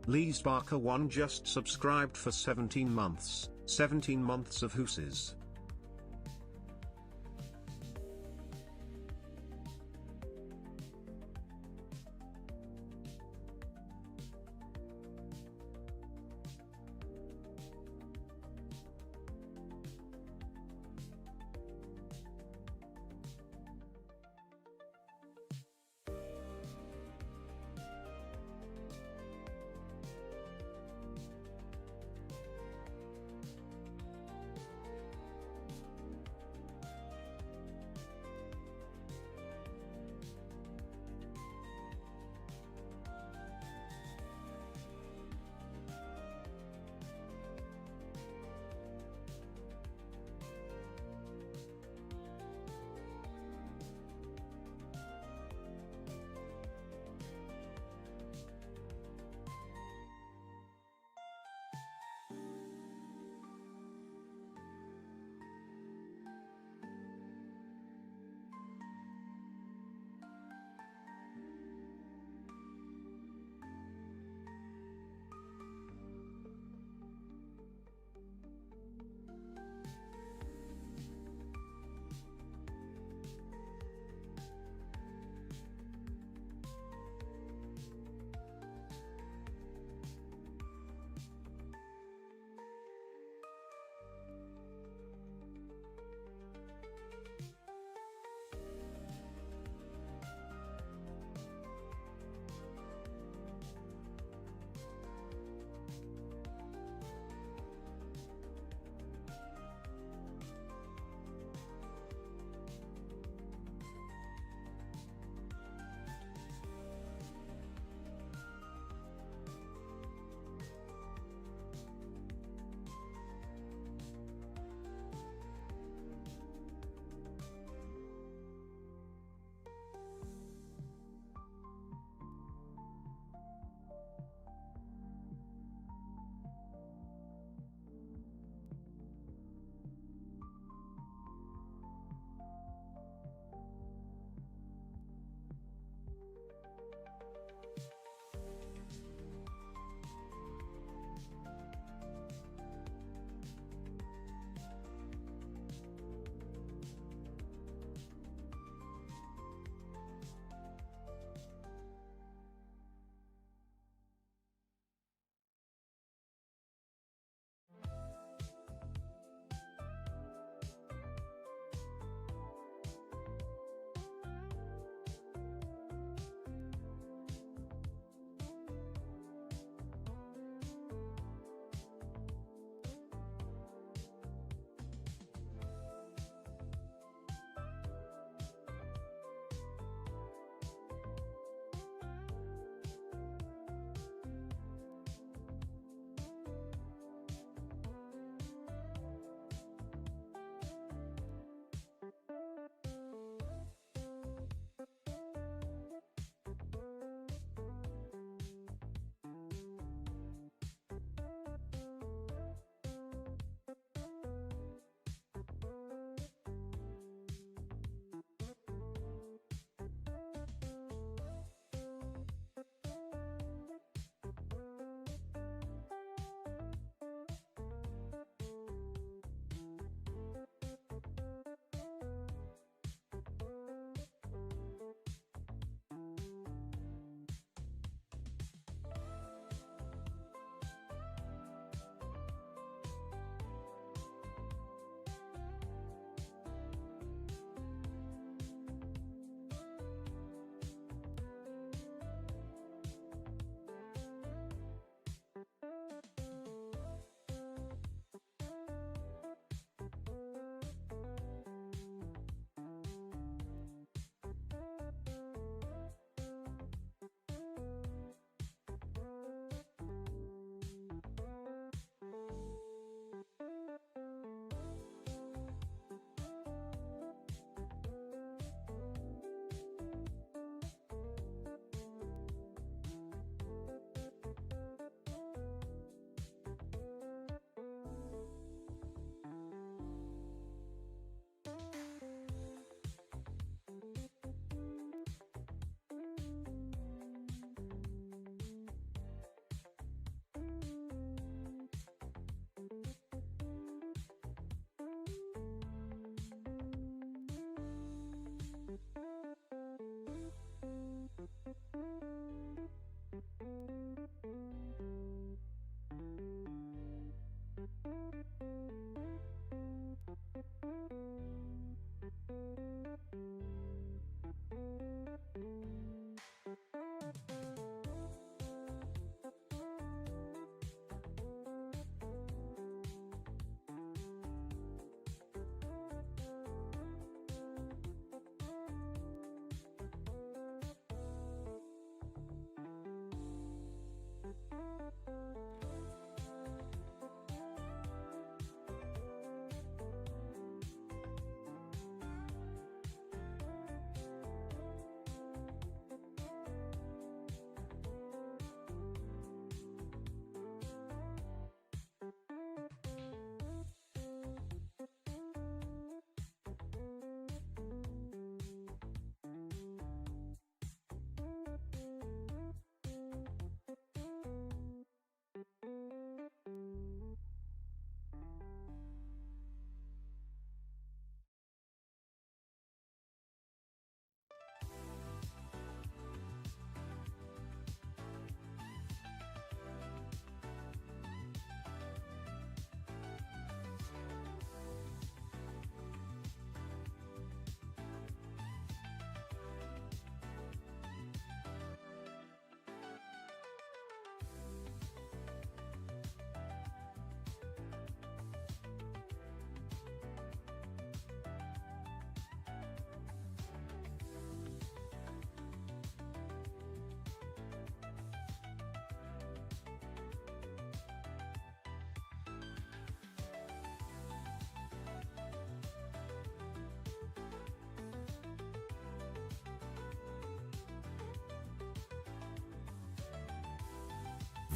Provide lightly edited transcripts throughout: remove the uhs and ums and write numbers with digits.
Lee's Barker 1 just subscribed for 17 months, 17 months of hooses.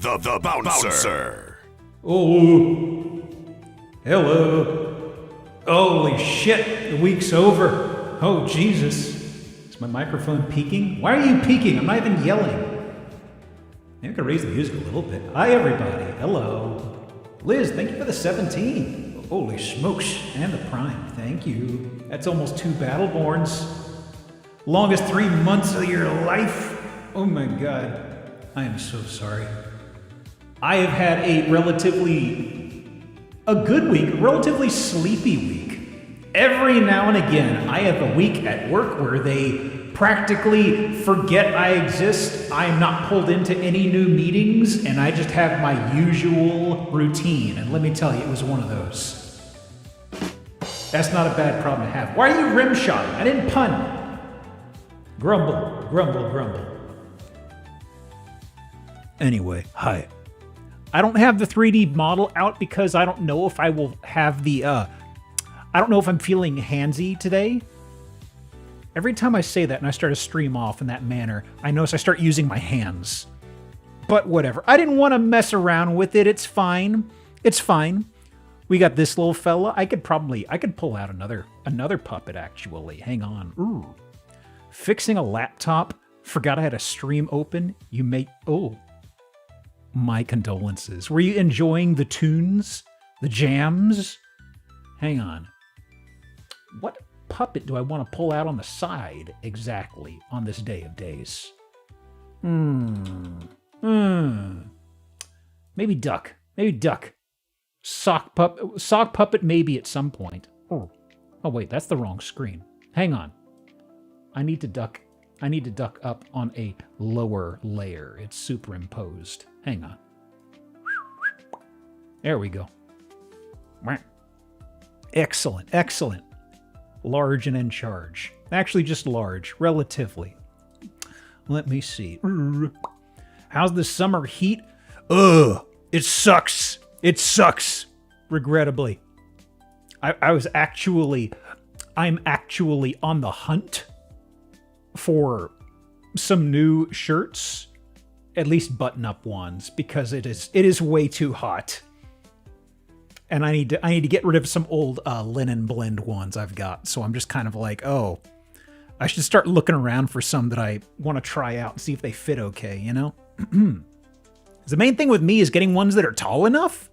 The bouncer. Oh, hello. Holy shit, the week's over. Oh, Jesus. Is my microphone peaking? Why are you peaking? I'm not even yelling. Maybe I could raise the music a little bit. Hi, everybody. Hello. Liz, thank you for the 17. Holy smokes. And the prime. Thank you. That's almost 2 Battleborns. Longest 3 months of your life. Oh my God. I am so sorry. I have had a good week, relatively sleepy week. Every now and again, I have a week at work where they practically forget I exist. I am not pulled into any new meetings, and I just have my usual routine. And let me tell you, it was one of those. That's not a bad problem to have. Why are you rim shotting? I didn't pun. Grumble, grumble, grumble. Anyway, hi. I don't have the 3D model out because I don't know if I will have the, I don't know if I'm feeling handsy today. Every time I say that and I start to stream off in that manner, I notice I start using my hands. But whatever. I didn't want to mess around with it. It's fine. It's fine. We got this little fella. I could pull out another puppet actually. Hang on. Ooh. Fixing a laptop. Forgot I had a stream open. My condolences. Were you enjoying the tunes? The jams? Hang on. What puppet do I want to pull out on the side exactly on this day of days? Maybe duck. Maybe duck. Sock puppet maybe at some point. Oh wait, that's the wrong screen. Hang on. I need to duck up on a lower layer. It's superimposed. Hang on. There we go. Excellent, excellent. Large and in charge. Actually, just large, relatively. Let me see. How's the summer heat? Ugh, it sucks. It sucks, regrettably. I'm actually on the hunt for some new shirts, at least button-up ones, because it is way too hot. And I need to get rid of some old linen blend ones I've got. So I'm just kind of like, oh, I should start looking around for some that I want to try out and see if they fit okay, you know? The main thing with me is getting ones that are tall enough.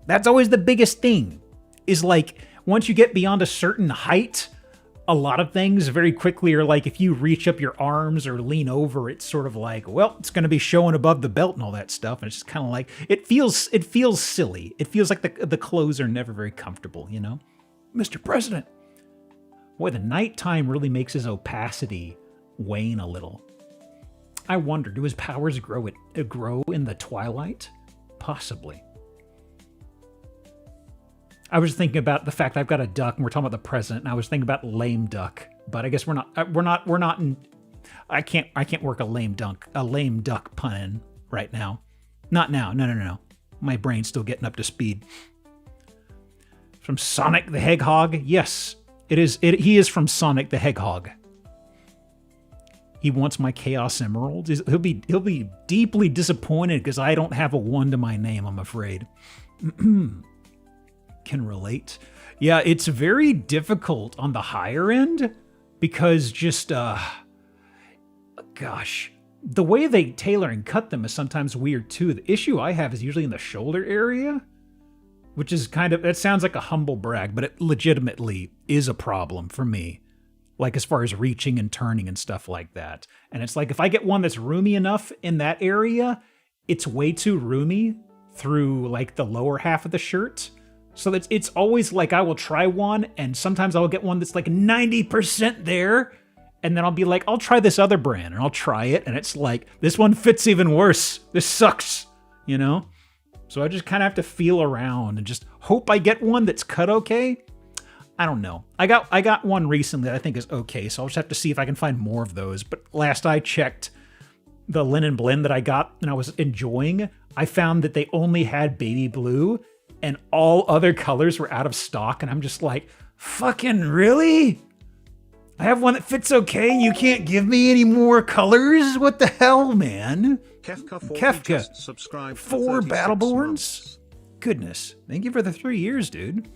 That's always the biggest thing, is like, once you get beyond a certain height, a lot of things very quickly are like, if you reach up your arms or lean over, it's sort of like, well, it's going to be showing above the belt and all that stuff. And it's just kind of like, it feels silly. It feels like the clothes are never very comfortable, you know? Mr. President. Boy, the nighttime really makes his opacity wane a little. I wonder, do his powers grow in the twilight? Possibly. I was thinking about the fact I've got a duck, and we're talking about the president, and I was thinking about lame duck, but I guess we're not in. I can't work a lame duck pun in right now. Not now. No. My brain's still getting up to speed. From Sonic the Hedgehog, yes, it is. He is from Sonic the Hedgehog. He wants my Chaos Emeralds. He'll be deeply disappointed because I don't have a 1 to my name, I'm afraid. Can relate. Yeah, it's very difficult on the higher end because just, gosh, the way they tailor and cut them is sometimes weird too. The issue I have is usually in the shoulder area, which is that sounds like a humble brag, but it legitimately is a problem for me. Like as far as reaching and turning and stuff like that. And it's like, if I get one that's roomy enough in that area, it's way too roomy through like the lower half of the shirt. So it's always like I will try one, and sometimes I'll get one that's like 90% there, and then I'll be like, I'll try this other brand, and I'll try it, and it's like, this one fits even worse. This sucks, you know? So I just kind of have to feel around and just hope I get one that's cut okay. I don't know. I got one recently that I think is okay, so I'll just have to see if I can find more of those. But last I checked, the linen blend that I got and I was enjoying, I found that they only had baby blue, and all other colors were out of stock, and I'm just like, fucking really? I have one that fits okay. You can't give me any more colors? What the hell, man? Kefka just subscribed for 4 Battleborns? months. Goodness. Thank you for the 3 years, dude.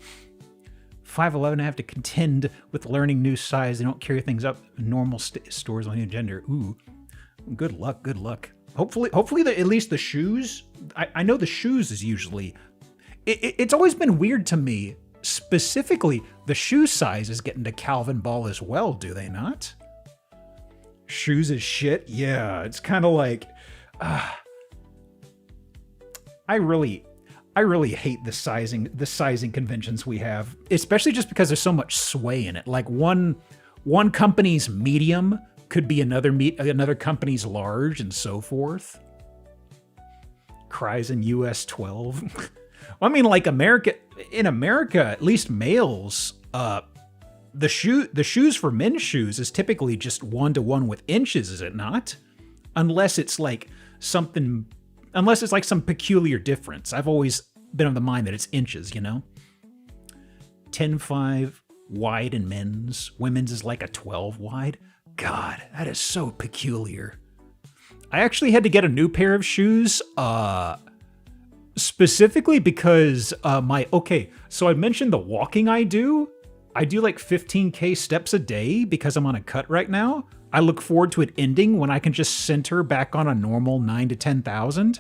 5'11", I have to contend with learning new size. They don't carry things up in normal stores on any gender. Ooh. Good luck, good luck. Hopefully, at least the shoes. I know the shoes is usually... It's always been weird to me. Specifically, the shoe size is getting to Calvin Ball as well, do they not? Shoes is shit? Yeah, it's kind of like... I really hate the sizing conventions we have, especially just because there's so much sway in it. Like one company's medium could be another company's large and so forth. Cries in US 12. Well, I mean, like in America, at least males, the shoes for men's shoes is typically just 1-to-1 with inches, is it not? Unless it's like some peculiar difference. I've always been of the mind that it's inches, you know? 10.5 wide in men's. Women's is like a 12 wide. God, that is so peculiar. I actually had to get a new pair of shoes, specifically because so I mentioned the walking I do. I do like 15K steps a day because I'm on a cut right now. I look forward to it ending when I can just center back on a normal 9,000 to 10,000.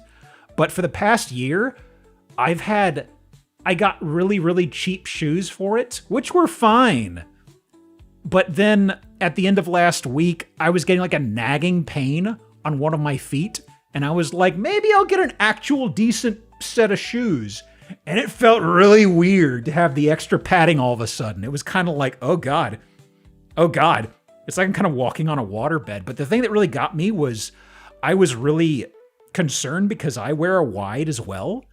But for the past year, I got really, really cheap shoes for it, which were fine. But then at the end of last week, I was getting like a nagging pain on one of my feet. And I was like, maybe I'll get an actual decent set of shoes. And it felt really weird to have the extra padding all of a sudden. It was kind of like, oh God. It's like I'm kind of walking on a waterbed. But the thing that really got me was I was really concerned because I wear a wide as well.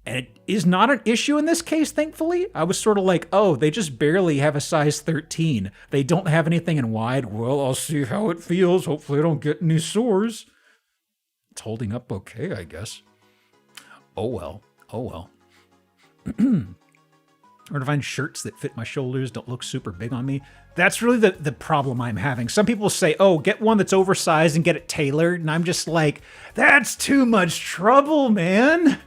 And it is not an issue in this case, thankfully. I was sort of like, oh, they just barely have a size 13. They don't have anything in wide. Well, I'll see how it feels. Hopefully I don't get any sores. It's holding up okay, I guess. Oh well. Or to find shirts that fit my shoulders, don't look super big on me. That's really the problem I'm having. Some people say, oh, get one that's oversized and get it tailored. And I'm just like, that's too much trouble, man.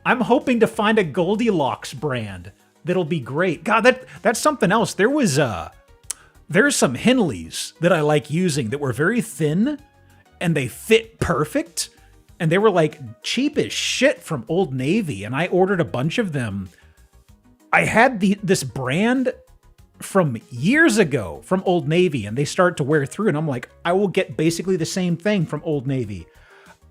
I'm hoping to find a Goldilocks brand that'll be great. God, that's something else. There's some Henleys that I like using that were very thin and they fit perfect. And they were like cheap as shit from Old Navy. And I ordered a bunch of them. I had this brand from years ago from Old Navy and they start to wear through. And I'm like, I will get basically the same thing from Old Navy.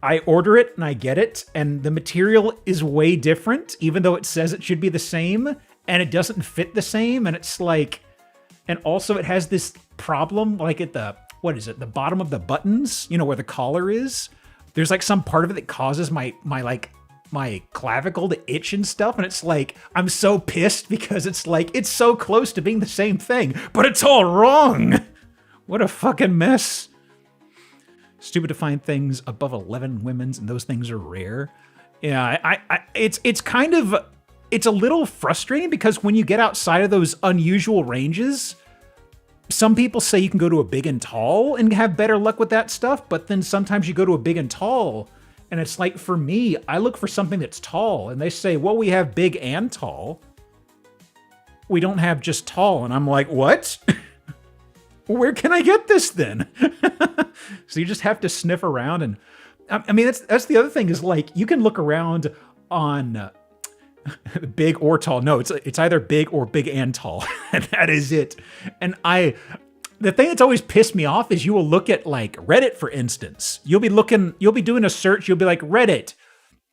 I order it and I get it, and the material is way different, even though it says it should be the same, and it doesn't fit the same, and it's like, and also it has this problem, like at the bottom of the buttons, you know, where the collar is, there's like some part of it that causes my clavicle to itch and stuff, and it's like, I'm so pissed because it's like, it's so close to being the same thing, but it's all wrong! What a fucking mess. Stupid to find things above 11 women's, and those things are rare. Yeah, it's a little frustrating because when you get outside of those unusual ranges, some people say you can go to a big and tall and have better luck with that stuff, but then sometimes you go to a big and tall, and it's like, for me, I look for something that's tall, and they say, well, we have big and tall. We don't have just tall, and I'm like, what? Where can I get this then? So you just have to sniff around, and I mean, that's the other thing is like, you can look around on big or tall. No, it's either big or big and tall. And that is it. And the thing that's always pissed me off is you will look at like Reddit, for instance. You'll be doing a search. You'll be like, Reddit,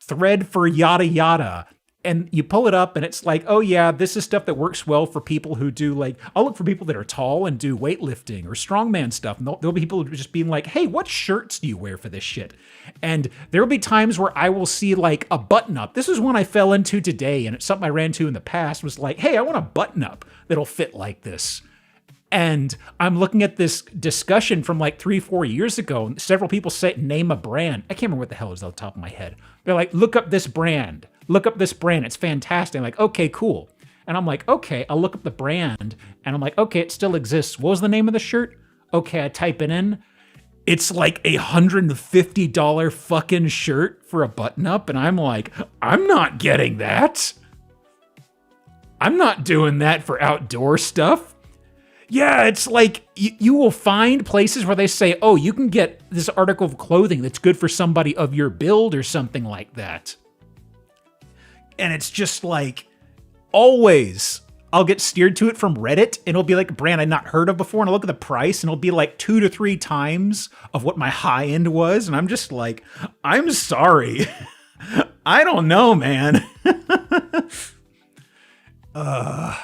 thread for yada yada. And you pull it up and it's like, oh yeah, this is stuff that works well for people who do like, I'll look for people that are tall and do weightlifting or strongman stuff. And there'll be people just being like, hey, what shirts do you wear for this shit? And there'll be times where I will see like a button up. This is one I fell into today, and it's something I ran into in the past, was like, hey, I want a button up that'll fit like this. And I'm looking at this discussion from like 3-4 years ago, and several people say, name a brand. I can't remember what the hell is on the top of my head. They're like, look up this brand. Look up this brand. It's fantastic. I'm like, okay, cool. And I'm like, okay, I'll look up the brand. And I'm like, okay, it still exists. What was the name of the shirt? Okay, I type it in. It's like $150 fucking shirt for a button-up. And I'm like, I'm not getting that. I'm not doing that for outdoor stuff. Yeah, it's like you will find places where they say, oh, you can get this article of clothing that's good for somebody of your build or something like that. And it's just like, always, I'll get steered to it from Reddit, and it'll be like a brand I'd not heard of before, and I'll look at the price, and it'll be like 2 to 3 times of what my high end was, and I'm just like, I'm sorry. I don't know, man. Oh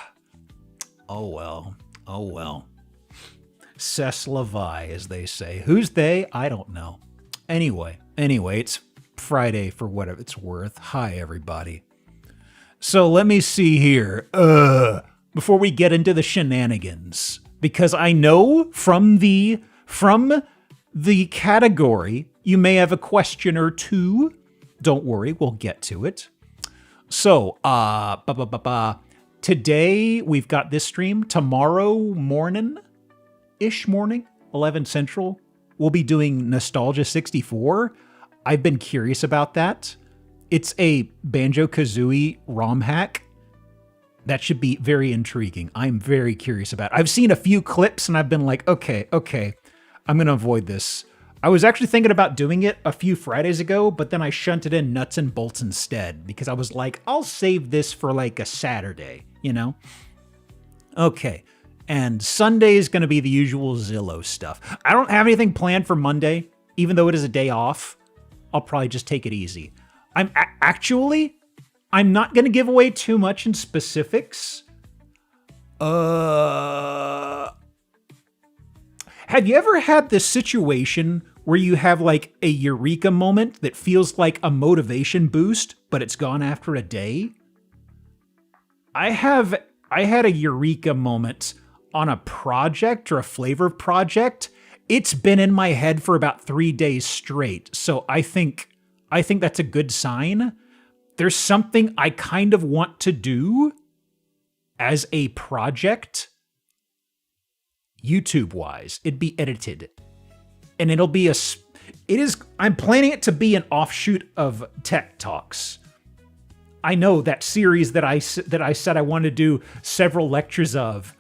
well. Oh well. C'est la vie, as they say. Who's they? I don't know. Anyway, it's Friday for what it's worth. Hi, everybody. So let me see here. Before we get into the shenanigans, because I know from the category, you may have a question or two. Don't worry, we'll get to it. So, today, we've got this stream. Tomorrow morning, 11 Central, we'll be doing Nostalgia 64. I've been curious about that. It's a Banjo-Kazooie ROM hack. That should be very intriguing. I'm very curious about it. I've seen a few clips, and I've been like, okay, I'm going to avoid this. I was actually thinking about doing it a few Fridays ago, but then I shunted in Nuts and Bolts instead, because I was like, I'll save this for like a Saturday, you know? Okay, and Sunday is going to be the usual Zillow stuff. I don't have anything planned for Monday, even though it is a day off. I'll probably just take it easy. I'm not going to give away too much in specifics. Have you ever had this situation where you have like a eureka moment that feels like a motivation boost, but it's gone after a day? I had a eureka moment on a project or a flavor project. It's been in my head for about 3 days straight. So I think that's a good sign. There's something I kind of want to do as a project, YouTube-wise. It'd be edited. And I'm planning it to be an offshoot of Tech Talks. I know that series that I said I wanted to do several lectures of,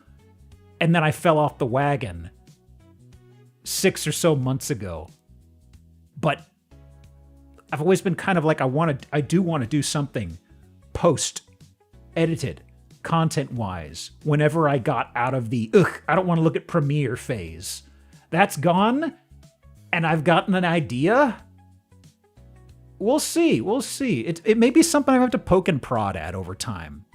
and then I fell off the wagon 6 or so months ago. But I've always been kind of like, I do want to do something post-edited, content-wise, whenever I got out of the, I don't want to look at Premiere phase. That's gone, and I've gotten an idea. We'll see. It may be something I have to poke and prod at over time.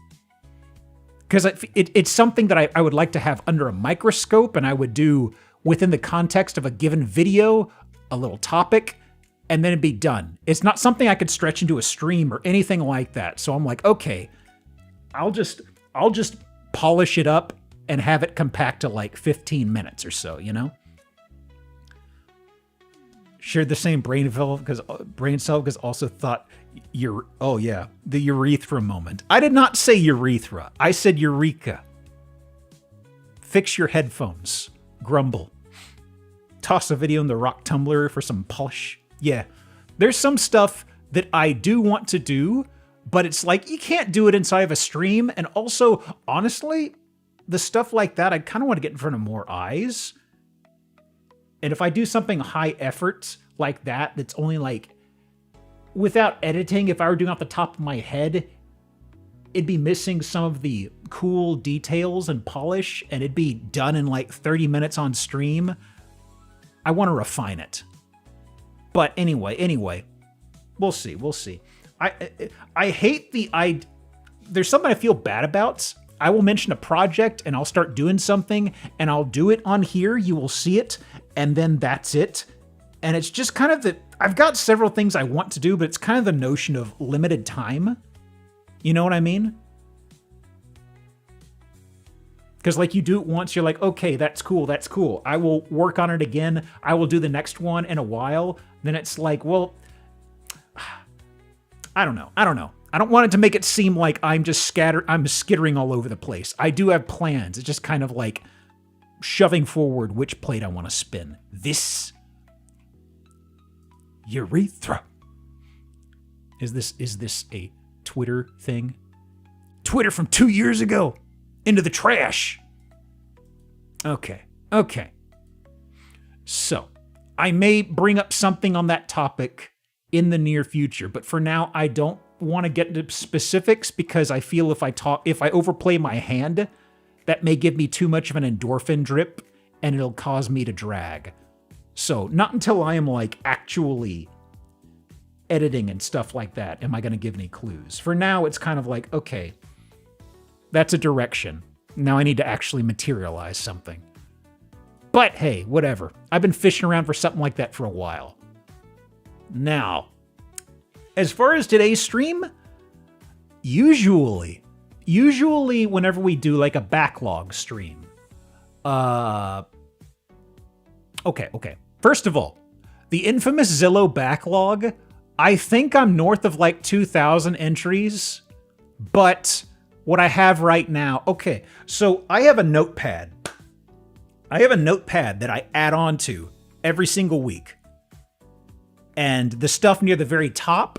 Because it's something that I would like to have under a microscope, and I would do within the context of a given video, a little topic, and then it'd be done. It's not something I could stretch into a stream or anything like that. So I'm like, okay, I'll just polish it up and have it compact to like 15 minutes or so, you know? Shared the same brain cell because also thought the urethra moment. I did not say urethra. I said eureka. Fix your headphones. Grumble. Toss a video in the rock tumbler for some polish. Yeah, there's some stuff that I do want to do, but it's like, you can't do it inside of a stream. And also, honestly, the stuff like that, I kind of want to get in front of more eyes. And if I do something high effort like that, that's only like, without editing, if I were doing off the top of my head, it'd be missing some of the cool details and polish, and it'd be done in like 30 minutes on stream. I want to refine it. But anyway, we'll see. I hate there's something I feel bad about. I will mention a project and I'll start doing something and I'll do it on here. You will see it. And then that's it. And it's just kind of I've got several things I want to do, but it's kind of the notion of limited time. You know what I mean? Because like you do it once, you're like, okay, that's cool. I will work on it again. I will do the next one in a while. Then it's like, well, I don't know. I don't want it to make it seem like I'm skittering all over the place. I do have plans. It's just kind of like shoving forward which plate I want to spin. This urethra. Is this a Twitter thing? Twitter from 2 years ago. Into the trash. Okay. So, I may bring up something on that topic in the near future, but for now, I don't want to get into specifics because I feel if I overplay my hand, that may give me too much of an endorphin drip and it'll cause me to drag. So, not until I am like actually editing and stuff like that am I going to give any clues. For now, it's kind of like, okay, that's a direction. Now I need to actually materialize something. But hey, whatever. I've been fishing around for something like that for a while. Now, as far as today's stream, usually whenever we do like a backlog stream, okay. First of all, the infamous Zillow backlog, I think I'm north of like 2,000 entries, but what I have right now, okay, so I have a notepad. That I add on to every single week. And the stuff near the very top,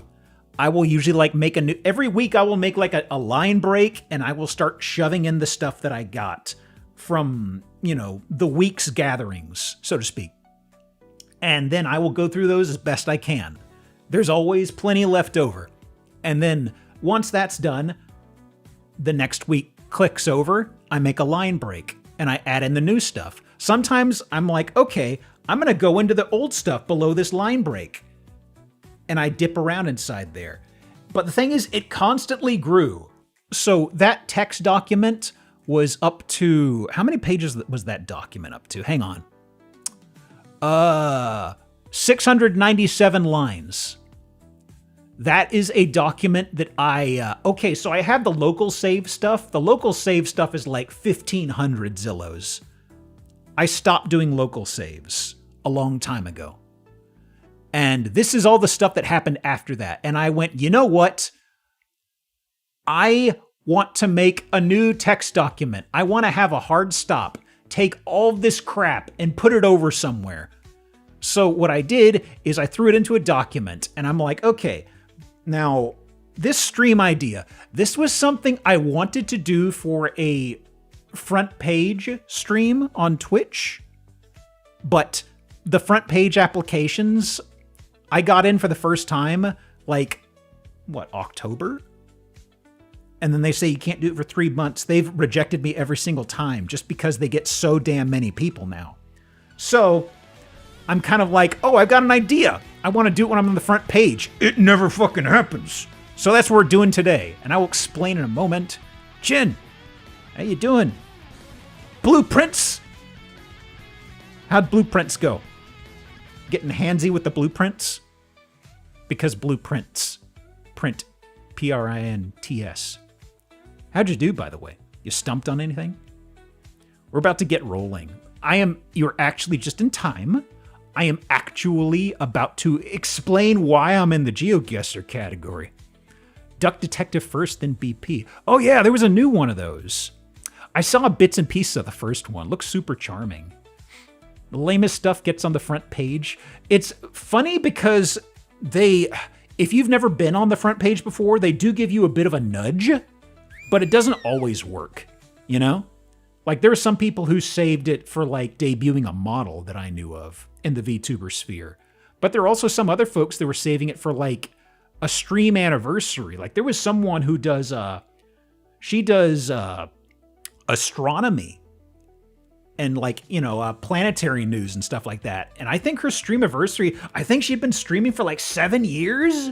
I will usually like make every week I will make like a line break and I will start shoving in the stuff that I got from, the week's gatherings, so to speak. And then I will go through those as best I can. There's always plenty left over. And then once that's done, the next week clicks over, I make a line break and I add in the new stuff. Sometimes I'm like, okay, I'm going to go into the old stuff below this line break. And I dip around inside there. But the thing is, it constantly grew. So that text document was up to, how many pages was that document up to? Hang on. 697 lines. That is a document that okay, so I have the local save stuff. The local save stuff is like 1,500 Zillows. I stopped doing local saves a long time ago. And this is all the stuff that happened after that. And I went, you know what? I want to make a new text document. I want to have a hard stop, take all of this crap and put it over somewhere. So what I did is I threw it into a document and I'm like, okay, now this stream idea, this was something I wanted to do for a front page stream on Twitch, but the front page applications I got in for the first time, like, October? And then they say you can't do it for 3 months. They've rejected me every single time just because they get so damn many people now. So I'm kind of like, oh, I've got an idea. I want to do it when I'm on the front page. It never fucking happens. So that's what we're doing today. And I will explain in a moment. Chin, how you doing? Blueprints? How'd blueprints go? Getting handsy with the blueprints? Because blueprints. Print. Prints. How'd you do, by the way? You stumped on anything? We're about to get rolling. You're actually just in time. I am actually about to explain why I'm in the GeoGuessr category. Duck Detective first, then BP. Oh yeah, there was a new one of those. I saw bits and pieces of the first one. Looks super charming. The lamest stuff gets on the front page. It's funny because if you've never been on the front page before, they do give you a bit of a nudge, but it doesn't always work, Like there are some people who saved it for like debuting a model that I knew of in the VTuber sphere. But there are also some other folks that were saving it for like a stream anniversary. Like there was someone who does astronomy and like, planetary news and stuff like that. And I think her stream anniversary, I think she'd been streaming for like 7 years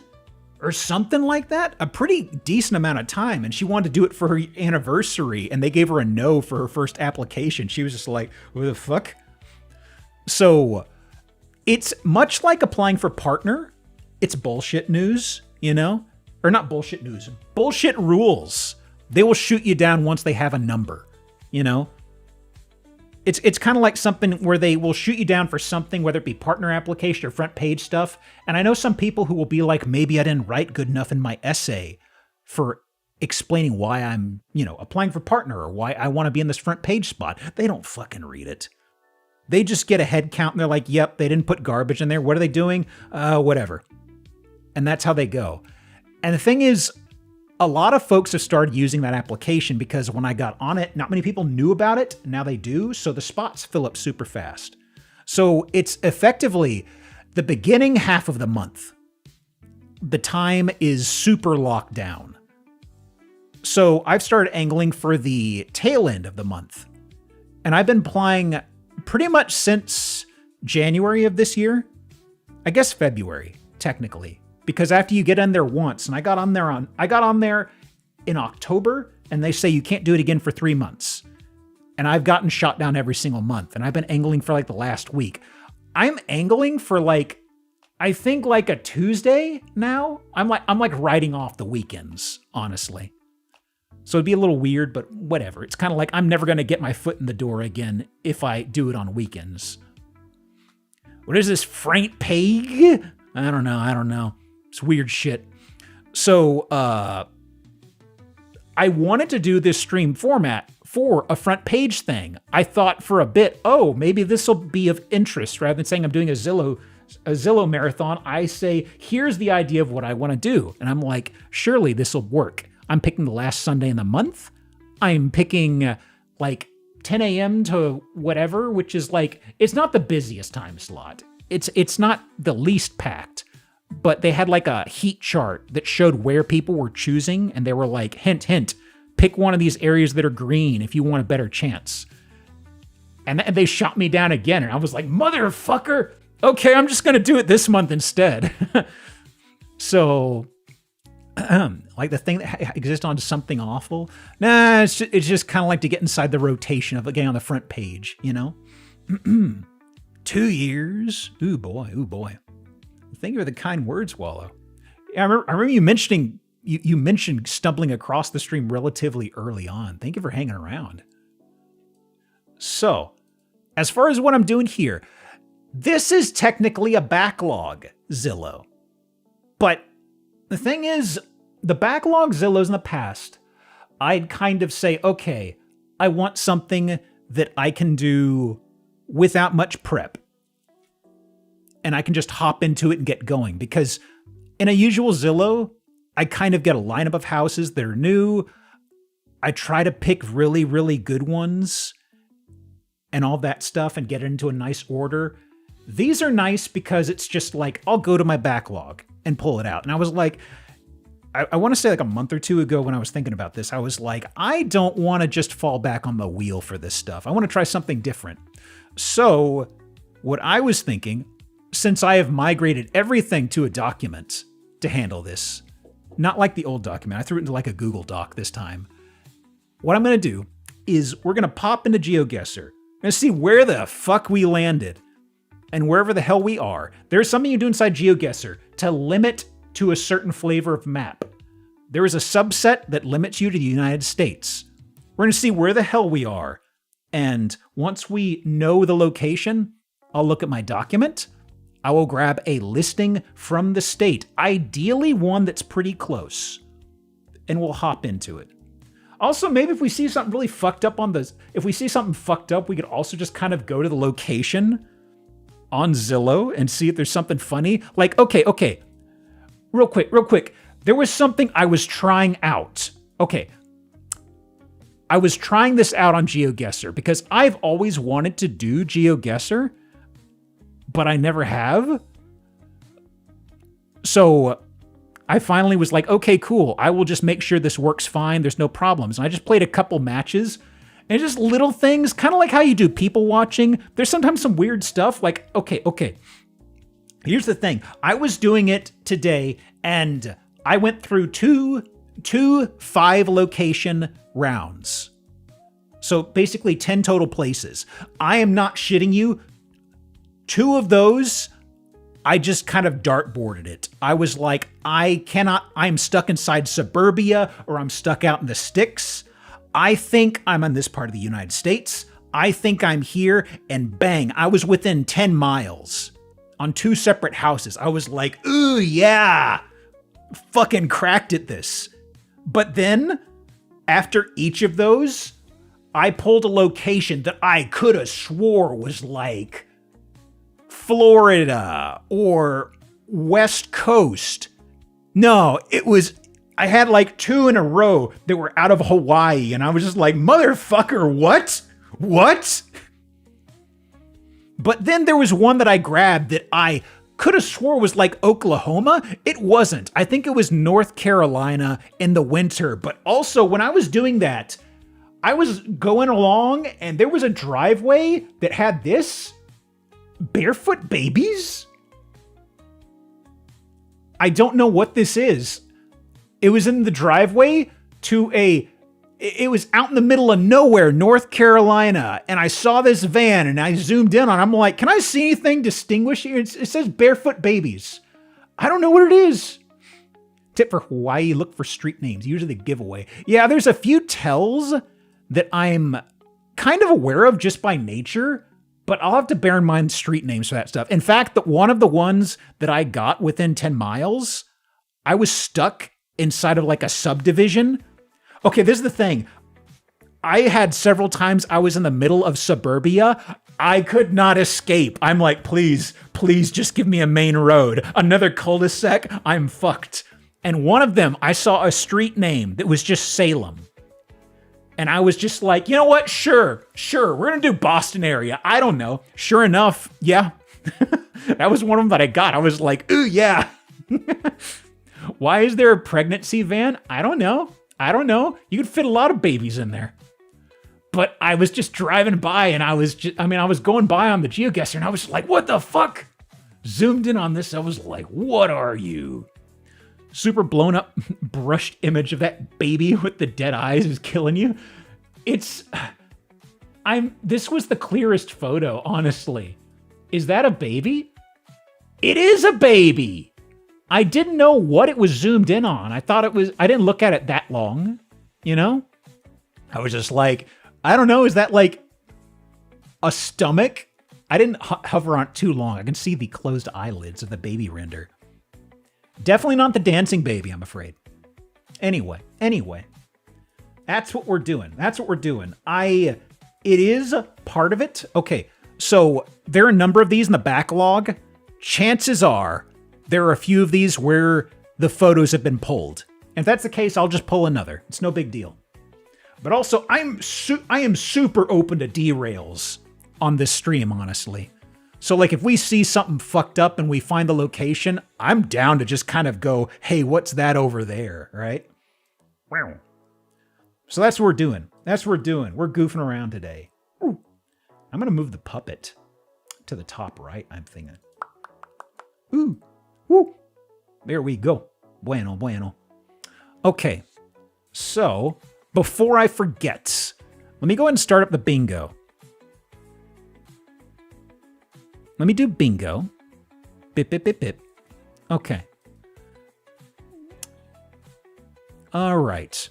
or something like that. A pretty decent amount of time. And she wanted to do it for her anniversary. And they gave her a no for her first application. She was just like, what the fuck? So it's much like applying for partner. It's bullshit news, Or not bullshit news. Bullshit rules. They will shoot you down once they have a number, It's kind of like something where they will shoot you down for something, whether it be partner application or front page stuff. And I know some people who will be like, maybe I didn't write good enough in my essay. for explaining why I'm, applying for partner or why I want to be in this front page spot. They don't fucking read it. They just get a head count and they're like, yep, they didn't put garbage in there. What are they doing? Whatever. And that's how they go. And the thing is, a lot of folks have started using that application because when I got on it, not many people knew about it. Now they do. So the spots fill up super fast. So it's effectively the beginning half of the month. The time is super locked down. So I've started angling for the tail end of the month. And I've been applying pretty much since January of this year. I guess February, technically. Because after you get in there once, and I got on there in October, and they say you can't do it again for 3 months. And I've gotten shot down every single month, and I've been angling for like the last week. I'm angling for I think a Tuesday now. I'm like writing off the weekends, honestly. So it'd be a little weird, but whatever. It's kind of like I'm never going to get my foot in the door again if I do it on weekends. What is this, front page? I don't know. It's weird shit. So I wanted to do this stream format for a front page thing. I thought for a bit, maybe this will be of interest. Rather than saying I'm doing a Zillow marathon, I say, here's the idea of what I want to do. And I'm like, surely this will work. I'm picking the last Sunday in the month. I'm picking 10 a.m. to whatever, which is it's not the busiest time slot. It's not the least packed, but they had a heat chart that showed where people were choosing, and they were like, hint, hint, pick one of these areas that are green if you want a better chance. And they shot me down again, and I was like, motherfucker, okay, I'm just gonna do it this month instead. So, the thing that exists on Something Awful, nah, it's just kind of to get inside the rotation of getting on the front page, 2 years, ooh boy. Thank you for the kind words, Wallow. Yeah, I remember you mentioning you mentioned stumbling across the stream relatively early on. Thank you for hanging around. So, as far as what I'm doing here, this is technically a backlog Zillow. But the thing is, the backlog Zillows in the past, I'd kind of say, okay, I want something that I can do without much prep. And I can just hop into it and get going. Because in a usual Zillow, I kind of get a lineup of houses that are new. I try to pick really, really good ones and all that stuff and get it into a nice order. These are nice because it's just I'll go to my backlog and pull it out. And I was I want to say a month or two ago when I was thinking about this, I was I don't want to just fall back on the wheel for this stuff. I want to try something different. So what I was thinking, since I have migrated everything to a document to handle this, not like the old document, I threw it into a Google Doc this time. What I'm going to do is we're going to pop into GeoGuessr and see where the fuck we landed. And wherever the hell we are, there's something you do inside GeoGuessr to limit to a certain flavor of map. There is a subset that limits you to the United States. We're going to see where the hell we are. And once we know the location, I'll look at my document. I will grab a listing from the state, ideally one that's pretty close, and we'll hop into it. Also, maybe if we see something really fucked up if we see something fucked up, we could also just kind of go to the location on Zillow and see if there's something funny. Okay. Real quick. There was something I was trying out. Okay. I was trying this out on GeoGuessr because I've always wanted to do GeoGuessr, but I never have. So I finally was okay, cool. I will just make sure this works fine. There's no problems. And I just played a couple matches. And just little things, kind of like how you do people watching. There's sometimes some weird stuff okay. Here's the thing. I was doing it today and I went through two 5-location rounds. So basically 10 total places. I am not shitting you. 2 of those, I just kind of dartboarded it. I was I'm stuck inside suburbia or I'm stuck out in the sticks. I think I'm in this part of the United States. I think I'm here, and bang, I was within 10 miles on 2 separate houses. I was ooh, yeah, fucking cracked at this. But then, after each of those, I pulled a location that I could have swore was like Florida or West Coast. No, I had like 2 in a row that were out of Hawaii, and I was just like, motherfucker, what? What? But then there was one that I grabbed that I could have swore was like Oklahoma. It wasn't. I think it was North Carolina in the winter. But also, when I was doing that, I was going along and there was a driveway that had this barefoot babies. I don't know what this is. It was in the driveway to it was out in the middle of nowhere, North Carolina. And I saw this van and I zoomed in on it. I'm like, can I see anything distinguishing? It says barefoot babies. I don't know what it is. Tip for Hawaii, look for street names. Usually the giveaway. Yeah, there's a few tells that I'm kind of aware of just by nature, but I'll have to bear in mind street names for that stuff. In fact, one of the ones that I got within 10 miles, I was stuck inside of like a subdivision. Okay, this is the thing. I had several times I was in the middle of suburbia. I could not escape. I'm like, please just give me a main road. Another cul-de-sac, I'm fucked. And one of them, I saw a street name that was just Salem. And I was just like, you know what? Sure. We're going to do Boston area. I don't know. Sure enough, yeah. That was one of them that I got. I was like, ooh, yeah. Why is there a pregnancy van? I don't know. You could fit a lot of babies in there. But I was just driving by and I was going by on the GeoGuessr and I was like, what the fuck? Zoomed in on this. I was like, what are you? Super blown up brushed image of that baby with the dead eyes is killing you. This was the clearest photo, honestly. Is that a baby? It is a baby. I didn't know what it was zoomed in on. I didn't look at it that long, you know? I was just like, I don't know, is that like a stomach? I didn't hover on it too long. I can see the closed eyelids of the baby render. Definitely not the dancing baby, I'm afraid. Anyway. That's what we're doing. It is part of it. Okay, so there are a number of these in the backlog. Chances are there are a few of these where the photos have been pulled. And if that's the case, I'll just pull another. It's no big deal. But also, I am super open to derails on this stream, honestly. So like if we see something fucked up and we find the location, I'm down to just kind of go, hey, what's that over there, right? Wow. So that's what we're doing. We're goofing around today. Ooh. I'm going to move the puppet to the top right, I'm thinking. Ooh. Woo. There we go. Bueno. Okay. So before I forget, let me go ahead and start up the bingo. Let me do bingo. Bip, bip, bip, bip. Okay. All right.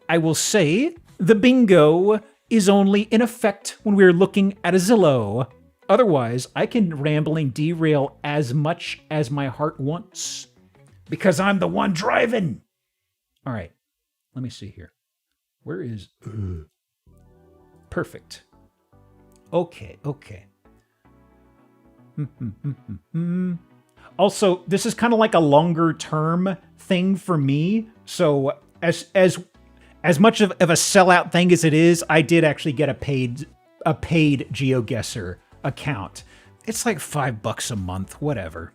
I will say the bingo is only in effect when we're looking at a Zillow. Otherwise, I can rambling derail as much as my heart wants because I'm the one driving. All right. Let me see here. Where is... Perfect. Okay. Also, this is kind of like a longer term thing for me. So as much of a sellout thing as it is, I did actually get a paid GeoGuessr account. It's like $5 a month, whatever.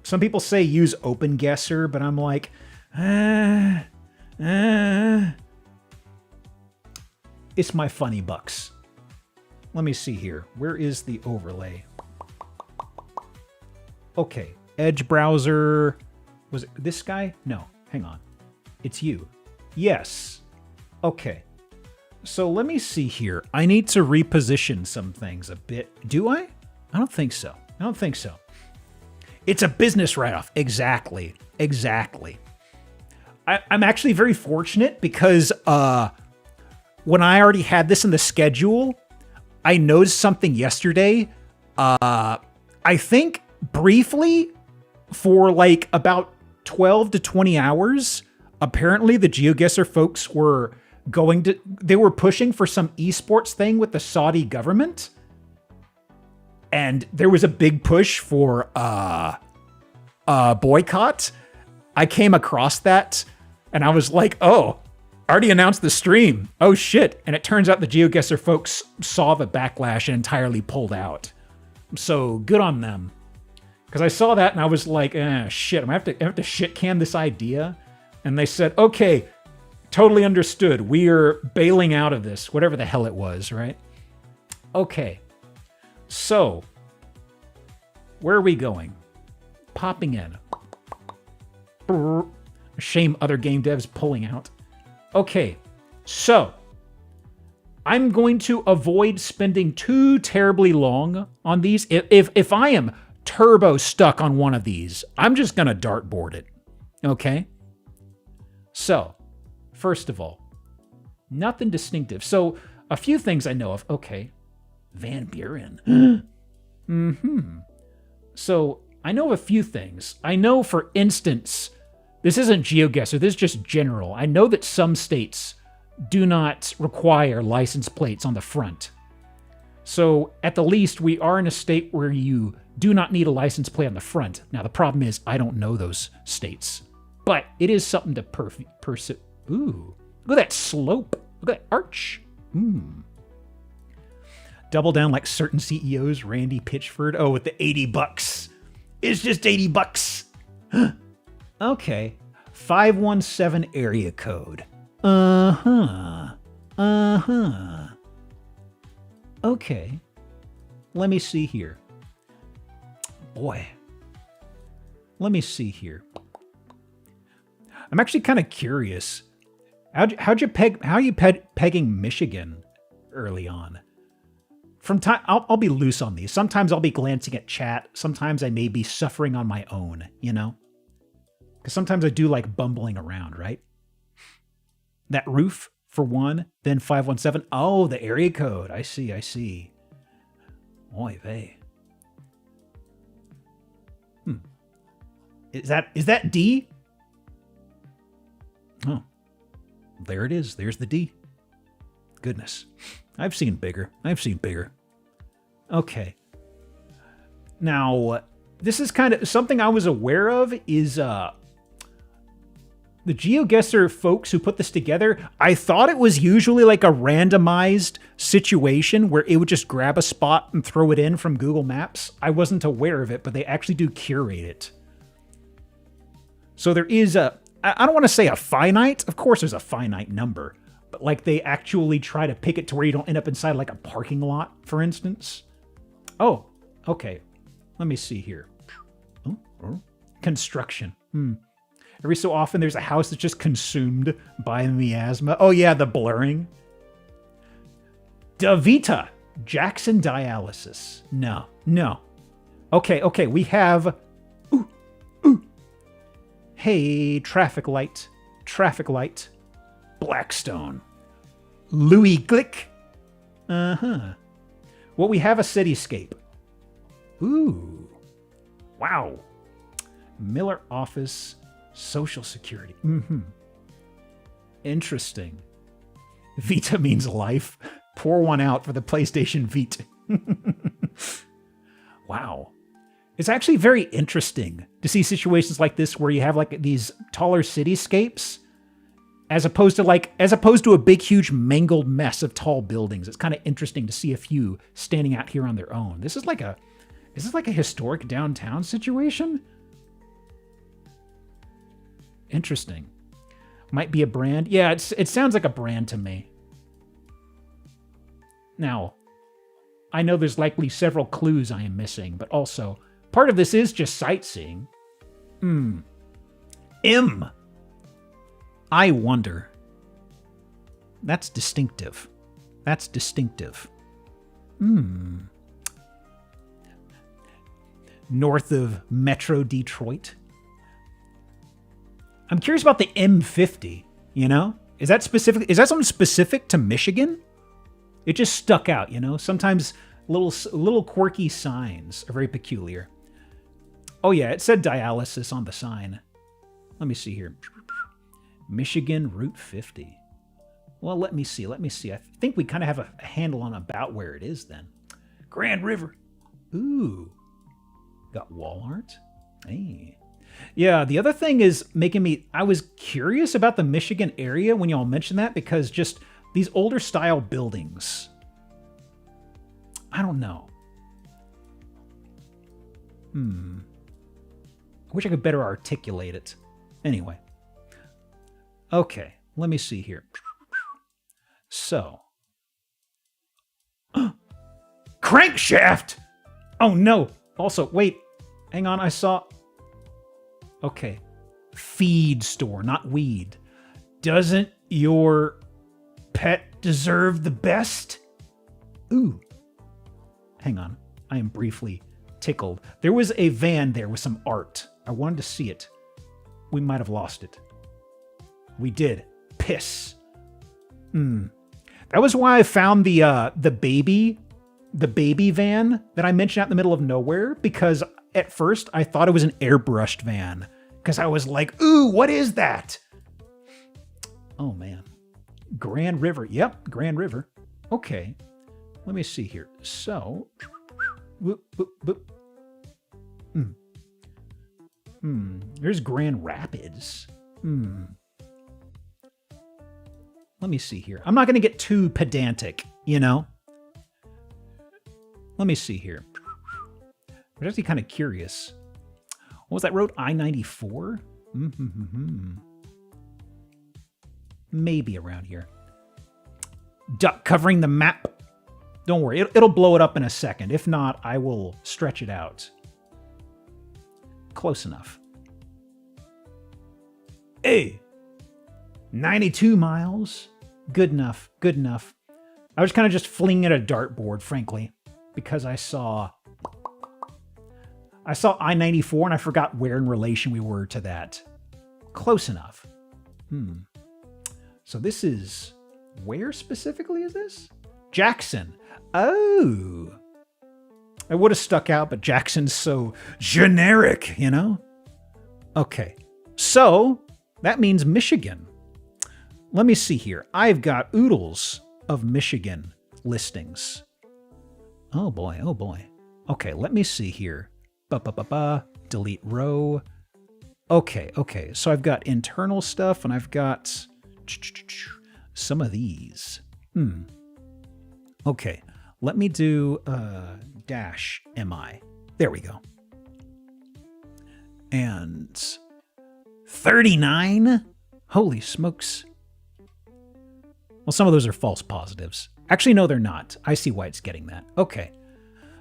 Some people say use OpenGuessr, but I'm like, it's my funny bucks. Let me see here. Where is the overlay? Okay, Edge browser. Was it this guy? No, hang on. It's you. Yes. Okay. So let me see here. I need to reposition some things a bit. Do I? I don't think so. It's a business write-off. Exactly. I'm actually very fortunate because when I already had this in the schedule, I noticed something yesterday. I think briefly for like about 12 to 20 hours, apparently the GeoGuessr folks were they were pushing for some esports thing with the Saudi government. And there was a big push for boycott. I came across that and I was like, oh, already announced the stream. Oh shit. And it turns out the GeoGuessr folks saw the backlash and entirely pulled out. So good on them. Because I saw that and I was like, shit, I have to shit can this idea. And they said, okay, totally understood. We are bailing out of this, whatever the hell it was, right? Okay. So, where are we going? Popping in. Shame other game devs pulling out. Okay, so I'm going to avoid spending too terribly long on these. If I am turbo stuck on one of these, I'm just going to dartboard it. Okay? So, first of all, nothing distinctive. So, a few things I know of. Okay. Van Buren. So, I know of a few things. I know, for instance, this isn't GeoGuessr, this is just general. I know that some states do not require license plates on the front. So, at the least, we are in a state where you do not need a license plate on the front. Now, the problem is, I don't know those states. But it is something to Ooh, look at that slope. Look at that arch. Double down like certain CEOs, Randy Pitchford. Oh, with the $80. It's just $80. Okay. 517 area code. Okay. Let me see here. Boy. Let me see here. I'm actually kind of curious. How are you pegging Michigan early on? From time, I'll be loose on these. Sometimes I'll be glancing at chat. Sometimes I may be suffering on my own, you know? Because sometimes I do like bumbling around, right? That roof, for one, then 517. Oh, the area code. I see. Oy vey. Is that D? Oh, there it is. There's the D. Goodness. I've seen bigger. Okay. Now, this is kind of something I was aware of is the GeoGuessr folks who put this together. I thought it was usually like a randomized situation where it would just grab a spot and throw it in from Google Maps. I wasn't aware of it, but they actually do curate it. So there is I don't want to say a finite. Of course there's a finite number. But like they actually try to pick it to where you don't end up inside like a parking lot, for instance. Oh, okay. Let me see here. Construction. Every so often there's a house that's just consumed by miasma. Oh yeah, the blurring. Davita. Jackson dialysis. No. Okay, we have... Hey, traffic light. Blackstone. Louis Glick. Well, we have a cityscape. Ooh. Wow. Miller Office. Social Security. Interesting. Vita means life. Pour one out for the PlayStation Vita. Wow. It's actually very interesting to see situations like this where you have like these taller cityscapes as opposed to a big, huge mangled mess of tall buildings. It's kind of interesting to see a few standing out here on their own. Is this like a historic downtown situation? Interesting. Might be a brand. Yeah, it sounds like a brand to me. Now, I know there's likely several clues I am missing, but also part of this is just sightseeing. I wonder. That's distinctive. North of Metro Detroit. I'm curious about the M50, you know? Is that something specific to Michigan? It just stuck out, you know? Sometimes little quirky signs are very peculiar. Oh yeah, it said dialysis on the sign. Let me see here. Michigan Route 50. Well, let me see. I think we kind of have a handle on about where it is then. Grand River. Ooh. Got wall art. Hey. Yeah, the other thing is making me... I was curious about the Michigan area when y'all mentioned that, because just these older style buildings. I don't know. I wish I could better articulate it. Anyway. Okay, let me see here. So. Crankshaft! Oh no! Also, wait. Hang on, I saw... Okay. Feed store, not weed. Doesn't your pet deserve the best? Ooh. Hang on. I am briefly tickled. There was a van there with some art. I wanted to see it. We might have lost it. We did. Piss. That was why I found the baby van that I mentioned out in the middle of nowhere, because at first I thought it was an airbrushed van, because I was like, ooh, what is that? Oh man. Grand River. Yep, Grand River. Okay. Let me see here. So, whoop, whoop, whoop. There's Grand Rapids. Let me see here. I'm not going to get too pedantic, you know? Let me see here. I'm actually kind of curious. What was that road? I-94? Maybe around here. Duck covering the map. Don't worry, it'll blow it up in a second. If not, I will stretch it out. Close enough. Hey! 92 miles. Good enough, good enough. I was kind of just flinging at a dartboard, frankly, because I saw I-94 and I forgot where in relation we were to that. Close enough. So this is... Where specifically is this? Jackson. Oh. I would have stuck out, but Jackson's so generic, you know? Okay. So, that means Michigan. Let me see here. I've got oodles of Michigan listings. Oh boy, oh boy. Okay, let me see here. Delete row. Okay, okay. So I've got internal stuff and I've got some of these. Okay, let me do dash mi. There we go. And 39? Holy smokes. Well, some of those are false positives. Actually, no, they're not. I see why it's getting that. Okay.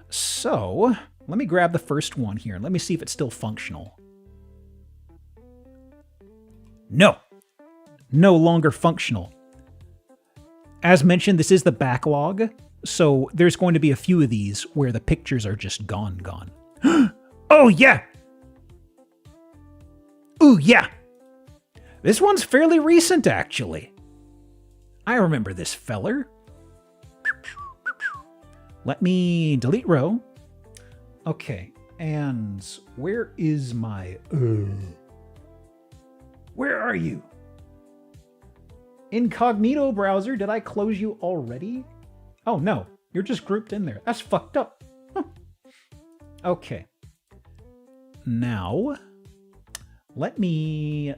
So, let me grab the first one here and let me see if it's still functional. No. No longer functional. As mentioned, this is the backlog, so there's going to be a few of these where the pictures are just gone. Oh, yeah! Ooh, yeah! This one's fairly recent, actually. I remember this feller. Let me delete row. Okay, and where is my... Where are you? Incognito browser, did I close you already? Oh no, you're just grouped in there. That's fucked up. Huh. Okay. Now, let me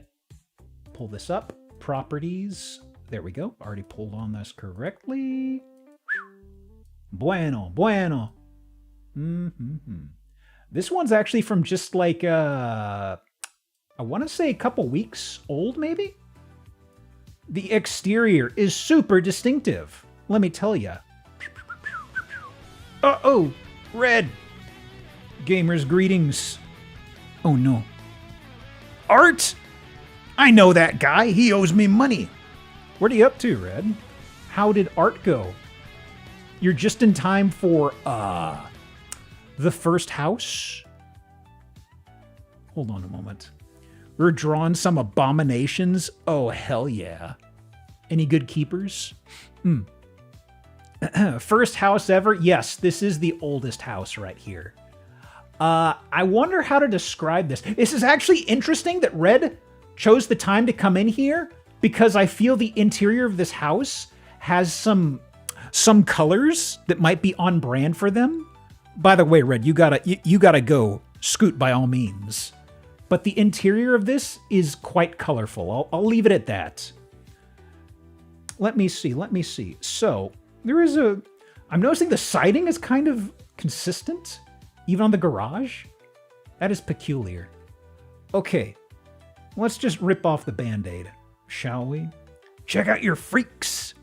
pull this up. Properties. There we go. Already pulled on this correctly. Bueno, bueno. This one's actually from just like, I want to say a couple weeks old, maybe? The exterior is super distinctive, let me tell ya. Uh-oh, red. Gamers, greetings. Oh no. Art? I know that guy, he owes me money. What are you up to, Red? How did Art go? You're just in time for, the first house? Hold on a moment. We're drawing some abominations? Oh, hell yeah. Any good keepers? First house ever? Yes, this is the oldest house right here. I wonder how to describe this. This is actually interesting that Red chose the time to come in here because I feel the interior of this house has some colors that might be on brand for them. By the way, Red, you gotta go scoot by all means. But the interior of this is quite colorful. I'll leave it at that. Let me see. So I'm noticing the siding is kind of consistent, even on the garage. That is peculiar. Okay, let's just rip off the Band-Aid, shall we? Check out your freaks.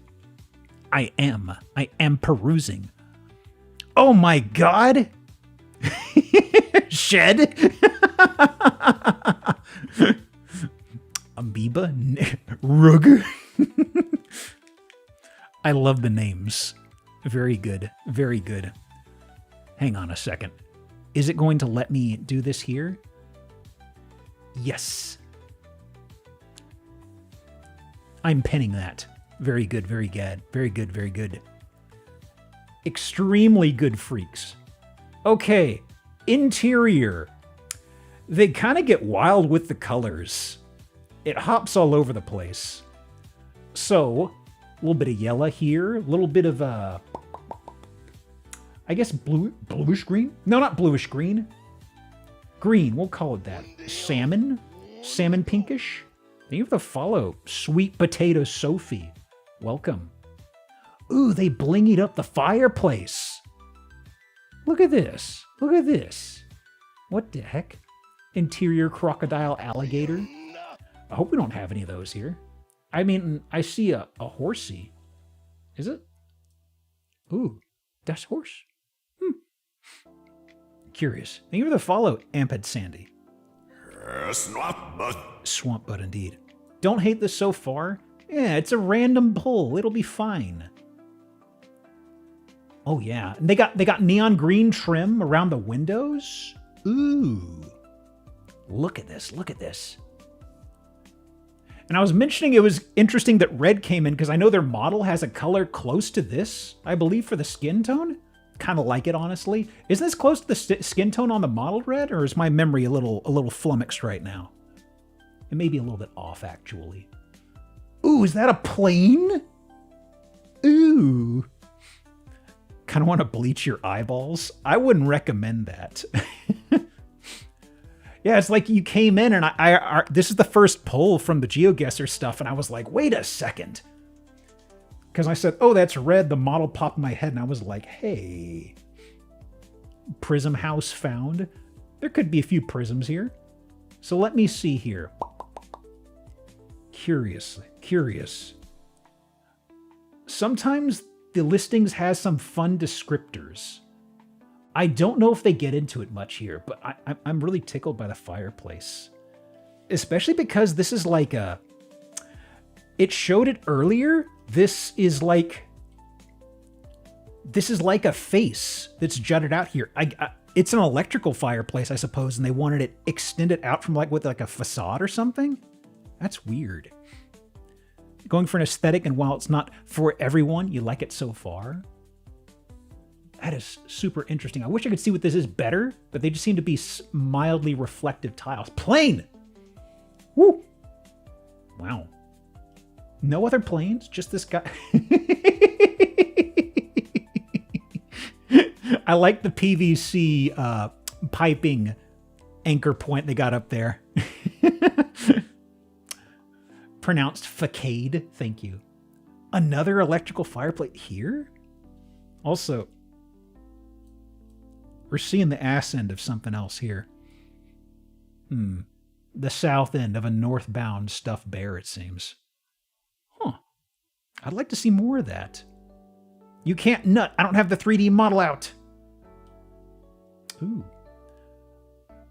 I am perusing. Oh my God. Shed? Amoeba? Rug? I love the names. Very good. Very good. Hang on a second. Is it going to let me do this here? Yes. I'm pinning that. Very good, very good. Very good, very good. Extremely good freaks. Okay. Interior. They kind of get wild with the colors. It hops all over the place. So, a little bit of yellow here, a little bit of, I guess bluish green? No, not bluish green. Green, we'll call it that. Salmon? Salmon pinkish? Thank you for the follow, Sweet Potato Sophie. Welcome. Ooh, they blingied up the fireplace. Look at this. Look at this. What the heck? Interior crocodile alligator? I hope we don't have any of those here. I mean, I see a horsey. Is it? Ooh, that's horse. Curious. Thank you for the follow, Amped Sandy. Swamp butt indeed. Don't hate this so far. Yeah, it's a random pull. It'll be fine. Oh yeah, and they got neon green trim around the windows. Ooh. Look at this. Look at this. And I was mentioning it was interesting that red came in because I know their model has a color close to this, I believe, for the skin tone. Kind of like it, honestly. Isn't this close to the skin tone on the model red, or is my memory a little flummoxed right now? It may be a little bit off, actually. Ooh, is that a plane? Ooh. Kind of want to bleach your eyeballs. I wouldn't recommend that. Yeah, it's like you came in and I this is the first poll from the GeoGuessr stuff, and I was like, wait a second. Because I said, oh, that's red. The model popped in my head, and I was like, hey. Prism house found. There could be a few prisms here. So let me see here. Curious. Sometimes the listings has some fun descriptors. I don't know if they get into it much here, but I'm really tickled by the fireplace. Especially because this is like a... It showed it earlier. This is like a face that's jutted out here. It's an electrical fireplace, I suppose, and they wanted it extended out from with a facade or something? That's weird. Going for an aesthetic, and while it's not for everyone, you like it so far? That is super interesting. I wish I could see what this is better, but they just seem to be mildly reflective tiles. Plane! Woo! Wow. No other planes, just this guy. I like the PVC piping anchor point they got up there. Pronounced facade, thank you. Another electrical fireplace here? Also, we're seeing the ass end of something else here. The south end of a northbound stuffed bear, it seems. Huh. I'd like to see more of that. You can't nut. I don't have the 3D model out. Ooh.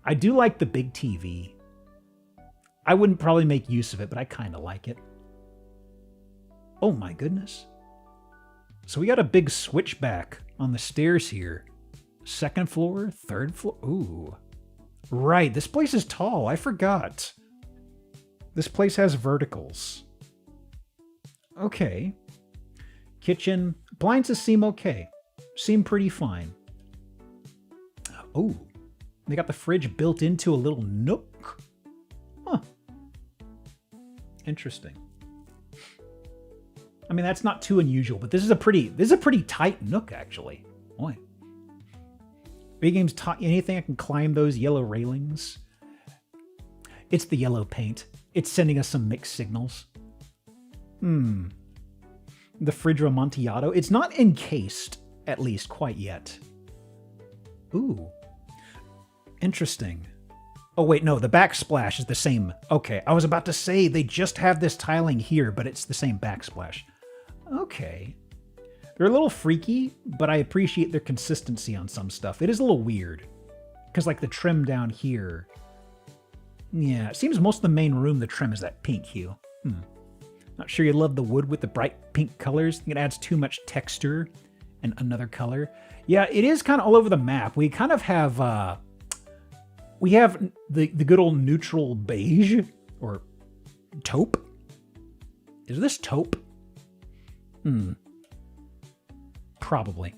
I do like the big TV. I wouldn't probably make use of it, but I kind of like it. Oh my goodness. So we got a big switchback on the stairs here. Second floor, third floor. Ooh. Right, this place is tall. I forgot. This place has verticals. Okay. Kitchen. Appliances seem okay. Seem pretty fine. Oh. They got the fridge built into a little nook. Huh. Interesting. I mean, that's not too unusual, but this is a pretty tight nook, actually. Boy. Video games taught you anything? I can climb those yellow railings. It's the yellow paint. It's sending us some mixed signals. The Fridge Amontillado. It's not encased, at least, quite yet. Ooh. Interesting. Oh, wait, no, the backsplash is the same. Okay, I was about to say they just have this tiling here, but it's the same backsplash. Okay. They're a little freaky, but I appreciate their consistency on some stuff. It is a little weird. Because, like, the trim down here... Yeah, it seems most of the main room, the trim is that pink hue. Not sure you love the wood with the bright pink colors. I think it adds too much texture and another color. Yeah, it is kind of all over the map. We kind of have... we have the good old neutral beige, or taupe. Is this taupe? Probably.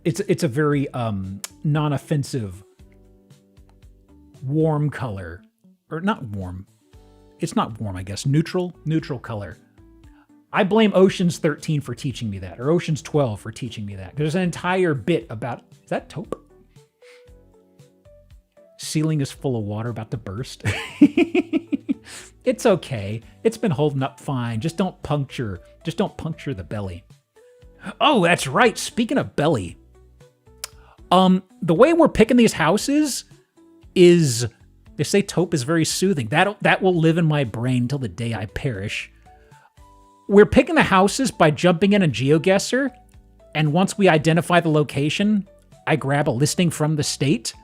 It's a very non-offensive warm color, or not warm. It's not warm, I guess. Neutral color. I blame Ocean's 13 for teaching me that, or Ocean's 12 for teaching me that. There's an entire bit about, is that taupe? Ceiling is full of water about to burst. It's okay. It's been holding up fine. Just don't puncture the belly. Oh, that's right. Speaking of belly, the way we're picking these houses is, they say taupe is very soothing. That will live in my brain till the day I perish. We're picking the houses by jumping in a GeoGuessr, and once we identify the location, I grab a listing from the state.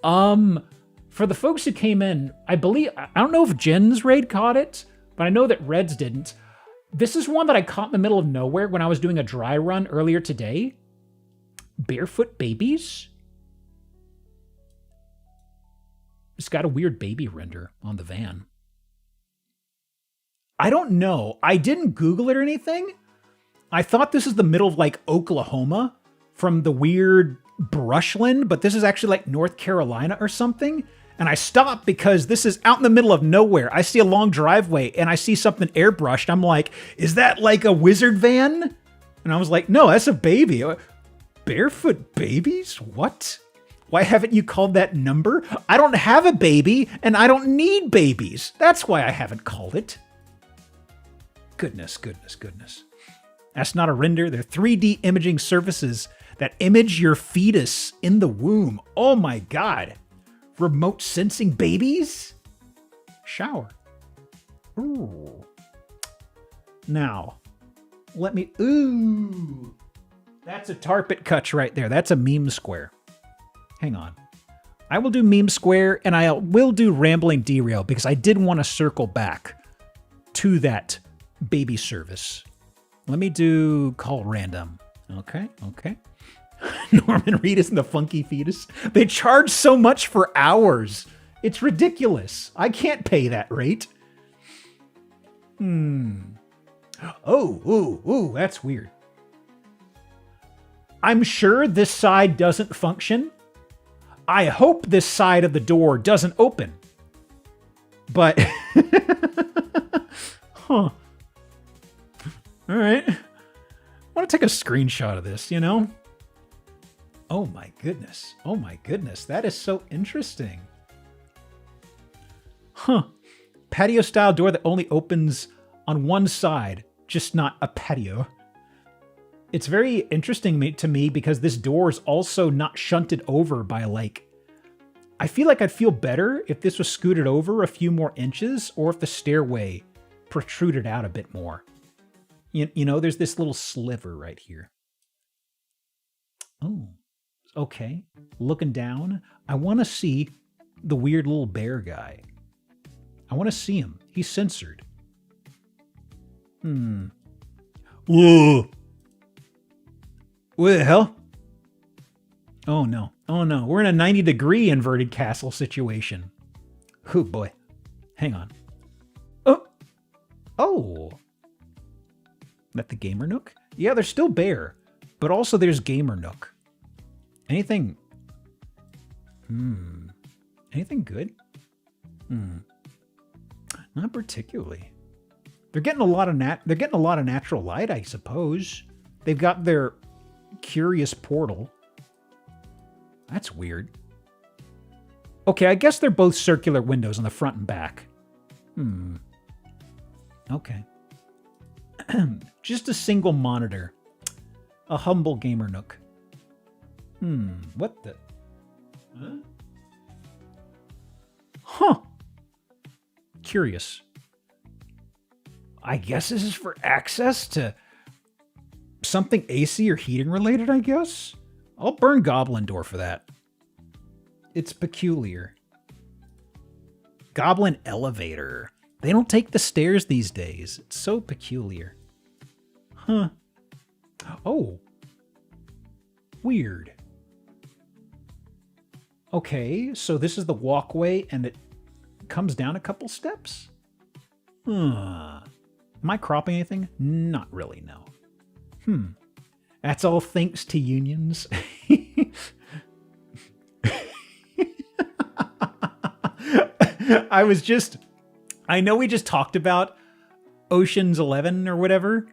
For the folks who came in, I don't know if Jen's raid caught it, but I know that Red's didn't. This is one that I caught in the middle of nowhere when I was doing a dry run earlier today. Barefoot babies? It's got a weird baby render on the van. I don't know. I didn't Google it or anything. I thought this is the middle of like Oklahoma from the weird brushland, but this is actually like North Carolina or something. And I stopped because this is out in the middle of nowhere. I see a long driveway and I see something airbrushed. I'm like, is that like a wizard van? And I was like, no, that's a baby. Barefoot babies? What? Why haven't you called that number? I don't have a baby and I don't need babies. That's why I haven't called it. Goodness. That's not a render. They're 3D imaging surfaces that image your fetus in the womb. Oh my God. Remote sensing babies? Shower. Ooh. Now, let me... Ooh. That's a Tarpit Kutch right there. That's a meme square. Hang on. I will do meme square and I will do rambling derail because I did want to circle back to that baby service. Let me do call random. Okay. Norman Reedus and the funky fetus. They charge so much for hours. It's ridiculous. I can't pay that rate. Oh, that's weird. I'm sure this side doesn't function. I hope this side of the door doesn't open. But, huh. All right. I want to take a screenshot of this, you know? Oh my goodness. That is so interesting. Huh. Patio style door that only opens on one side, just not a patio. It's very interesting to me because this door is also not shunted over by like... I feel like I'd feel better if this was scooted over a few more inches or if the stairway protruded out a bit more. You know, there's this little sliver right here. Oh, okay. Looking down, I want to see the weird little bear guy. I want to see him. He's censored. Whoa. What the hell? Oh no. We're in a 90-degree inverted castle situation. Oh boy. Hang on. Oh. That the gamer nook? Yeah, there's still bear, but also there's gamer nook. Anything? Anything good? Not particularly. They're getting a lot of natural light, I suppose. They've got their curious portal. That's weird. Okay, I guess they're both circular windows on the front and back. Okay. Just a single monitor. A humble gamer nook. What the... Huh. Curious. I guess this is for access to something AC or heating related, I guess? I'll burn Goblin Door for that. It's peculiar. Goblin Elevator. They don't take the stairs these days. It's so peculiar. Huh. Oh. Weird. Okay, so this is the walkway and it comes down a couple steps? Am I cropping anything? Not really, no. That's all thanks to unions. I know we just talked about Ocean's 11 or whatever.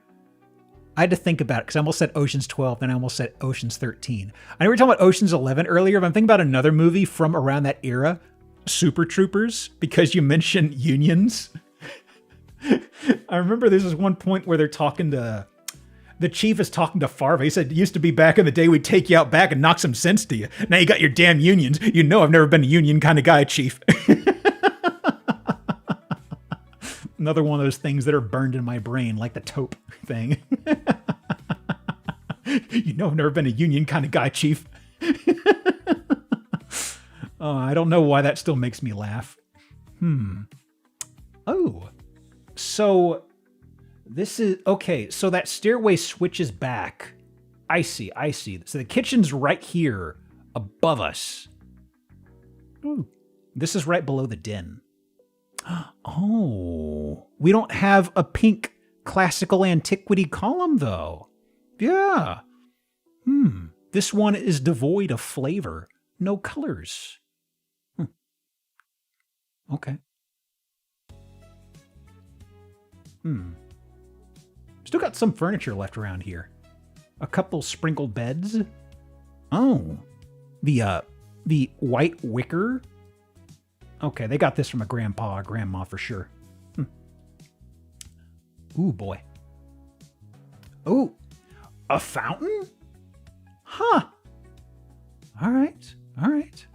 I had to think about it because I almost said Ocean's 12, then I almost said Ocean's 13. I know we were talking about Ocean's 11 earlier, but I'm thinking about another movie from around that era, Super Troopers, because you mentioned unions. I remember there's this one point where they're talking to... The chief is talking to Farva. He said, it used to be back in the day we'd take you out back and knock some sense to you. Now you got your damn unions. You know I've never been a union kind of guy, chief. Another one of those things that are burned in my brain, like the taupe thing. You know I've never been a union kind of guy, chief. I don't know why that still makes me laugh. Oh. So... This is... Okay, so that stairway switches back. I see. So the kitchen's right here, above us. Ooh. This is right below the den. Oh. We don't have a pink classical antiquity column, though. Yeah. This one is devoid of flavor. No colors. Okay. Still got some furniture left around here. A couple sprinkled beds. Oh. The white wicker. Okay, they got this from a grandpa or grandma for sure. Ooh, boy. Oh, a fountain? Huh. All right.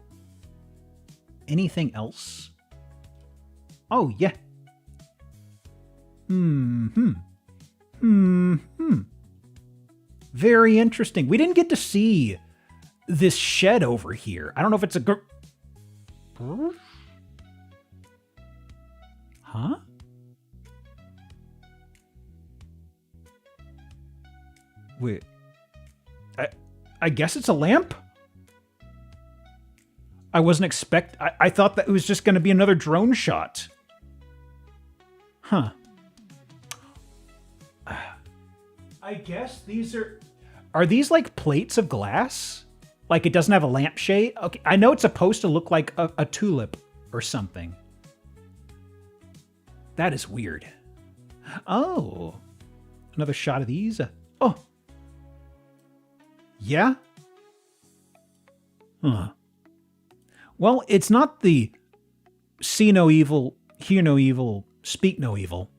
Anything else? Oh, yeah. Very interesting. We didn't get to see this shed over here. I don't know if it's a... Huh? Wait. I guess it's a lamp? I wasn't I thought that it was just going to be another drone shot. Huh. I guess these are... Are these like plates of glass? Like it doesn't have a lampshade? Okay, I know it's supposed to look like a tulip or something. That is weird. Oh. Another shot of these. Oh. Yeah? Huh. Well, it's not the see no evil, hear no evil, speak no evil.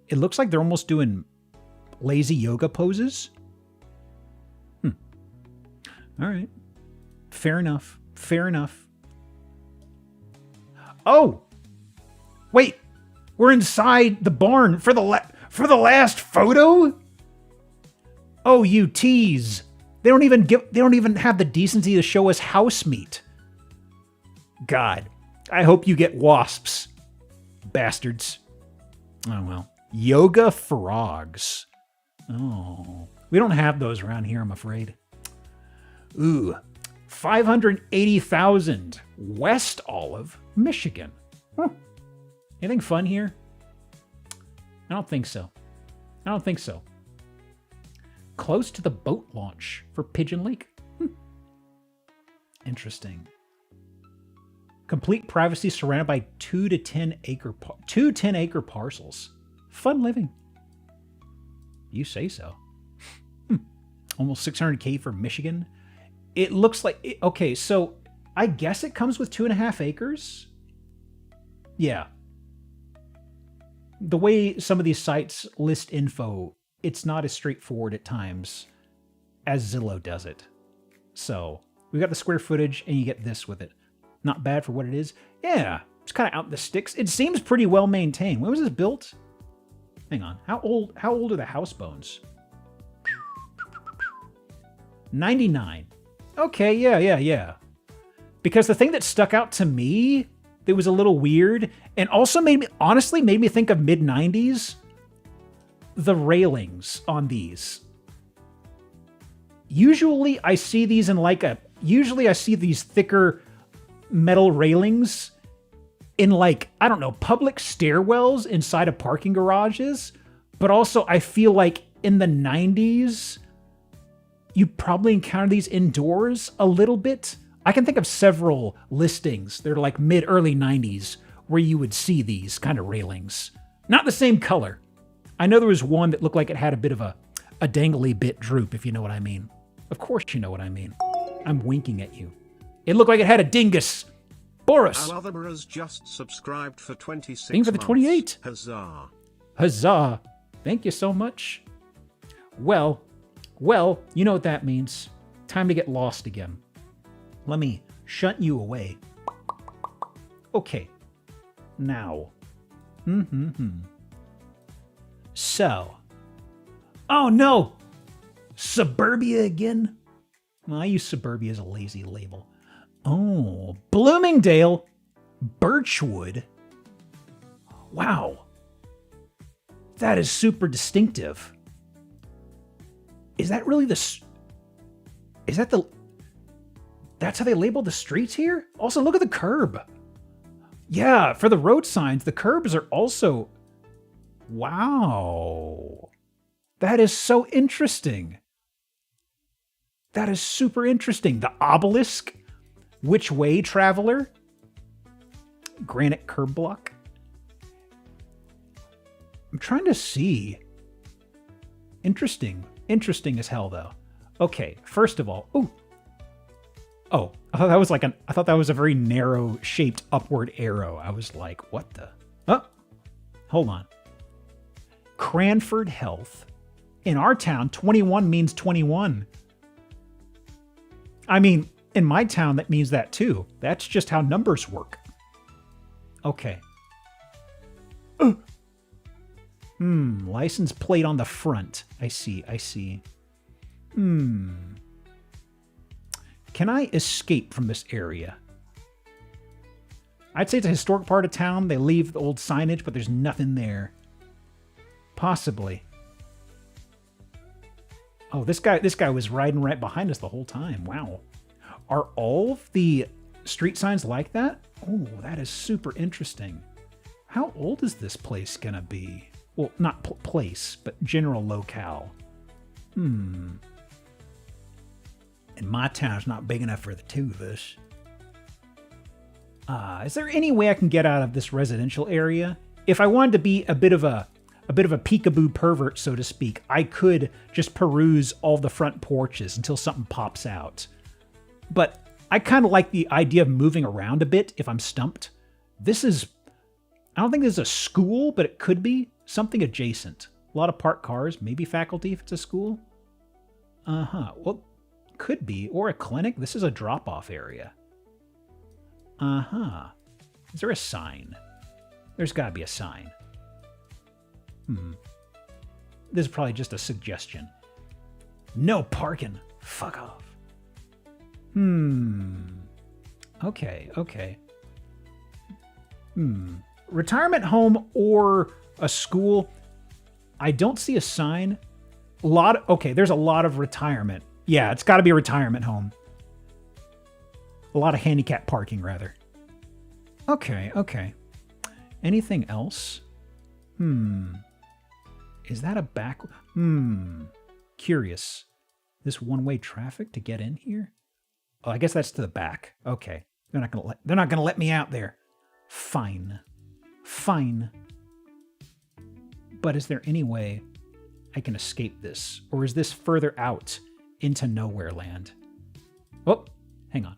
It looks like they're almost doing lazy yoga poses. All right. Fair enough. Oh! Wait! We're inside the barn for the last photo? Oh, you tease. They don't even have the decency to show us house meat. God, I hope you get wasps. Bastards. Oh, well. Yoga frogs. Oh. We don't have those around here, I'm afraid. Ooh. 580,000. West Olive, Michigan. Huh. Anything fun here? I don't think so. Close to the boat launch for Pigeon Lake. Interesting. Complete privacy surrounded by 2 to 10 acre 10-acre parcels. Fun living. You say so. Almost 600K for Michigan. It looks like... Okay, so I guess it comes with 2.5 acres? Yeah. The way some of these sites list info, it's not as straightforward at times as Zillow does it. So, we got the square footage, and you get this with it. Not bad for what it is. Yeah, it's kind of out in the sticks. It seems pretty well maintained. When was this built? Hang on. How old are the house bones? 99. Okay, yeah. Because the thing that stuck out to me that was a little weird, and also honestly made me think of mid-90s, the railings on these. Usually I see these in usually I see these thicker metal railings in I don't know, public stairwells inside of parking garages, but also I feel like in the 90s, you probably encounter these indoors a little bit. I can think of several listings. They're mid-early 90s where you would see these kind of railings. Not the same color. I know there was one that looked like it had a bit of a dangly bit droop, if you know what I mean. Of course you know what I mean. I'm winking at you. It looked like it had a dingus. Boris. Malevtuber has just subscribed for 26 Thank you for the 28. Huzzah. Huzzah. Thank you so much. Well, you know what that means. Time to get lost again. Let me shunt you away. Okay. Now. So. Oh no! Suburbia again? Well, I use suburbia as a lazy label. Oh, Bloomingdale. Birchwood. Wow. That is super distinctive. Is that really that's how they label the streets here? Also, look at the curb. Yeah, for the road signs, the curbs are also... Wow. That is so interesting. That is super interesting. The obelisk. Which way, traveler? Granite curb block. I'm trying to see. Interesting. Interesting as hell, though. Okay, first of all... Ooh. Oh, I thought that was a very narrow-shaped upward arrow. I was like, what the... Oh, hold on. Cranford Health. In our town, 21 means 21. I mean, in my town, that means that too. That's just how numbers work. Okay. License plate on the front. I see. Can I escape from this area? I'd say it's a historic part of town. They leave the old signage, but there's nothing there. Possibly. Oh, this guy was riding right behind us the whole time. Wow. Are all of the street signs like that? Oh, that is super interesting. How old is this place gonna be? Well, not place, but general locale. And my town's not big enough for the two of us. Is there any way I can get out of this residential area? If I wanted to be a bit of a peekaboo pervert, so to speak, I could just peruse all the front porches until something pops out. But I kind of like the idea of moving around a bit if I'm stumped. I don't think this is a school, but it could be something adjacent. A lot of parked cars, maybe faculty if it's a school. Well, could be. Or a clinic. This is a drop-off area. Is there a sign? There's got to be a sign. This is probably just a suggestion. No parking. Fuck off. Okay. Retirement home or a school. I don't see a sign. There's a lot of retirement. Yeah, it's got to be a retirement home. A lot of handicap parking, rather. Okay. Anything else? Is that a back... Curious. This one-way traffic to get in here? Oh, I guess that's to the back. Okay. They're not gonna let me out there. Fine. Fine. But is there any way I can escape this? Or is this further out into nowhere land? Oh, hang on.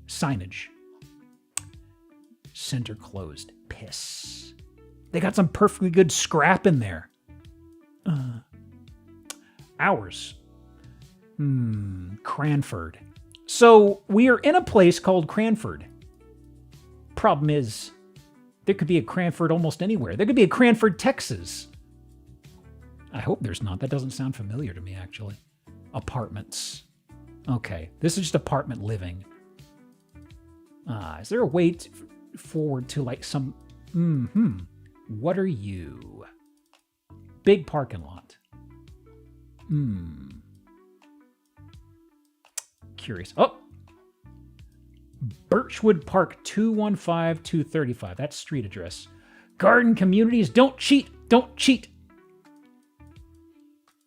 Signage. Center closed. Piss. They got some perfectly good scrap in there. Hours. Cranford. So we are in a place called Cranford. Problem is, there could be a Cranford almost anywhere. There could be a Cranford, Texas. I hope there's not. That doesn't sound familiar to me, actually. Apartments. Okay, this is just apartment living. Is there a way forward to like some... What are you? Big parking lot. Curious. Oh! Birchwood Park 215-235. That's street address. Garden communities. Don't cheat. Don't cheat.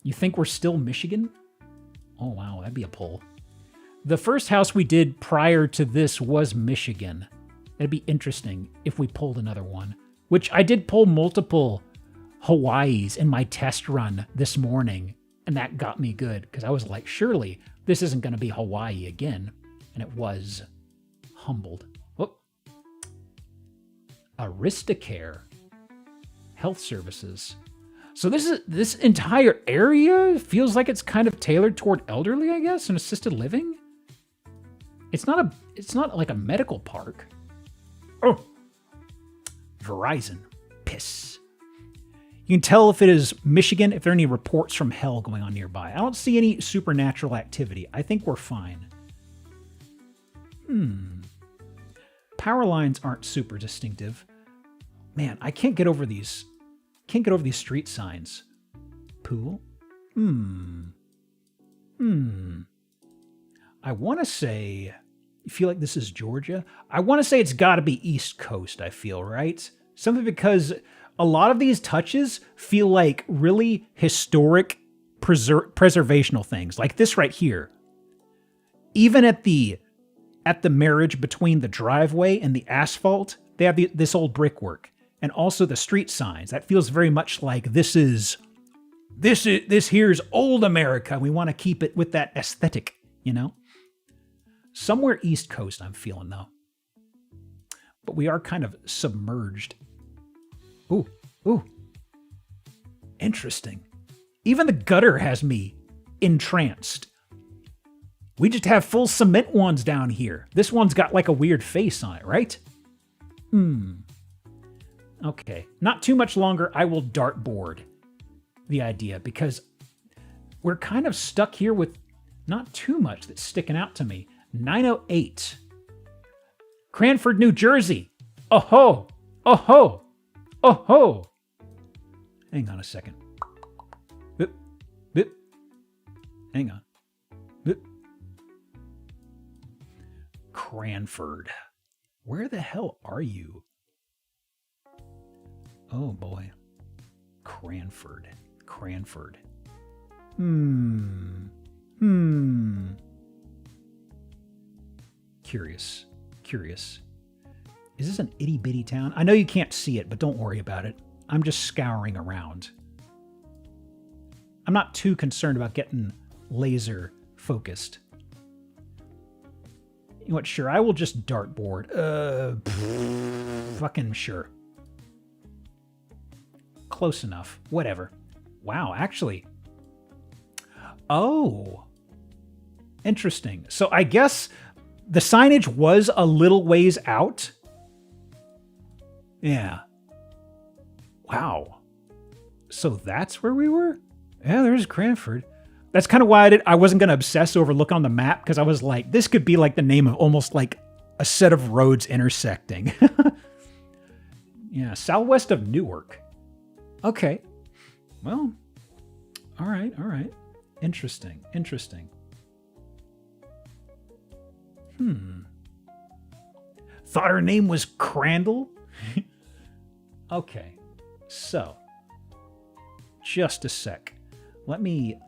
You think we're still Michigan? Oh, wow. That'd be a pull. The first house we did prior to this was Michigan. It'd be interesting if we pulled another one. Which I did pull multiple Hawaiis in my test run this morning. And that got me good. Because I was like, surely this isn't going to be Hawaii again. And it was. Humbled. Whoop. Aristocare. Health services. So this entire area feels like it's kind of tailored toward elderly, I guess, and assisted living. It's not like a medical park. Oh. Verizon. Piss. You can tell if it is Michigan if there are any reports from hell going on nearby. I don't see any supernatural activity. I think we're fine. Power lines aren't super distinctive. Man, I can't get over these. Can't get over these street signs. Pool? I want to say... You feel like this is Georgia? I want to say it's got to be East Coast, I feel, right? Simply because a lot of these touches feel like really historic preservational things. Like this right here. Even at the marriage between the driveway and the asphalt, they have this old brickwork. And also the street signs. That feels very much like this here's old America. We want to keep it with that aesthetic, you know? Somewhere East Coast I'm feeling, though. But we are kind of submerged. Ooh. Interesting. Even the gutter has me entranced. We just have full cement ones down here. This one's got like a weird face on it, right? Okay. Not too much longer. I will dartboard the idea because we're kind of stuck here with not too much that's sticking out to me. 908. Cranford, New Jersey. Oh-ho. Oh-ho. Oh-ho. Hang on a second. Bip. Bip. Hang on. Bip. Cranford. Where the hell are you? Oh, boy. Cranford. Curious. Is this an itty-bitty town? I know you can't see it, but don't worry about it. I'm just scouring around. I'm not too concerned about getting laser focused. You know what? Sure, I will just dartboard. Fucking sure. Close enough. Whatever. Wow, actually. Oh. Interesting. So I guess the signage was a little ways out. Yeah. Wow. So that's where we were? Yeah, there's Cranford. That's kind of why I wasn't going to obsess over look on the map, because I was like, this could be like the name of almost like a set of roads intersecting. Yeah, southwest of Newark. Okay. Well, all right. Interesting. Thought her name was Crandall? Okay. So, just a sec. Let me,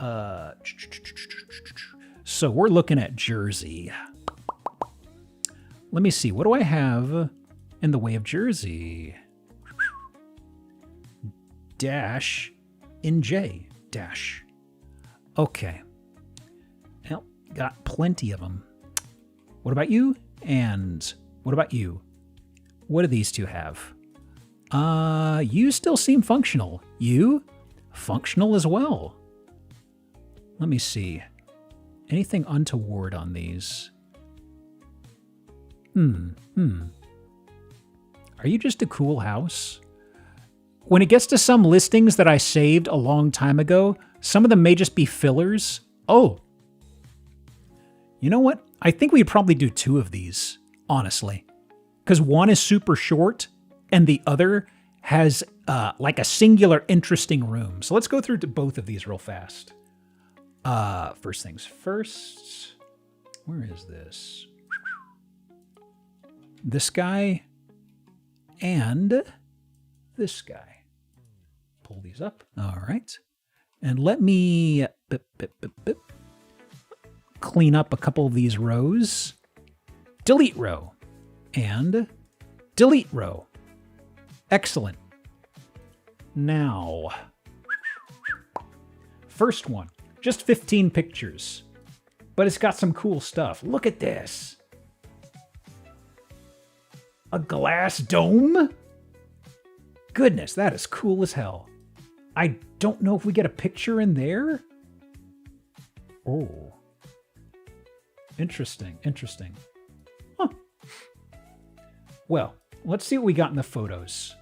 so we're looking at Jersey. Let me see. What do I have in the way of Jersey? Dash in J. Dash. Okay. Well, got plenty of them. What about you? And what about you? What do these two have? You still seem functional. You? Functional as well. Let me see. Anything untoward on these? Are you just a cool house? When it gets to some listings that I saved a long time ago, some of them may just be fillers. Oh. You know what? I think we'd probably do 2 of these, honestly. Because one is super short, and the other has like a singular interesting room. So let's go through to both of these real fast. First things first. Where is this? This guy and this guy. Pull these up. All right. And let me clean up a couple of these rows. Delete row. And delete row. Excellent. Now, first one. Just 15 pictures. But it's got some cool stuff. Look at this. A glass dome? Goodness, that is cool as hell. I don't know if we get a picture in there. Oh. Interesting, interesting. Huh. Well, let's see what we got in the photos.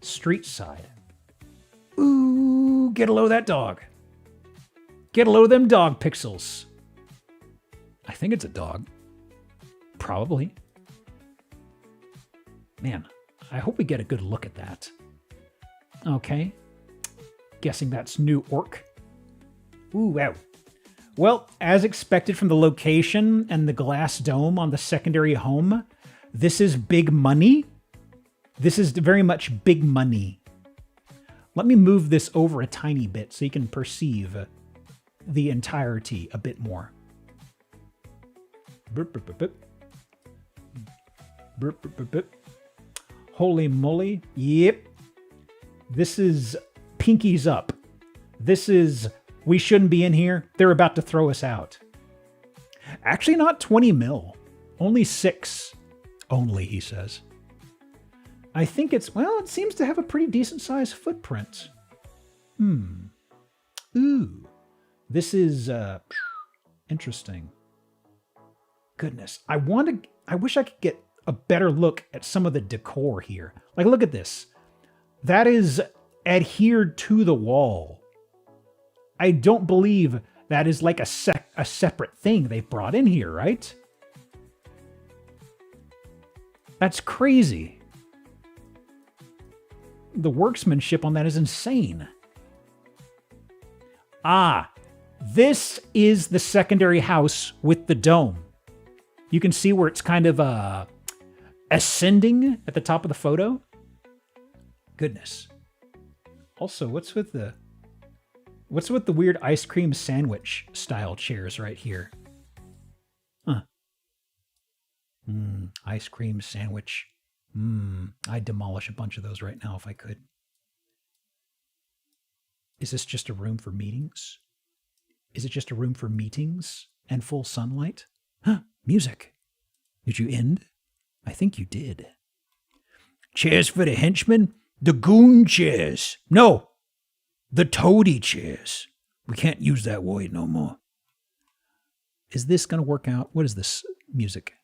Street side. Ooh, get a load of that dog. Get a load of them dog pixels. I think it's a dog. Probably. Man, I hope we get a good look at that. Okay. Guessing that's New Orc. Ooh, wow. Well, as expected from the location and the glass dome on the secondary home, this is big money. This is very much big money. Let me move this over a tiny bit so you can perceive the entirety a bit more. Burp, burp, burp, burp. Burp, burp, burp, burp. Holy moly. Yep. This is pinkies up. This is, we shouldn't be in here. They're about to throw us out. Actually, not 20 mil. Only 6. Only, he says. I think it's, well, it seems to have a pretty decent sized footprint. Ooh. This is, interesting. Goodness. I wish I could get a better look at some of the decor here. Like, look at this. That is adhered to the wall. I don't believe that is like a separate thing they brought in here, right? That's crazy. The workmanship on that is insane. Ah, this is the secondary house with the dome. You can see where it's kind of ascending at the top of the photo. Goodness. Also, what's with the weird ice cream sandwich style chairs right here? Huh. Ice cream sandwich. I'd demolish a bunch of those right now if I could. Is this just a room for meetings? Is it just a room for meetings and full sunlight? Huh, music. Did you end? I think you did. Chairs for the henchmen? The goon chairs. No, the toady chairs. We can't use that word no more. Is this going to work out? What is this music?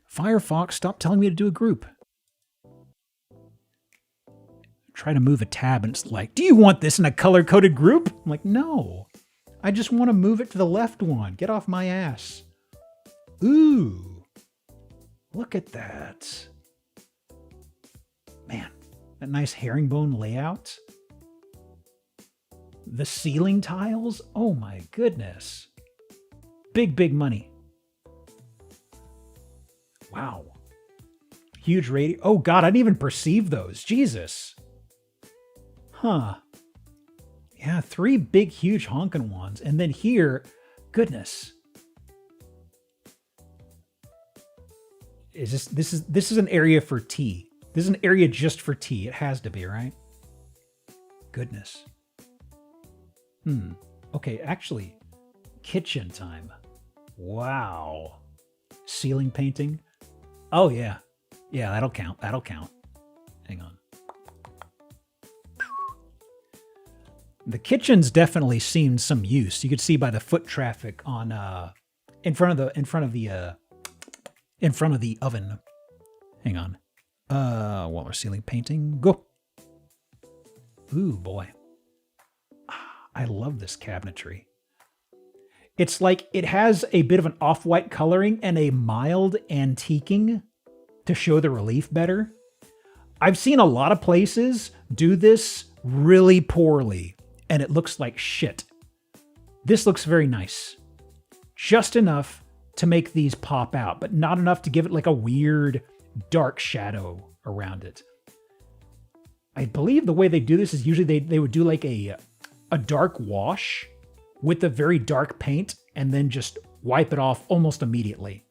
Firefox, stop telling me to do a group. Try to move a tab and it's like, do you want this in a color-coded group? I'm like, no. I just want to move it to the left one. Get off my ass. Ooh. Look at that. Man, that nice herringbone layout. The ceiling tiles. Oh my goodness. Big, big money. Wow. Huge radio. Oh God, I didn't even perceive those. Jesus. Huh. Yeah, 3 big, huge honking ones. And then here, goodness. Is this is an area for tea. This is an area just for tea. It has to be, right? Goodness. Okay, actually, kitchen time. Wow. Ceiling painting. Oh, yeah. Yeah, that'll count. That'll count. Hang on. The kitchen's definitely seen some use. You could see by the foot traffic on in front of the oven. Hang on. While we're ceiling painting, go. Ooh, boy. I love this cabinetry. It's like it has a bit of an off-white coloring and a mild antiquing to show the relief better. I've seen a lot of places do this really poorly, and it looks like shit. This looks very nice. Just enough to make these pop out, but not enough to give it like a weird dark shadow around it. I believe the way they do this is usually they would do like a dark wash with the very dark paint and then just wipe it off almost immediately.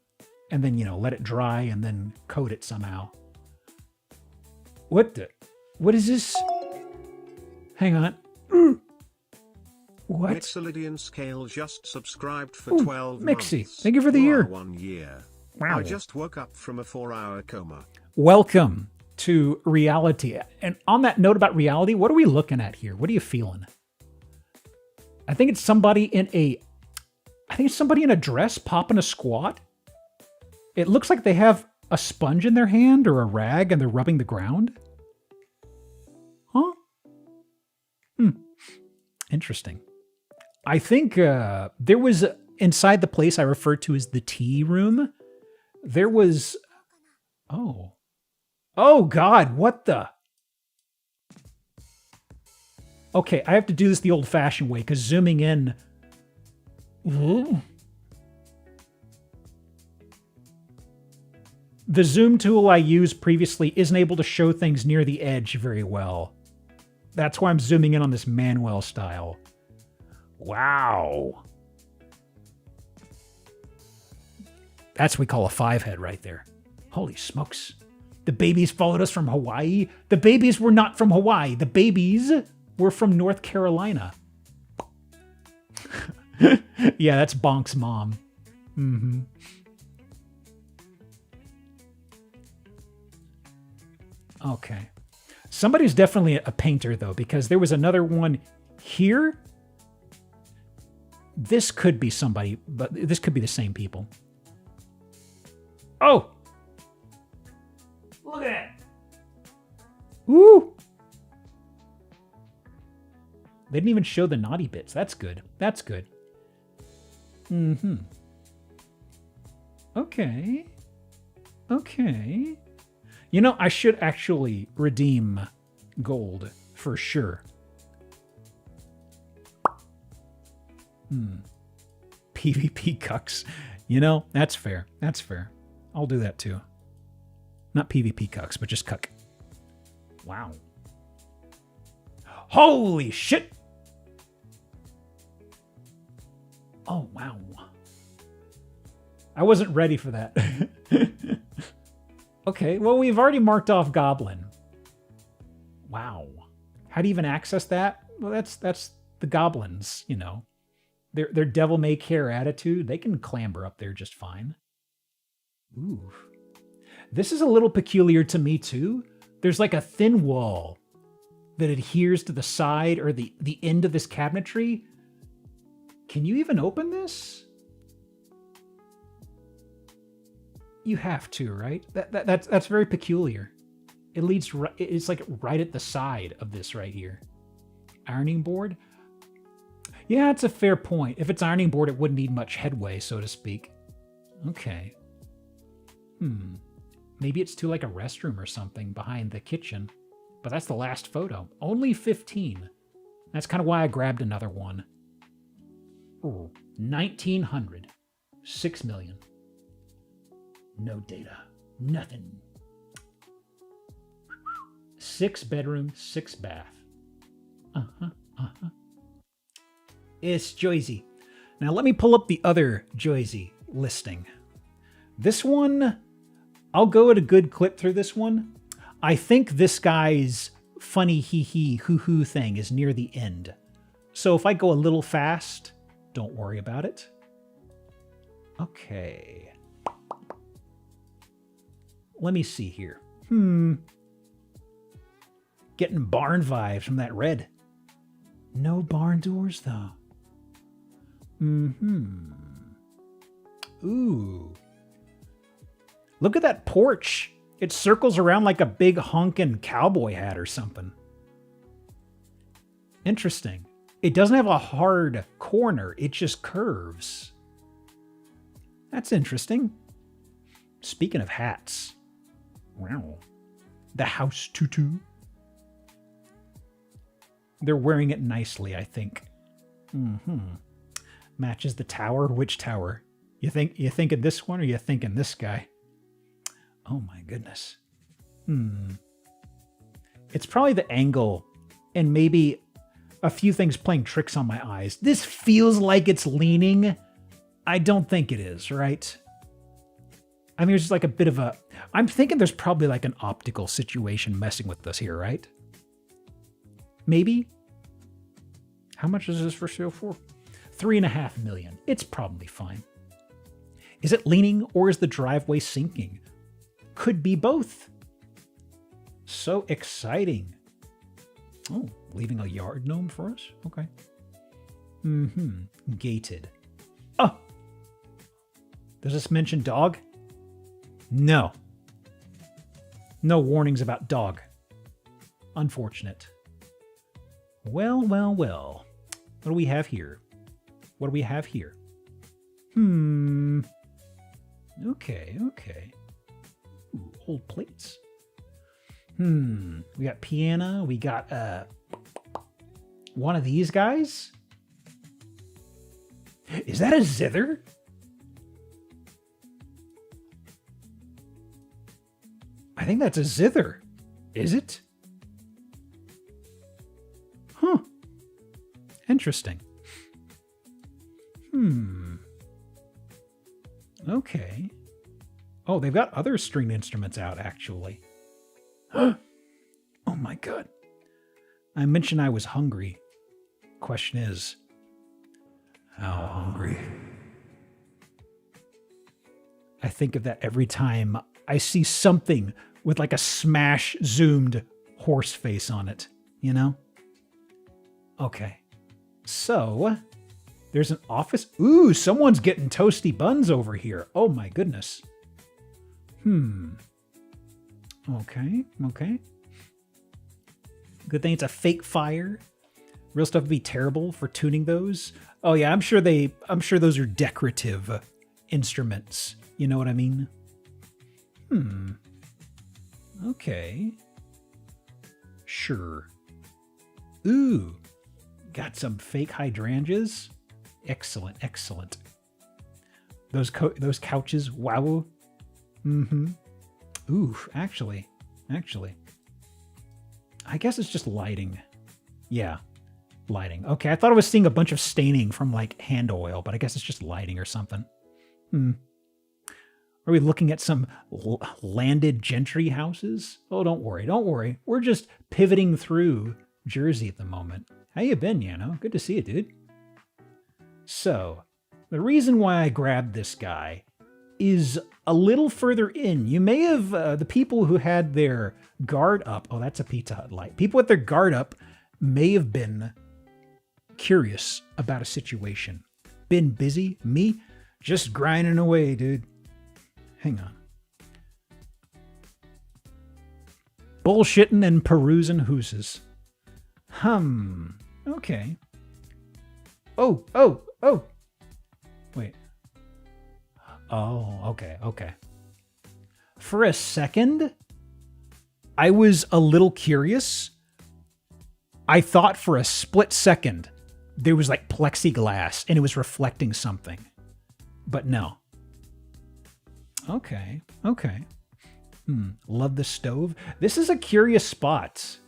And then, let it dry and then coat it somehow. What is this? Hang on. What? Mixolydian Scale just subscribed for 12 Mixie, months. thank you for the year. 1 year. Wow. I just woke up from a 4-hour coma. Welcome to reality. And on that note about reality, what are we looking at here? What are you feeling? I think it's somebody in a dress popping a squat. It looks like they have a sponge in their hand or a rag and they're rubbing the ground. Huh? Interesting. I think there was, inside the place I referred to as the tea room, there was... Oh God, what the... Okay, I have to do this the old-fashioned way, because zooming in... Ooh. The zoom tool I used previously isn't able to show things near the edge very well. That's why I'm zooming in on this Manuel style. Wow. That's what we call a 5-head right there. Holy smokes. The babies followed us from Hawaii. The babies were not from Hawaii. The babies were from North Carolina. Yeah, that's Bonk's mom. Mm-hmm. Okay. Somebody's definitely a painter, though, because there was another one here. This could be somebody, but this could be the same people. Oh! Look at that! Woo! They didn't even show the naughty bits. That's good. That's good. Mm-hmm. Okay. Okay. I should actually redeem gold for sure. PvP cucks. That's fair. That's fair. I'll do that too. Not PvP cucks, but just cuck. Wow. Holy shit! Oh, wow. I wasn't ready for that. Okay, well, we've already marked off Goblin. Wow. How do you even access that? Well, that's the Goblins, Their devil-may-care attitude, they can clamber up there just fine. Ooh. This is a little peculiar to me, too. There's like a thin wall that adheres to the side or the end of this cabinetry. Can you even open this? You have to, right? That's very peculiar. It leads. It's like right at the side of this right here. Ironing board. Yeah, it's a fair point. If it's ironing board, it wouldn't need much headway, so to speak. Okay. Maybe it's to like a restroom or something behind the kitchen. But that's the last photo. Only 15. That's kind of why I grabbed another one. Ooh, 1900. 6 million. No data. Nothing. 6 bedroom, 6 bath. It's Joyzy. Now let me pull up the other Joyzy listing. This one, I'll go at a good clip through this one. I think this guy's funny hee hoo hoo thing is near the end. So if I go a little fast, don't worry about it. Okay. Let me see here. Getting barn vibes from that red. No barn doors, though. Ooh. Look at that porch. It circles around like a big honkin' cowboy hat or something. Interesting. It doesn't have a hard corner. It just curves. That's interesting. Speaking of hats. Wow. The house tutu. They're wearing it nicely, I think. Matches the tower. Which tower? You thinking this one or you thinking this guy? Oh my goodness. It's probably the angle and maybe a few things playing tricks on my eyes. This feels like it's leaning. I don't think it is, right? I mean, there's just like a bit of a... I'm thinking there's probably like an optical situation messing with us here, right? Maybe? How much is this for sale for? $3.5 million. It's probably fine. Is it leaning or is the driveway sinking? Could be both. So exciting. Oh, leaving a yard gnome for us? Okay. Gated. Oh! Does this mention dog? No. No warnings about dog. Unfortunate. Well, well, well. What do we have here? What do we have here? Okay, okay. Ooh, old plates. We got piano. We got one of these guys. Is that a zither? I think that's a zither. Is it? Huh. Interesting. Okay. Oh, they've got other string instruments out, actually. Oh my god. I mentioned I was hungry. Question is, how hungry? I think of that every time I see something with like a smash zoomed horse face on it, you know? Okay. So, there's an office. Ooh, someone's getting toasty buns over here. Oh my goodness. Okay, okay. Good thing it's a fake fire. Real stuff would be terrible for tuning those. Oh yeah, I'm sure those are decorative instruments. You know what I mean? Okay. Sure. Ooh. Got some fake hydrangeas. Excellent, excellent. Those couches, wow. Ooh, actually. I guess it's just lighting. Yeah, lighting. Okay, I thought I was seeing a bunch of staining from like hand oil, but I guess it's just lighting or something. Are we looking at some landed gentry houses? Oh, don't worry. We're just pivoting through Jersey at the moment. How you been, Yano? Good to see you, dude. So, the reason why I grabbed this guy is a little further in. You may have, the people who had their guard up, oh, that's a Pizza Hut light. People with their guard up may have been curious about a situation. Been busy? Me? Just grinding away, dude. Hang on. Bullshitting and perusing hooses. Okay. Oh. Wait. Oh, okay. For a second, I was a little curious. I thought for a split second there was like plexiglass and it was reflecting something. But no. Okay. Love the stove. This is a curious spot.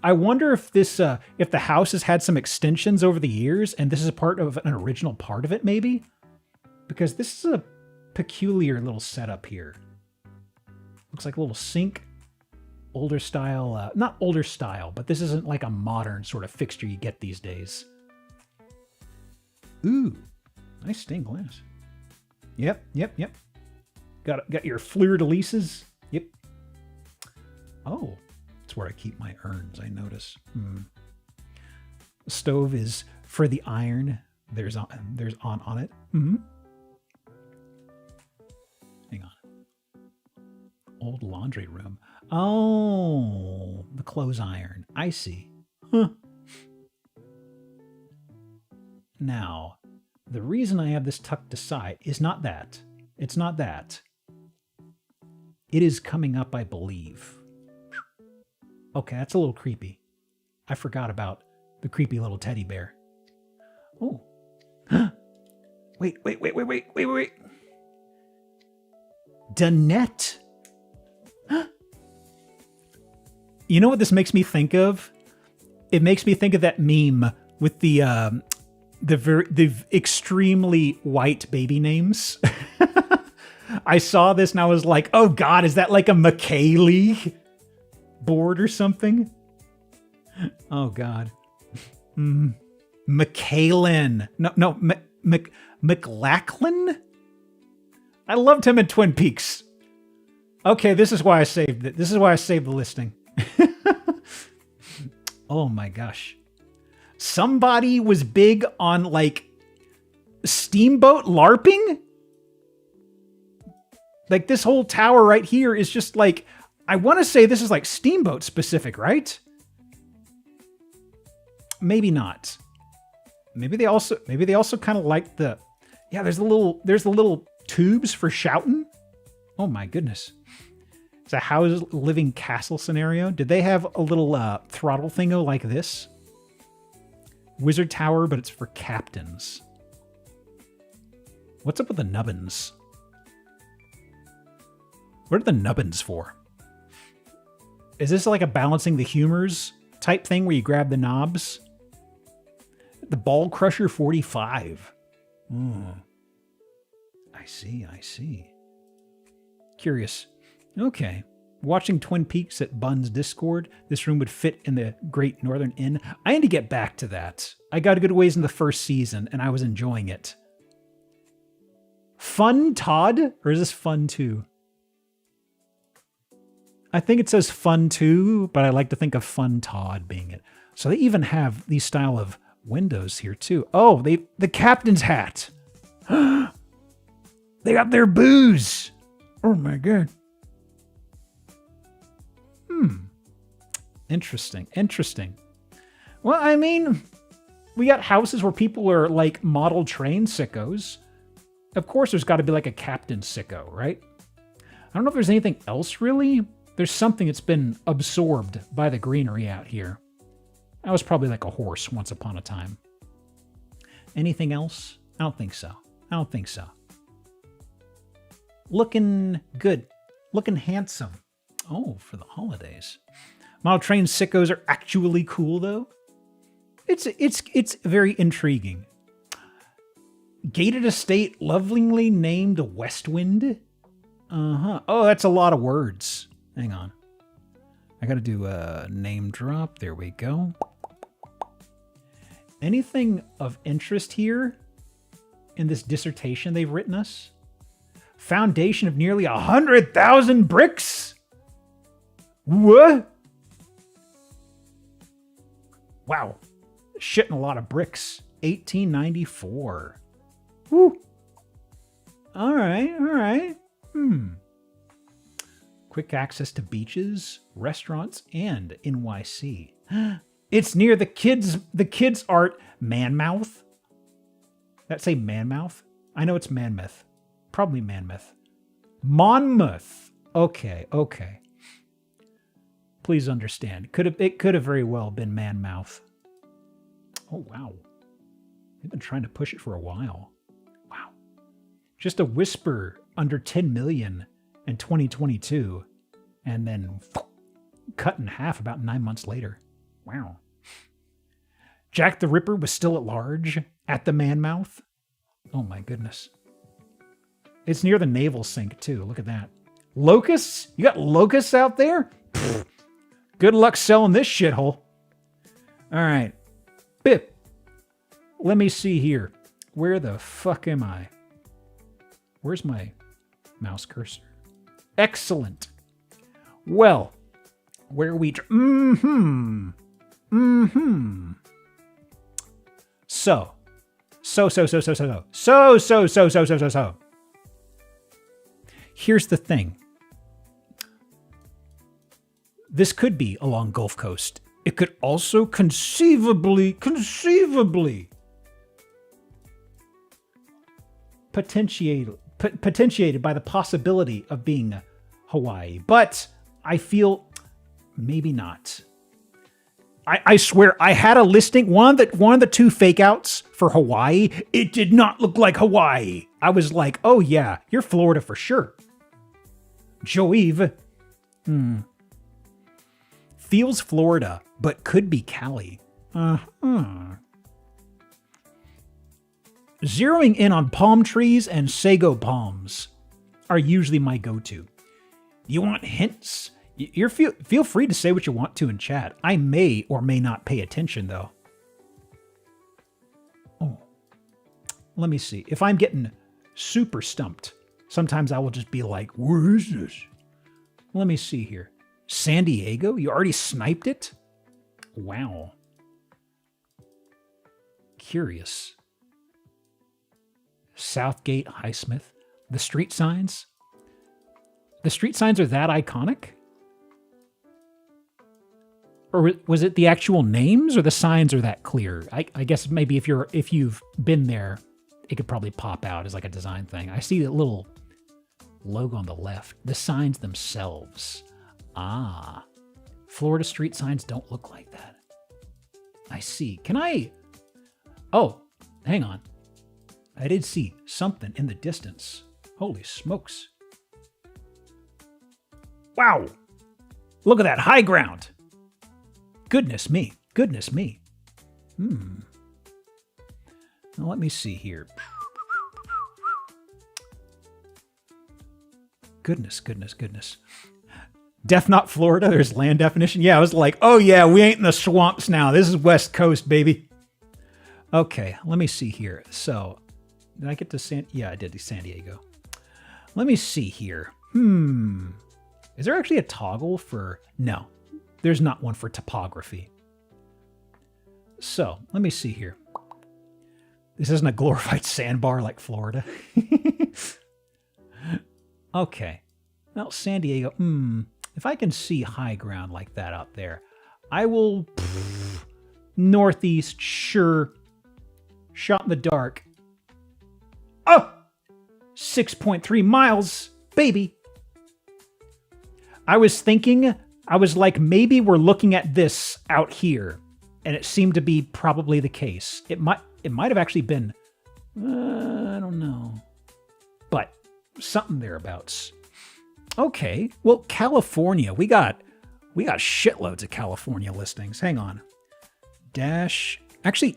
I wonder if this, if the house has had some extensions over the years and this is a part of an original part of it, maybe? Because this is a peculiar little setup here. Looks like a little sink. Older style, not older style, but this isn't like a modern sort of fixture you get these days. Ooh, nice stained glass. Yep. Got your fleur-de-lises. Yep. Oh, that's where I keep my urns, I notice. The stove is for the iron. There's on it. Hang on. Old laundry room. Oh, the clothes iron. I see. Huh. Now, the reason I have this tucked aside is not that. It's not that. It is coming up, I believe. Okay, that's a little creepy. I forgot about the creepy little teddy bear. Oh. Wait. Danette. You know what this makes me think of? It makes me think of that meme with the extremely white baby names. I saw this and I was like, oh God, is that like a McKaylee board or something? Oh God. McKaylin. No, McLachlan? I loved him in Twin Peaks. Okay, this is why I saved it. This is why I saved the listing. Oh my gosh. Somebody was big on like steamboat LARPing? Like this whole tower right here is just like, I want to say this is like steamboat specific, right? Maybe not. Maybe they also kind of like the, yeah, there's the little tubes for shouting. Oh my goodness. It's a house living castle scenario. Did they have a little throttle thingo like this? Wizard tower, but it's for captains. What's up with the nubbins? What are the nubbins for? Is this like a balancing the humors type thing where you grab the knobs? The Ball Crusher 45. I see. Curious. Okay. Watching Twin Peaks at Bun's Discord, this room would fit in the Great Northern Inn. I need to get back to that. I got a good ways in the first season, and I was enjoying it. Fun Todd? Or is this Fun 2? I think it says Fun 2, but I like to think of Fun Todd being it. So they even have these style of windows here, too. Oh, the captain's hat. They got their booze. Oh, my God. Interesting. Well, I mean, we got houses where people are like model train sickos. Of course, there's got to be like a captain sicko, right? I don't know if there's anything else really. There's something that's been absorbed by the greenery out here. I was probably like a horse once upon a time. Anything else? I don't think so. Looking good. Looking handsome. Oh, for the holidays. Model train sickos are actually cool, though. It's very intriguing. Gated estate, lovingly named Westwind. Oh, that's a lot of words. Hang on. I gotta do a name drop. There we go. Anything of interest here in this dissertation they've written us? Foundation of nearly 100,000 bricks? What? Wow. Shitting a lot of bricks. 1894. Woo. All right. Quick access to beaches, restaurants, and NYC. It's near the kids art Manmouth. That say Manmouth? I know it's Manmouth. Probably Manmouth. Monmouth. Okay. Please understand. It could have very well been Manmouth. Oh, wow. They've been trying to push it for a while. Wow. Just a whisper under 10 million in 2022, and then cut in half about 9 months later. Wow. Jack the Ripper was still at large at the Manmouth. Oh my goodness. It's near the naval sink too. Look at that. Locusts? You got locusts out there? Pfft. Good luck selling this shithole. All right. Bip. Let me see here. Where the fuck am I? Where's my mouse cursor? Excellent. Well, where are we? So. Here's the thing. This could be along Gulf Coast. It could also conceivably potentiated by the possibility of being Hawaii. But I feel maybe not. I swear, I had a listing, one of the two fake outs for Hawaii. It did not look like Hawaii. I was like, oh yeah, you're Florida for sure. Joeve. Feels Florida, but could be Cali. Zeroing in on palm trees and sago palms are usually my go-to. You want hints? Feel free to say what you want to in chat. I may or may not pay attention, though. Oh. Let me see. If I'm getting super stumped, sometimes I will just be like, where is this? Let me see here. San Diego? You already sniped it? Wow. Curious. Southgate, Highsmith. The street signs? The street signs are that iconic? Or was it the actual names or the signs are that clear? I guess maybe if you've been there, it could probably pop out as like a design thing. I see the little logo on the left. The signs themselves. Ah. Florida street signs don't look like that. I see. Can I... Oh, hang on. I did see something in the distance. Holy smokes. Wow. Look at that high ground. Goodness me. Goodness me. Now let me see here. Goodness. Def not Florida. There's land definition. Yeah, I was like, oh yeah, we ain't in the swamps now. This is West Coast, baby. Okay, let me see here. So, did I get to Yeah, I did to San Diego. Let me see here. Is there actually a toggle for... No, there's not one for topography. So, let me see here. This isn't a glorified sandbar like Florida. Okay. Well, San Diego. If I can see high ground like that out there, I will... Northeast, sure. Shot in the dark. Oh! 6.3 miles, baby. I was thinking, I was like, maybe we're looking at this out here. And it seemed to be probably the case. It might have actually been, I don't know. But something thereabouts. Okay, well, California. We got shitloads of California listings. Hang on. Actually,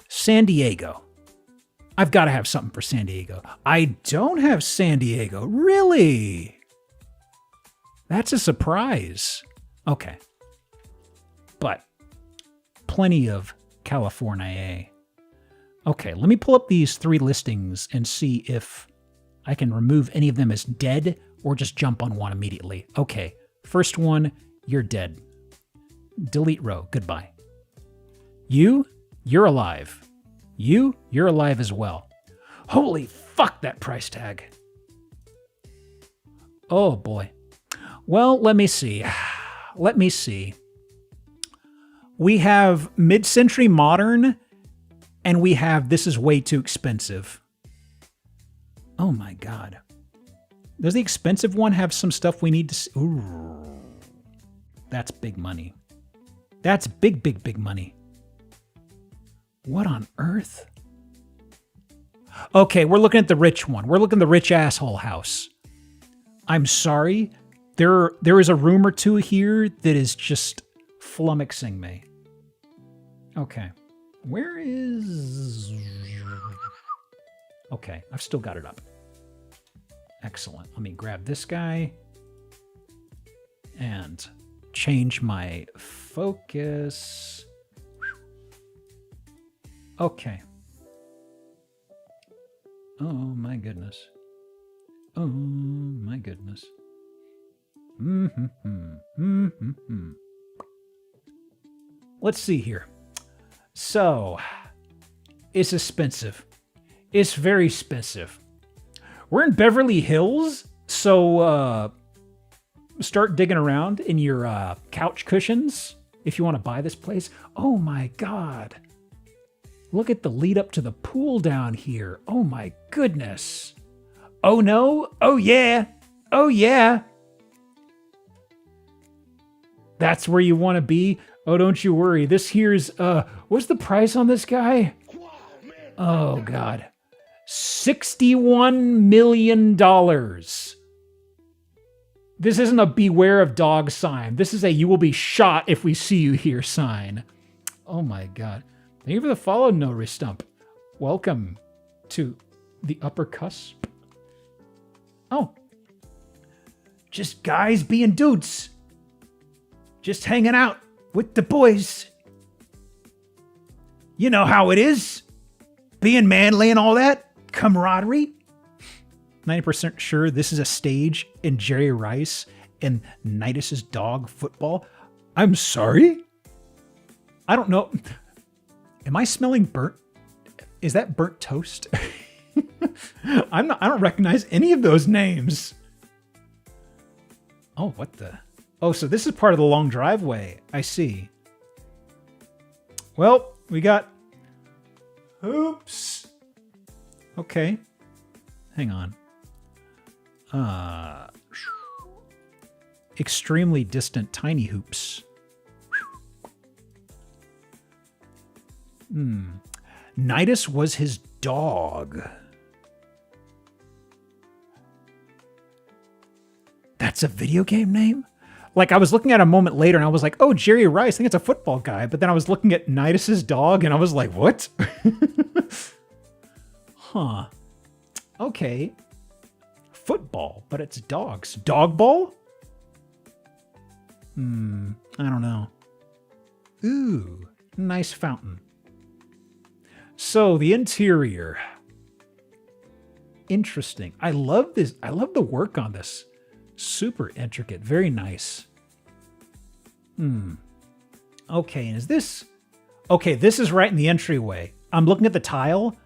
San Diego. I've got to have something for San Diego. I don't have San Diego. Really? That's a surprise. Okay. But plenty of California. Okay, let me pull up these 3 listings and see if I can remove any of them as dead or just jump on one immediately. Okay, first one, you're dead. Delete row, goodbye. You're alive. You're alive as well. Holy fuck, that price tag. Oh boy. Well, let me see. We have mid-century modern, and we have this is way too expensive. Oh my god. Does the expensive one have some stuff we need to see? Ooh. That's big money. That's big money. What on earth? Okay, we're looking at the rich one. We're looking at the rich asshole house. I'm sorry. There is a room or two here that is just flummoxing me. Okay. Where is... Okay, I've still got it up. Excellent. Let me grab this guy and change my focus. Okay. Oh my goodness. Oh my goodness. Let's see here. So, it's expensive. It's very expensive. We're in Beverly Hills, so start digging around in your couch cushions if you want to buy this place. Oh my God. Look at the lead up to the pool down here. Oh my goodness. Oh no? Oh yeah. Oh yeah. That's where you want to be? Oh, don't you worry. This here's, what's the price on this guy? Oh God. $61 million. This isn't a beware of dog sign. This is a you will be shot if we see you here sign. Oh my God. Thank you for the follow, No Restump. Welcome to the upper cusp. Oh. Just guys being dudes. Just hanging out with the boys. You know how it is. Being manly and all that. Camaraderie. 90% sure this is a stage in Jerry Rice and Nidus's dog football. I'm sorry? I don't know. Am I smelling burnt? Is that burnt toast? I don't recognize any of those names. Oh, what the? Oh, so this is part of the long driveway. I see. Well, we got hoops. Okay. Hang on. Extremely distant tiny hoops. Nidus was his dog. That's a video game name? Like, I was looking at it a moment later and I was like, oh, Jerry Rice, I think it's a football guy. But then I was looking at Nidus's dog and I was like, what? Huh. Okay. Football, but it's dogs. Dog ball? I don't know. Ooh, nice fountain. So, the interior. Interesting. I love this. I love the work on this. Super intricate. Very nice. Okay, and is this... Okay, this is right in the entryway. I'm looking at the tile.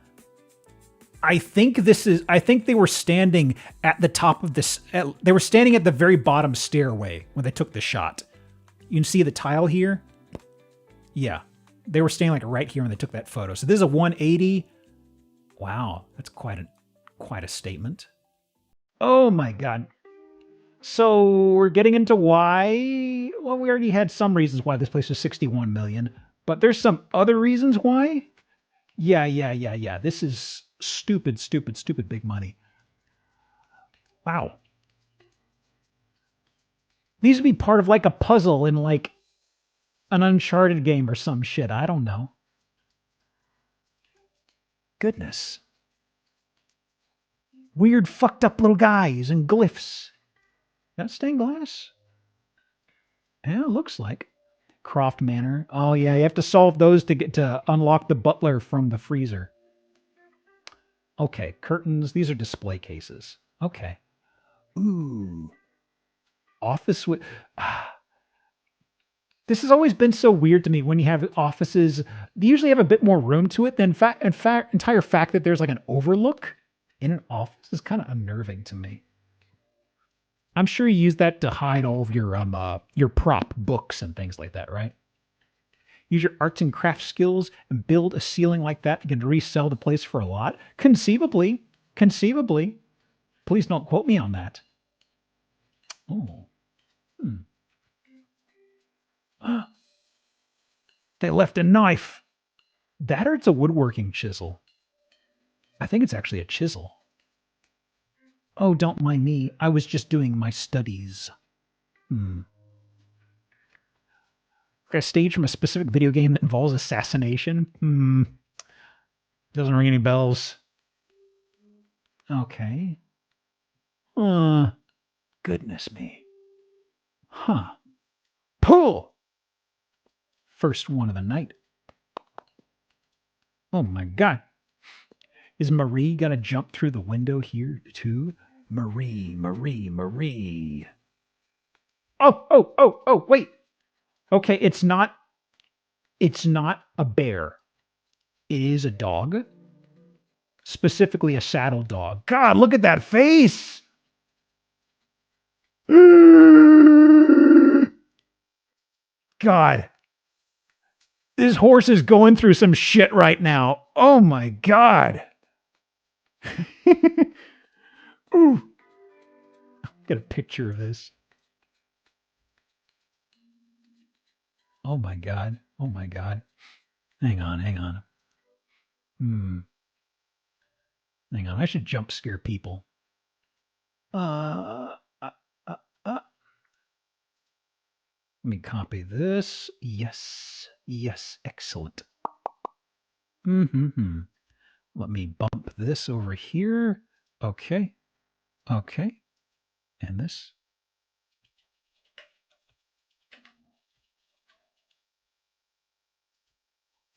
I think they were standing at the top of this... they were standing at the very bottom stairway when they took the shot. You can see the tile here? Yeah. They were standing like right here when they took that photo. So this is a 180. Wow, that's quite a statement. Oh my God. So we're getting into why... Well, we already had some reasons why this place is 61 million. But there's some other reasons why? Yeah. This is stupid big money. Wow. These would be part of like a puzzle in like an Uncharted game or some shit. I don't know. Goodness. Weird fucked up little guys and glyphs. That stained glass? Yeah, it looks like. Croft Manor. Oh yeah, you have to solve those to unlock the butler from the freezer. Okay, curtains. These are display cases. Okay. Ooh. Office with... This has always been so weird to me when you have offices. They usually have a bit more room to it. Than entire fact that there's like an overlook in an office is kind of unnerving to me. I'm sure you use that to hide all of your prop books and things like that, right? Use your arts and crafts skills and build a ceiling like that. You can resell the place for a lot. Conceivably. Please don't quote me on that. Oh. They left a knife. That or it's a woodworking chisel. I think it's actually a chisel. Oh, don't mind me. I was just doing my studies. A stage from a specific video game that involves assassination? Doesn't ring any bells. Okay. Goodness me. Huh. Pull! First one of the night. Oh my God. Is Marie gonna jump through the window here too? Marie, Marie, Marie. Oh, wait. Okay, it's not a bear. It is a dog. Specifically a saddle dog. God, look at that face! God. This horse is going through some shit right now. Oh my God. Ooh. Get a picture of this. Oh my God. Oh my God. Hang on. Hang on. I should jump scare people. Uh, uh, uh, uh. Let me copy this. Yes. Yes. Excellent. Let me bump this over here. Okay. Okay. And this.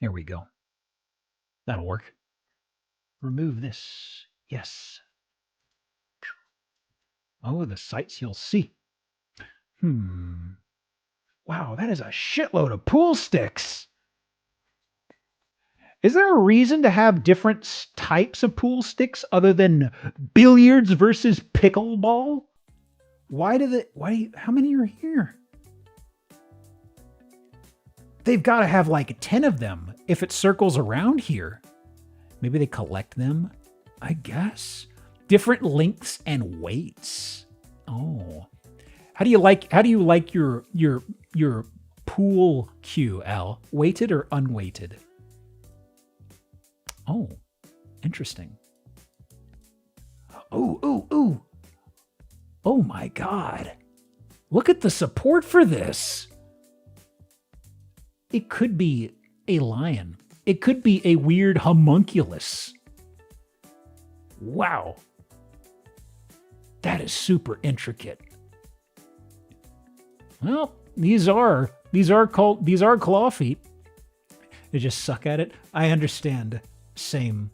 There we go. That'll work. Remove this. Yes. Oh, the sights you'll see. Wow, that is a shitload of pool sticks. Is there a reason to have different types of pool sticks other than billiards versus pickleball? How many are here? They've got to have like 10 of them if it circles around here. Maybe they collect them, I guess. Different lengths and weights. Oh. How do you like your pool cue, Al? Weighted or unweighted? Oh, interesting. Ooh. Oh my God. Look at the support for this. It could be a lion. It could be a weird homunculus. Wow. That is super intricate. Well, these are claw feet. They just suck at it. I understand. Same.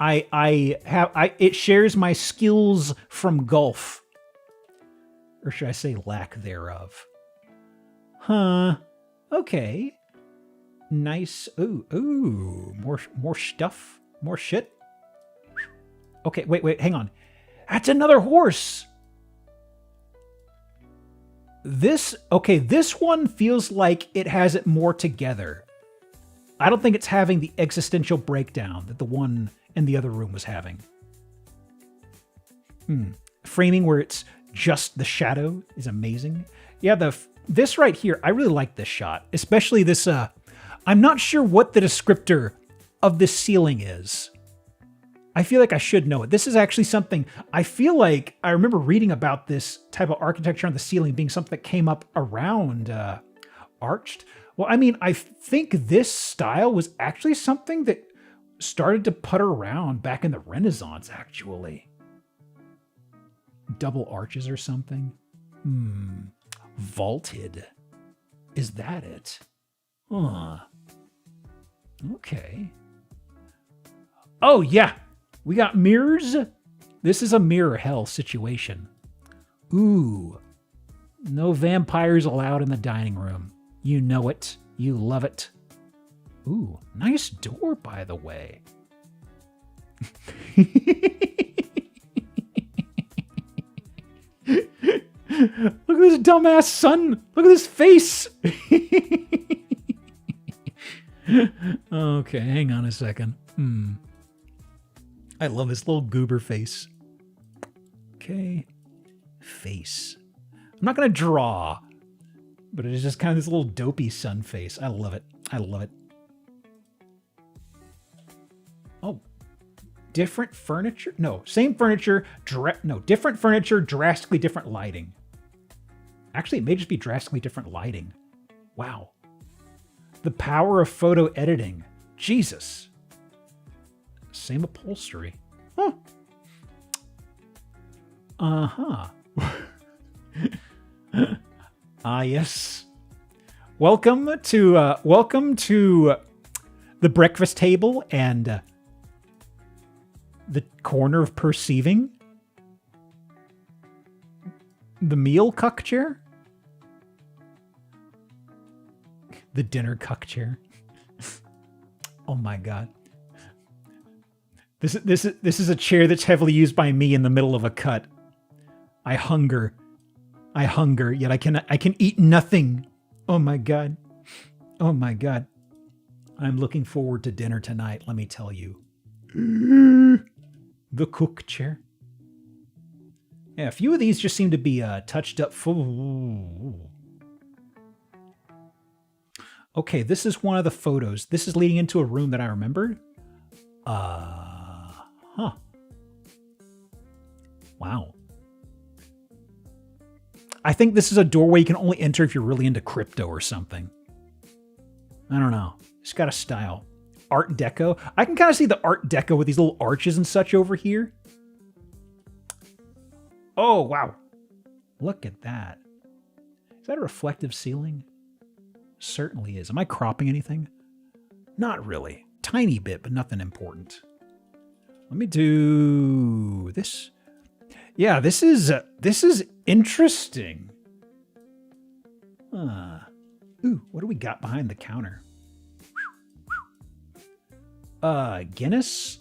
It shares my skills from golf. Or should I say lack thereof? Huh. Okay. Nice. Ooh. More stuff. More shit. Okay, wait, hang on. That's another horse. This one feels like it has it more together. I don't think it's having the existential breakdown that the one in the other room was having. Framing where it's just the shadow is amazing. Yeah, this right here, I really like this shot. Especially this, I'm not sure what the descriptor of this ceiling is. I feel like I should know it. This is actually something, I feel like I remember reading about this type of architecture on the ceiling being something that came up around arched. Well, I mean, I think this style was actually something that started to putter around back in the Renaissance, actually. Double arches or something. Vaulted. Is that it? Okay. Oh, yeah. We got mirrors. This is a mirror hell situation. Ooh. No vampires allowed in the dining room. You know it. You love it. Ooh, nice door, by the way. Look at this dumbass son. Look at this face. Okay, hang on a second. I love this little goober face. Okay. Face. I'm not going to draw, but it is just kind of this little dopey sun face. I love it. I love it. Oh. Different furniture? No, same furniture. Different furniture, drastically different lighting. Actually, it may just be drastically different lighting. Wow. The power of photo editing. Jesus. Same upholstery. Huh. Uh-huh. Ah, yes. Welcome to the breakfast table and the corner of perceiving. The meal cuck chair? The dinner cuck chair. Oh my god. This is a chair that's heavily used by me in the middle of a cut. I hunger, yet I can eat nothing. Oh my god. Oh my god. I'm looking forward to dinner tonight, let me tell you. The cook chair. Yeah, a few of these just seem to be touched up full. Okay, this is one of the photos. This is leading into a room that I remembered. Huh. Wow. I think this is a doorway you can only enter if you're really into crypto or something. I don't know. It's got a style. Art Deco. I can kind of see the Art Deco with these little arches and such over here. Oh, wow. Look at that. Is that a reflective ceiling? Certainly is. Am I cropping anything? Not really. Tiny bit, but nothing important. Let me do this. Yeah, this is interesting. Ooh, what do we got behind the counter? Guinness?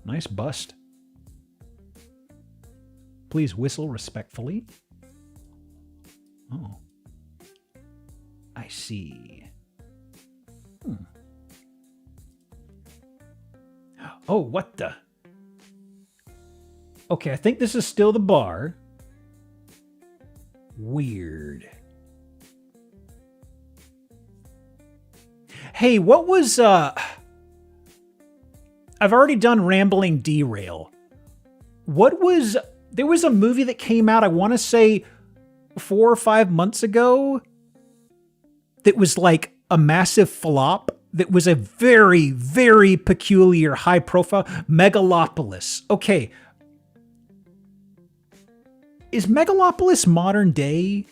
Nice bust. Please whistle respectfully. Oh. I see. Oh, what the? Okay, I think this is still the bar. Weird. Hey, what was, I've already done Rambling Derail. There was a movie that came out, I want to say 4 or 5 months ago, that was like a massive flop, that was a very, very peculiar, high profile, Megalopolis. Okay. Is Megalopolis modern day?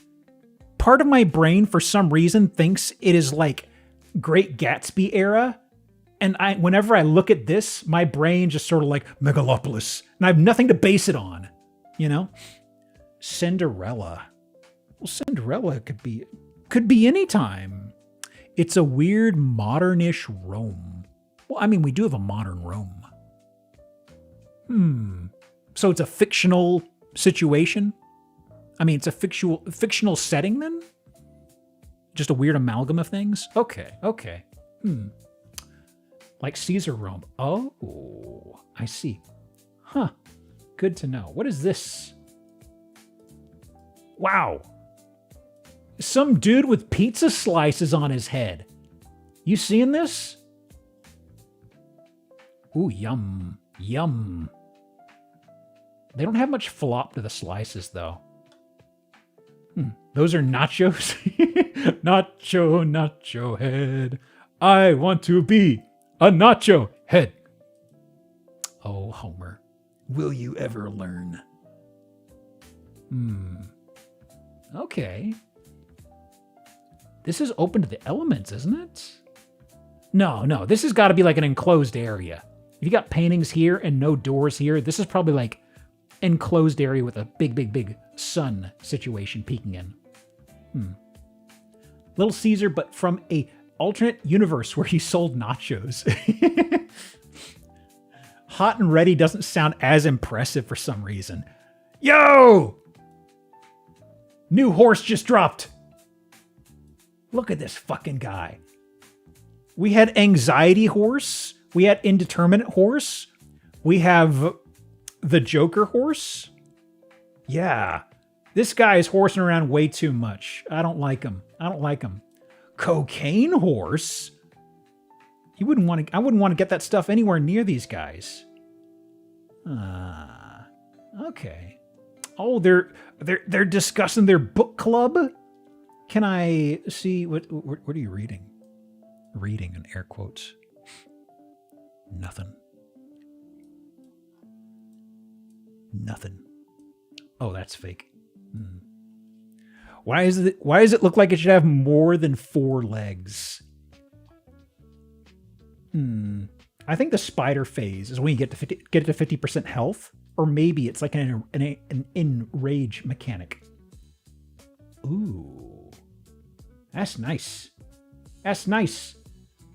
Part of my brain, for some reason, thinks it is like Great Gatsby era. And whenever I look at this, my brain just sort of like, Megalopolis. And I have nothing to base it on. You know? Cinderella. Well, Cinderella could be any time. It's a weird modernish Rome. Well, I mean, we do have a modern Rome. So it's a fictional situation? I mean, it's a fictional setting then? Just a weird amalgam of things? Okay. Like Caesar Rome. Oh, I see. Huh. Good to know. What is this? Wow. Some dude with pizza slices on his head. You seeing this? Ooh, yum. Yum. They don't have much flop to the slices, though. Those are nachos? Nacho head. I want to be a nacho head. Oh, Homer. Will you ever learn? Okay. This is open to the elements, isn't it? No. This has got to be like an enclosed area. If you got paintings here and no doors here, this is probably like enclosed area with a big sun situation peeking in. Little Caesar, but from a alternate universe where he sold nachos. Hot and ready doesn't sound as impressive for some reason. Yo! New horse just dropped. Look at this fucking guy. We had anxiety horse. We had indeterminate horse. We have the Joker horse. Yeah. This guy is horsing around way too much. I don't like him. Cocaine horse? I wouldn't want to get that stuff anywhere near these guys. Okay. Oh, they're discussing their book club? Can I see what are you reading? Reading in air quotes. Nothing. Oh, that's fake. Hmm. Why does it look like it should have more than 4 legs? I think the spider phase is when you get to 50% health, or maybe it's like an enrage mechanic. Ooh. That's nice. That's nice.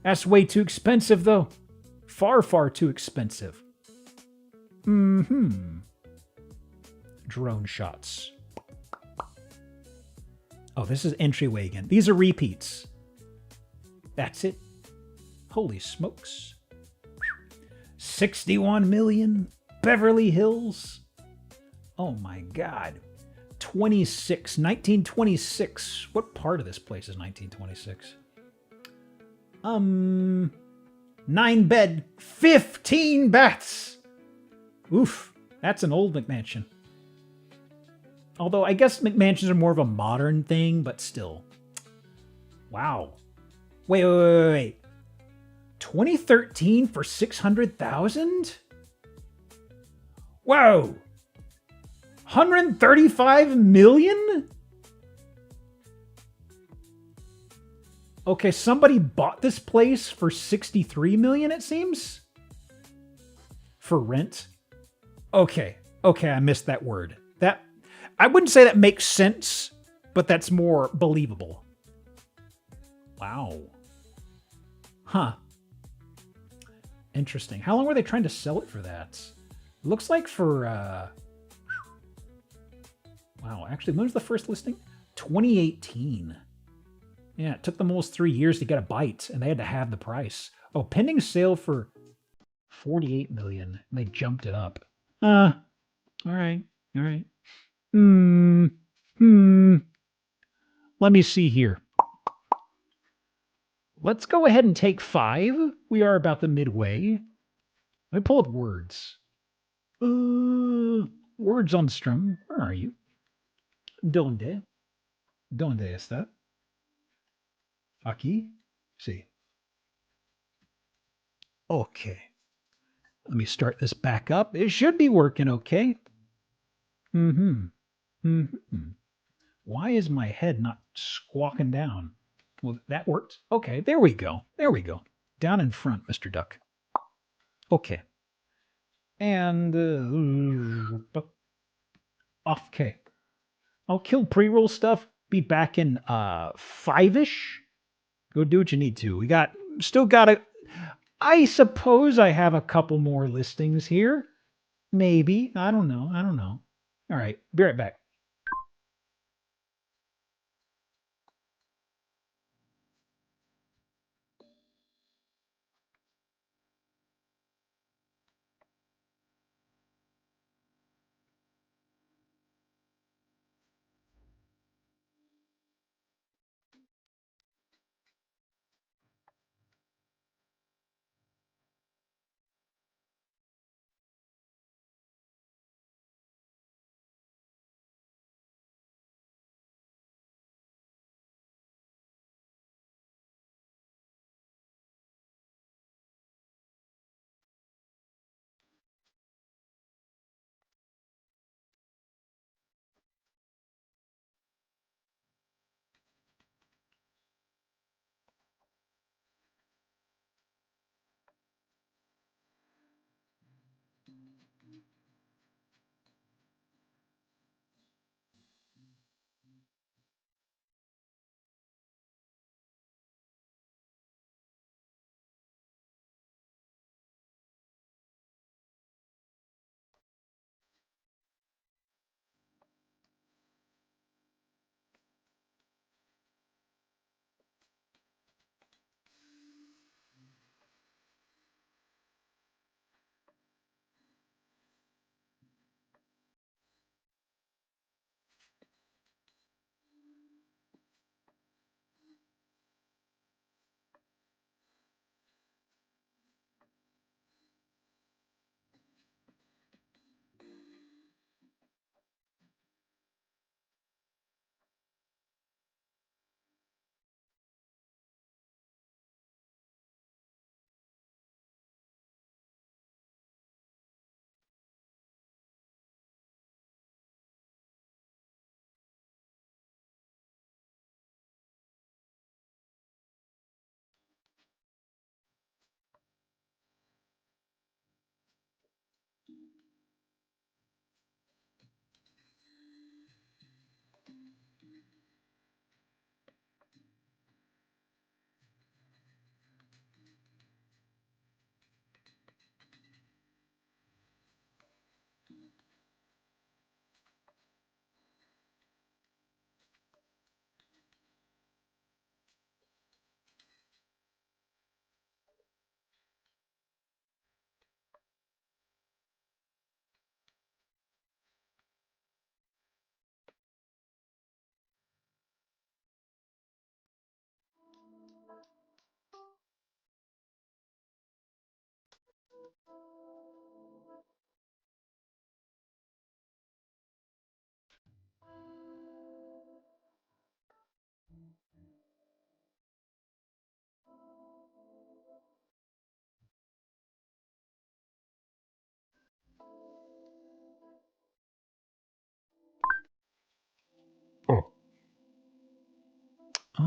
That's way too expensive, though. Far, far too expensive. Drone shots. Oh, this is entryway again. These are repeats. That's it. Holy smokes. 61 million. Beverly Hills. Oh my God. 1926. What part of this place is 1926? 9 bed, 15 baths. Oof, that's an old McMansion. Although I guess McMansions are more of a modern thing, but still. Wow. Wait. 2013 for 600,000? Whoa. 135 million? Okay, somebody bought this place for 63 million, it seems? For rent? Okay, I missed that word. I wouldn't say that makes sense, but that's more believable. Wow. Huh. Interesting. How long were they trying to sell it for that? It looks like for, wow, actually, when was the first listing? 2018. Yeah, it took them almost 3 years to get a bite, and they had to have the price. Oh, pending sale for 48 million. And they jumped it up. All right. Let me see here. Let's go ahead and take 5. We are about the midway. Let me pull up words. Words on strum. Where are you? Donde está? Aquí? Sí. Okay. Let me start this back up. It should be working okay. Why is my head not squawking down? Well, that worked. Okay, there we go. Down in front, Mr. Duck. Okay. And, okay. I'll kill pre-roll stuff. Be back in, 5-ish. Go do what you need to. I suppose I have a couple more listings here. Maybe. I don't know. All right. Be right back.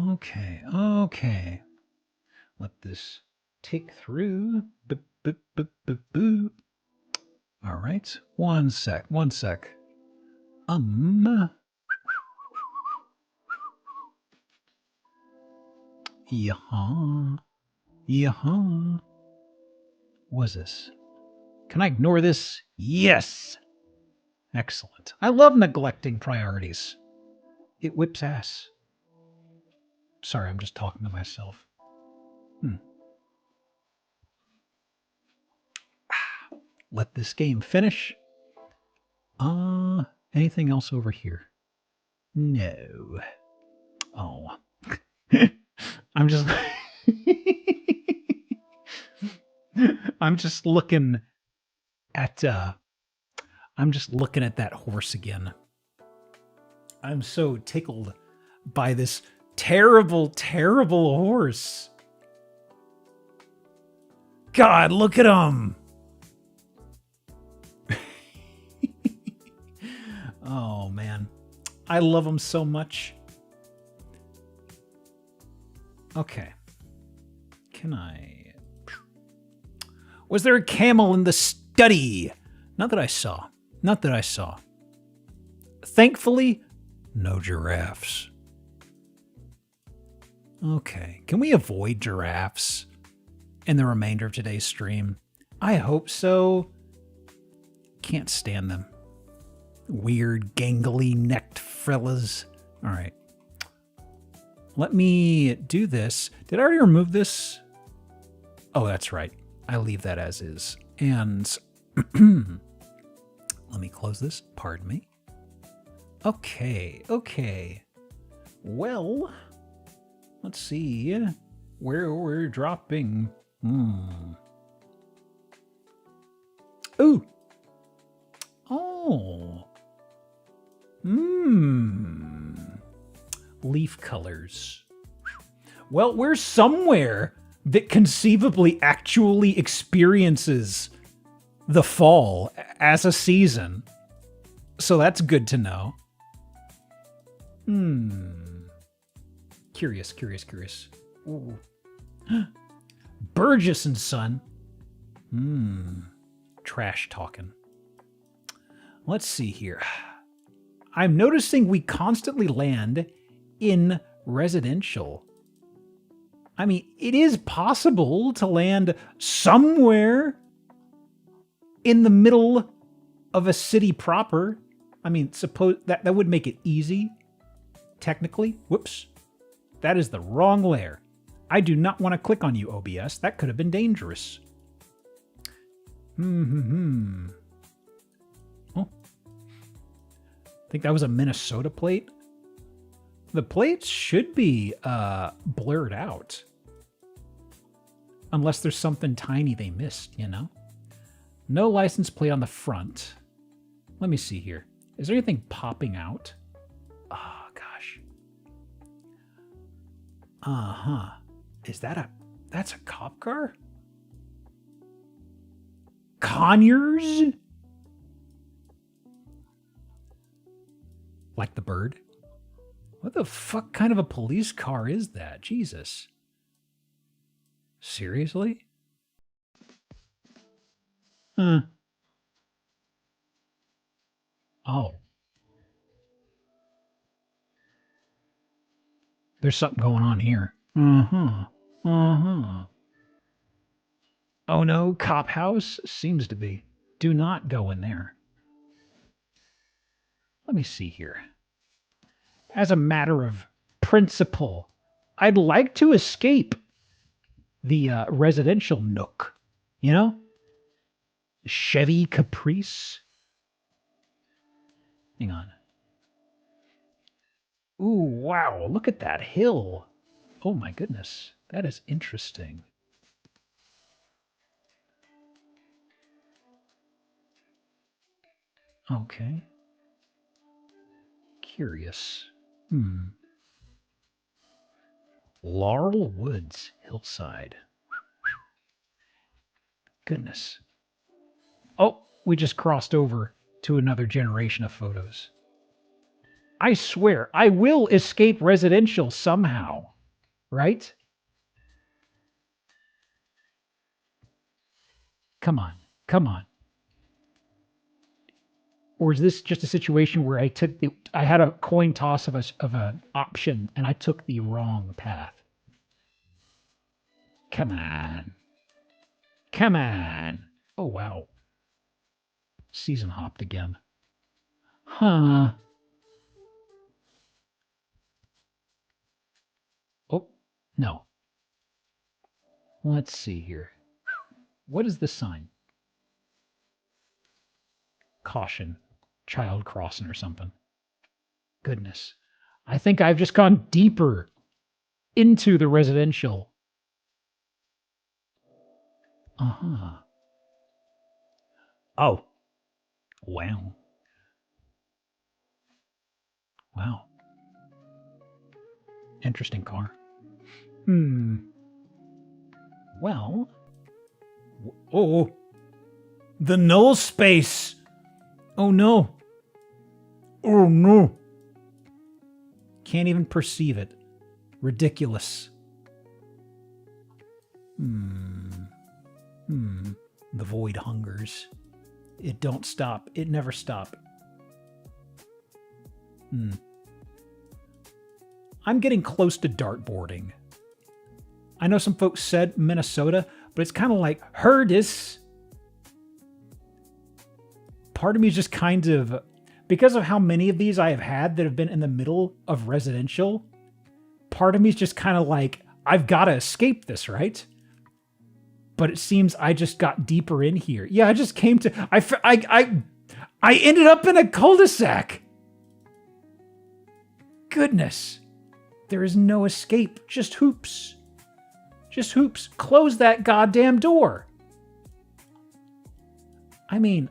Okay, okay. Let this tick through. Boop, boop, boop, boop, boop. All right. One sec. Yaha. What's this? Can I ignore this? Yes! Excellent. I love neglecting priorities. It whips ass. Sorry, I'm just talking to myself. Let this game finish. Anything else over here? No. Oh. I'm just... I'm just looking at that horse again. I'm so tickled by this terrible, terrible horse. God, look at him. Oh, man. I love him so much. Okay. Can I... Was there a camel in the study? Not that I saw. Thankfully, no giraffes. Okay. Can we avoid giraffes in the remainder of today's stream? I hope so. Can't stand them. Weird, gangly-necked fellas. All right. Let me do this. Did I already remove this? Oh, that's right. I leave that as is. And let me close this. Pardon me. Okay. Well, let's see where we're dropping. Ooh. Oh. Leaf colors. Well, we're somewhere that conceivably actually experiences the fall as a season. So that's good to know. Curious. Ooh. Burgess and Son. Trash talking. Let's see here. I'm noticing we constantly land in residential. I mean, it is possible to land somewhere in the middle of a city proper. I mean, suppose that would make it easy, technically. Whoops. That is the wrong layer. I do not want to click on you, OBS. That could have been dangerous. Oh. I think that was a Minnesota plate. The plates should be blurred out. Unless there's something tiny they missed, you know? No license plate on the front. Let me see here. Is there anything popping out? Oh, gosh. Is that that's a cop car? Conyers? Like the bird? What the fuck kind of a police car is that? Jesus. Seriously? Oh. There's something going on here. Oh no, cop house? Seems to be. Do not go in there. Let me see here. As a matter of principle, I'd like to escape the residential nook. You know? Chevy Caprice. Hang on. Ooh, wow, look at that hill. Oh my goodness, that is interesting. Okay. Curious. Laurel Woods, hillside. Goodness. Oh, we just crossed over to another generation of photos. I swear, I will escape residential somehow. right? Come on. Come on. Or is this just a situation where I had a coin toss of an option and I took the wrong path? Come on. Come on. Oh, wow. Season hopped again. Huh. Oh, no. Let's see here. What is the sign? Caution. Child crossing or something. Goodness. I think I've just gone deeper into the residential. Uh-huh. Oh. Wow. Wow. Interesting car. Well. Oh. The null space. Oh no. Oh no. Can't even perceive it. Ridiculous. The void hungers. It don't stop. It never stop. I'm getting close to dartboarding. I know some folks said Minnesota, but it's kind of like Herdis. Part of me is just kind of, because of how many of these I have had that have been in the middle of residential, part of me is just kind of like, I've got to escape this, right? But it seems I just got deeper in here. Yeah, I just came to, I ended up in a cul-de-sac. Goodness. There is no escape, just hoops. Just hoops. Close that goddamn door. I mean,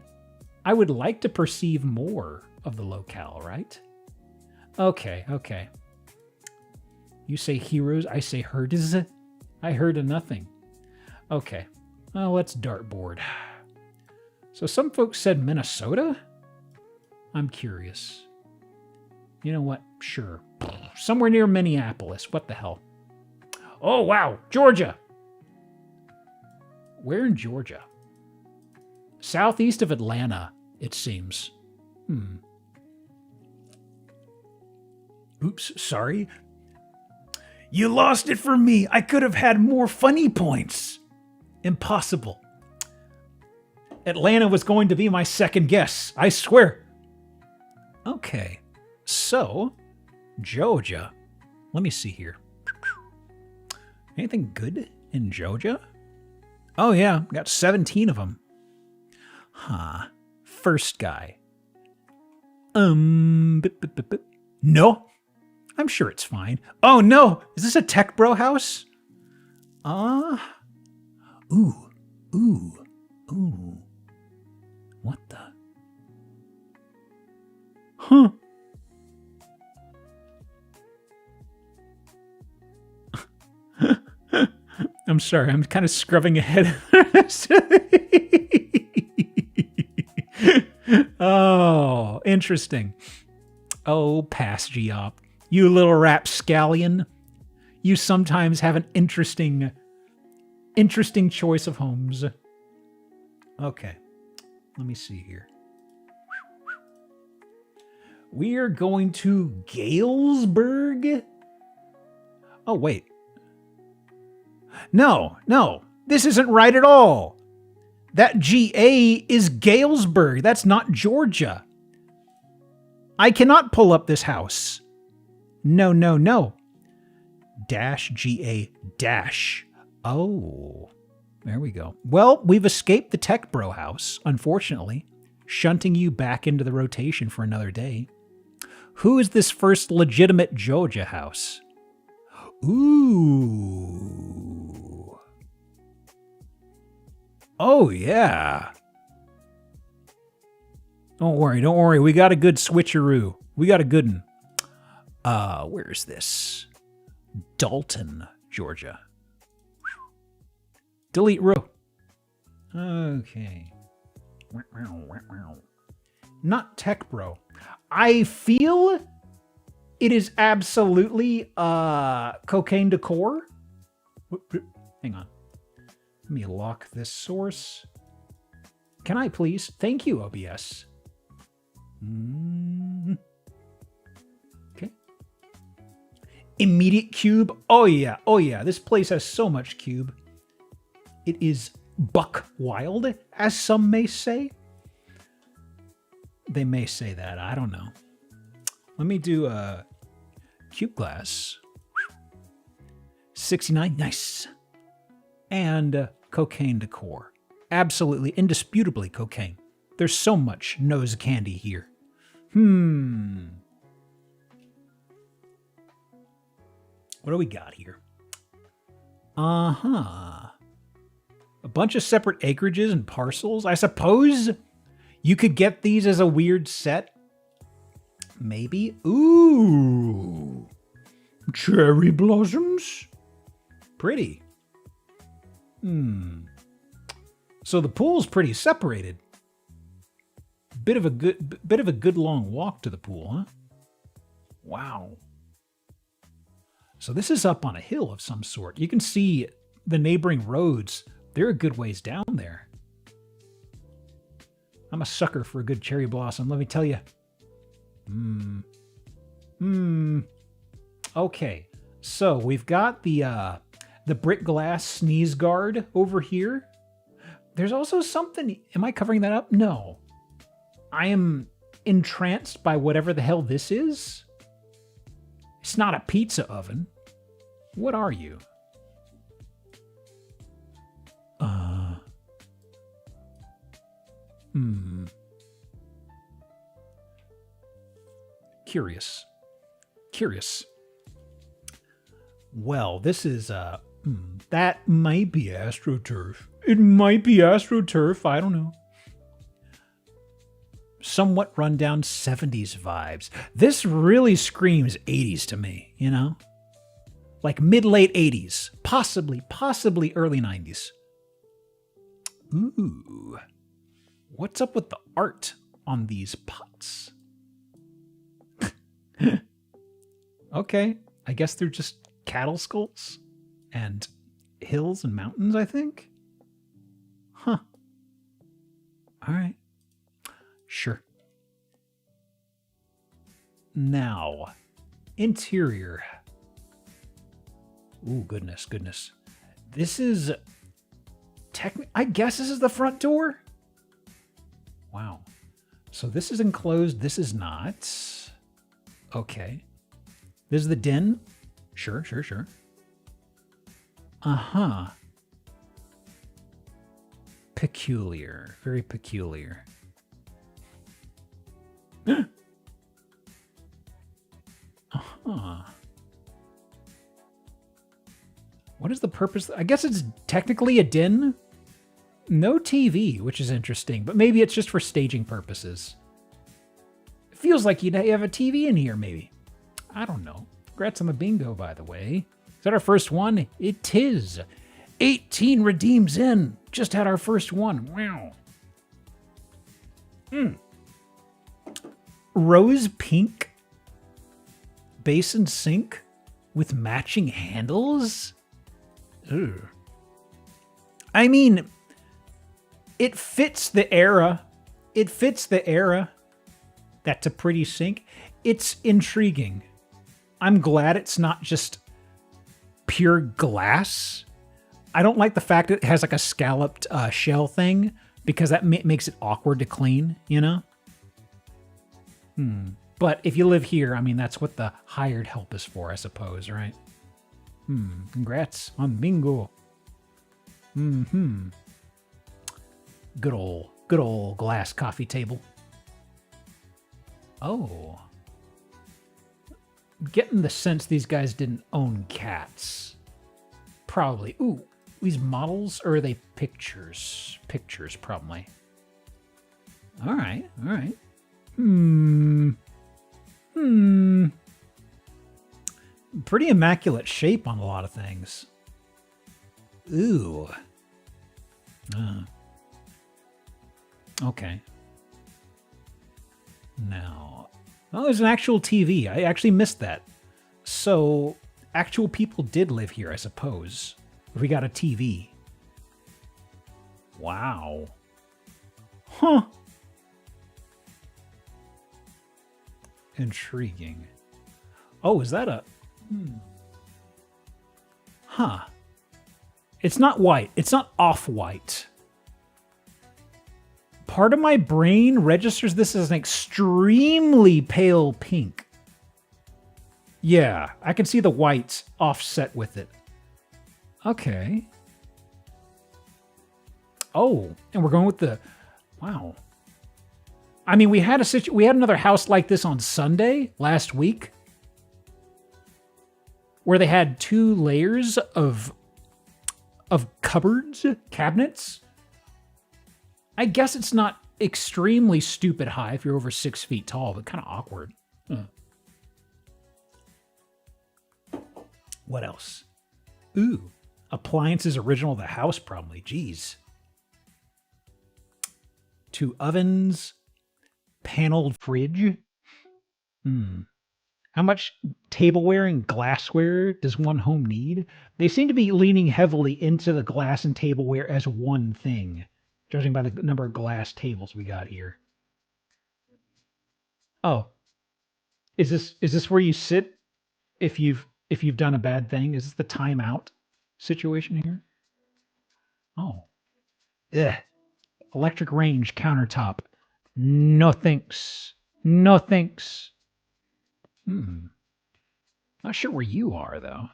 I would like to perceive more of the locale, right? Okay, okay. You say heroes, I say herds. I heard of nothing. Okay, well, let's dartboard. So some folks said Minnesota? I'm curious. You know what? Sure. Somewhere near Minneapolis. What the hell? Oh, wow. Georgia. Where in Georgia? Southeast of Atlanta, it seems. Oops, sorry. You lost it for me. I could have had more funny points. Impossible. Atlanta was going to be my second guess. I swear. Okay. So, Georgia. Let me see here. Anything good in Georgia? Oh yeah, got 17 of them. Huh. First guy. No. I'm sure it's fine. Oh no! Is this a tech bro house? Ooh. What the? Huh. I'm sorry, I'm kind of scrubbing ahead. Oh, interesting. Oh, pass Geop. You little rapscallion. You sometimes have an interesting choice of homes. Okay, let me see here. We are going to Galesburg. Oh, wait. No, this isn't right at all. That GA is Galesburg. That's not Georgia. I cannot pull up this house. No. Dash GA dash. Oh, there we go. Well, we've escaped the Tech Bro house, unfortunately, shunting you back into the rotation for another day. Who is this first legitimate Georgia house? Ooh. Oh, yeah. Don't worry. We got a good switcheroo. We got a good one. Where's this? Dalton, Georgia. Delete row. Okay. Not Tech Bro. I feel It is absolutely cocaine decor. Hang on. Let me lock this source. Can I please? Thank you, OBS. Okay. Immediate cube. Oh yeah. Oh yeah. This place has so much cube. It is buck wild, as some may say. They may say that. I don't know. Let me do a cube glass. 69. Nice. And cocaine decor. Absolutely, indisputably cocaine. There's so much nose candy here. What do we got here? A bunch of separate acreages and parcels. I suppose you could get these as a weird set. Maybe. Ooh. Cherry blossoms. Pretty. So the pool's pretty separated. Bit of a good long walk to the pool, huh? Wow. So this is up on a hill of some sort. You can see the neighboring roads. They're a good ways down there. I'm a sucker for a good cherry blossom, let me tell you. Okay, so we've got the brick glass sneeze guard over here. There's also something... Am I covering that up? No. I am entranced by whatever the hell this is. It's not a pizza oven. What are you? Curious. Well, this is, that might be AstroTurf. It might be AstroTurf, I don't know. Somewhat rundown 70s vibes. This really screams 80s to me, you know? Like mid-late 80s. Possibly early 90s. Ooh. What's up with the art on these pots? Okay, I guess they're just cattle skulls and hills and mountains, I think. Huh. All right. Sure. Now, interior. Ooh, goodness. This is I guess this is the front door? Wow. So this is enclosed, this is not. Okay. This is the den? Sure. Uh-huh. Peculiar. Very peculiar. Uh-huh. What is the purpose? I guess it's technically a den. No TV, which is interesting, but maybe it's just for staging purposes. It feels like you have a TV in here, maybe. I don't know. Congrats on the bingo, by the way. Is that our first one? It is. 18 redeems in. Just had our first one. Wow. Rose pink basin sink with matching handles? Ugh. I mean, it fits the era. That's a pretty sink. It's intriguing. I'm glad it's not just pure glass. I don't like the fact that it has like a scalloped shell thing because that makes it awkward to clean, you know? But if you live here, I mean, that's what the hired help is for, I suppose, right? Congrats on bingo. Good old glass coffee table. Oh. Getting the sense these guys didn't own cats. Probably. Ooh, these models, or are they pictures? Pictures, probably. All right. Pretty immaculate shape on a lot of things. Ooh. Okay. Now. Oh, there's an actual TV. I actually missed that. So, actual people did live here, I suppose. If we got a TV. Wow. Huh. Intriguing. Oh, is that a... Huh. It's not white. It's not off-white. Part of my brain registers this as an extremely pale pink. Yeah, I can see the white offset with it. Okay. Oh, and we're going with the... Wow. I mean, we had another house like this on Sunday last week, where they had 2 layers of cupboards, cabinets. I guess it's not extremely stupid high if you're over 6 feet tall, but kind of awkward. What else? Ooh, appliances original to the house, probably. Jeez. 2 ovens, paneled fridge. How much tableware and glassware does one home need? They seem to be leaning heavily into the glass and tableware as one thing, judging by the number of glass tables we got here. Oh. Is this where you sit if you've done a bad thing? Is this the timeout situation here? Oh. Ugh. Electric range countertop. No thanks. No thanks. Not sure where you are, though.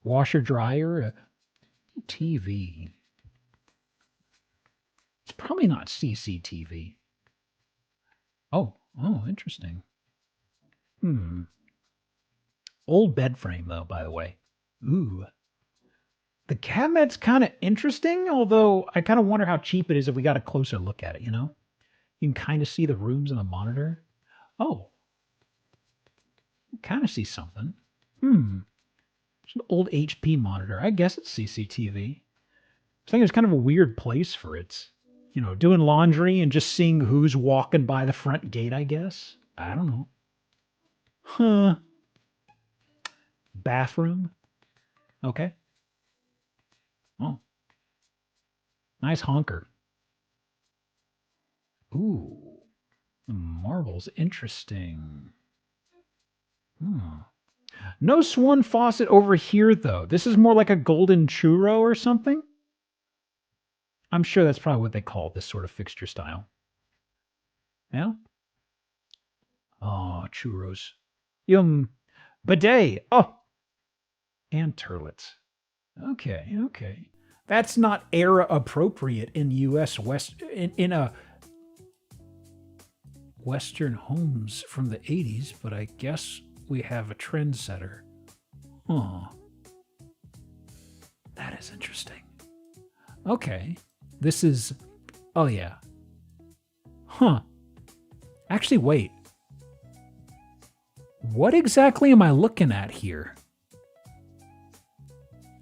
Washer, dryer, TV. It's probably not CCTV. Oh, interesting. Old bed frame, though, by the way. Ooh. The cabinet's kind of interesting, although I kind of wonder how cheap it is if we got a closer look at it, you know? You can kind of see the rooms in the monitor. Oh. Kind of see something. It's an old HP monitor. I guess it's CCTV. I think it's kind of a weird place for it. You know, doing laundry and just seeing who's walking by the front gate, I guess. I don't know. Huh. Bathroom. Okay. Oh. Nice honker. Ooh. Marbles. Interesting. No swan faucet over here, though. This is more like a golden churro or something. I'm sure that's probably what they call this sort of fixture style. Yeah? Oh, churros. Yum. Bidet. Oh. And turlets. Okay. That's not era appropriate in U.S. in a Western homes from the 80s, but I guess we have a trendsetter. Oh. That is interesting. Okay. This is... Oh, yeah. Huh. Actually, wait. What exactly am I looking at here?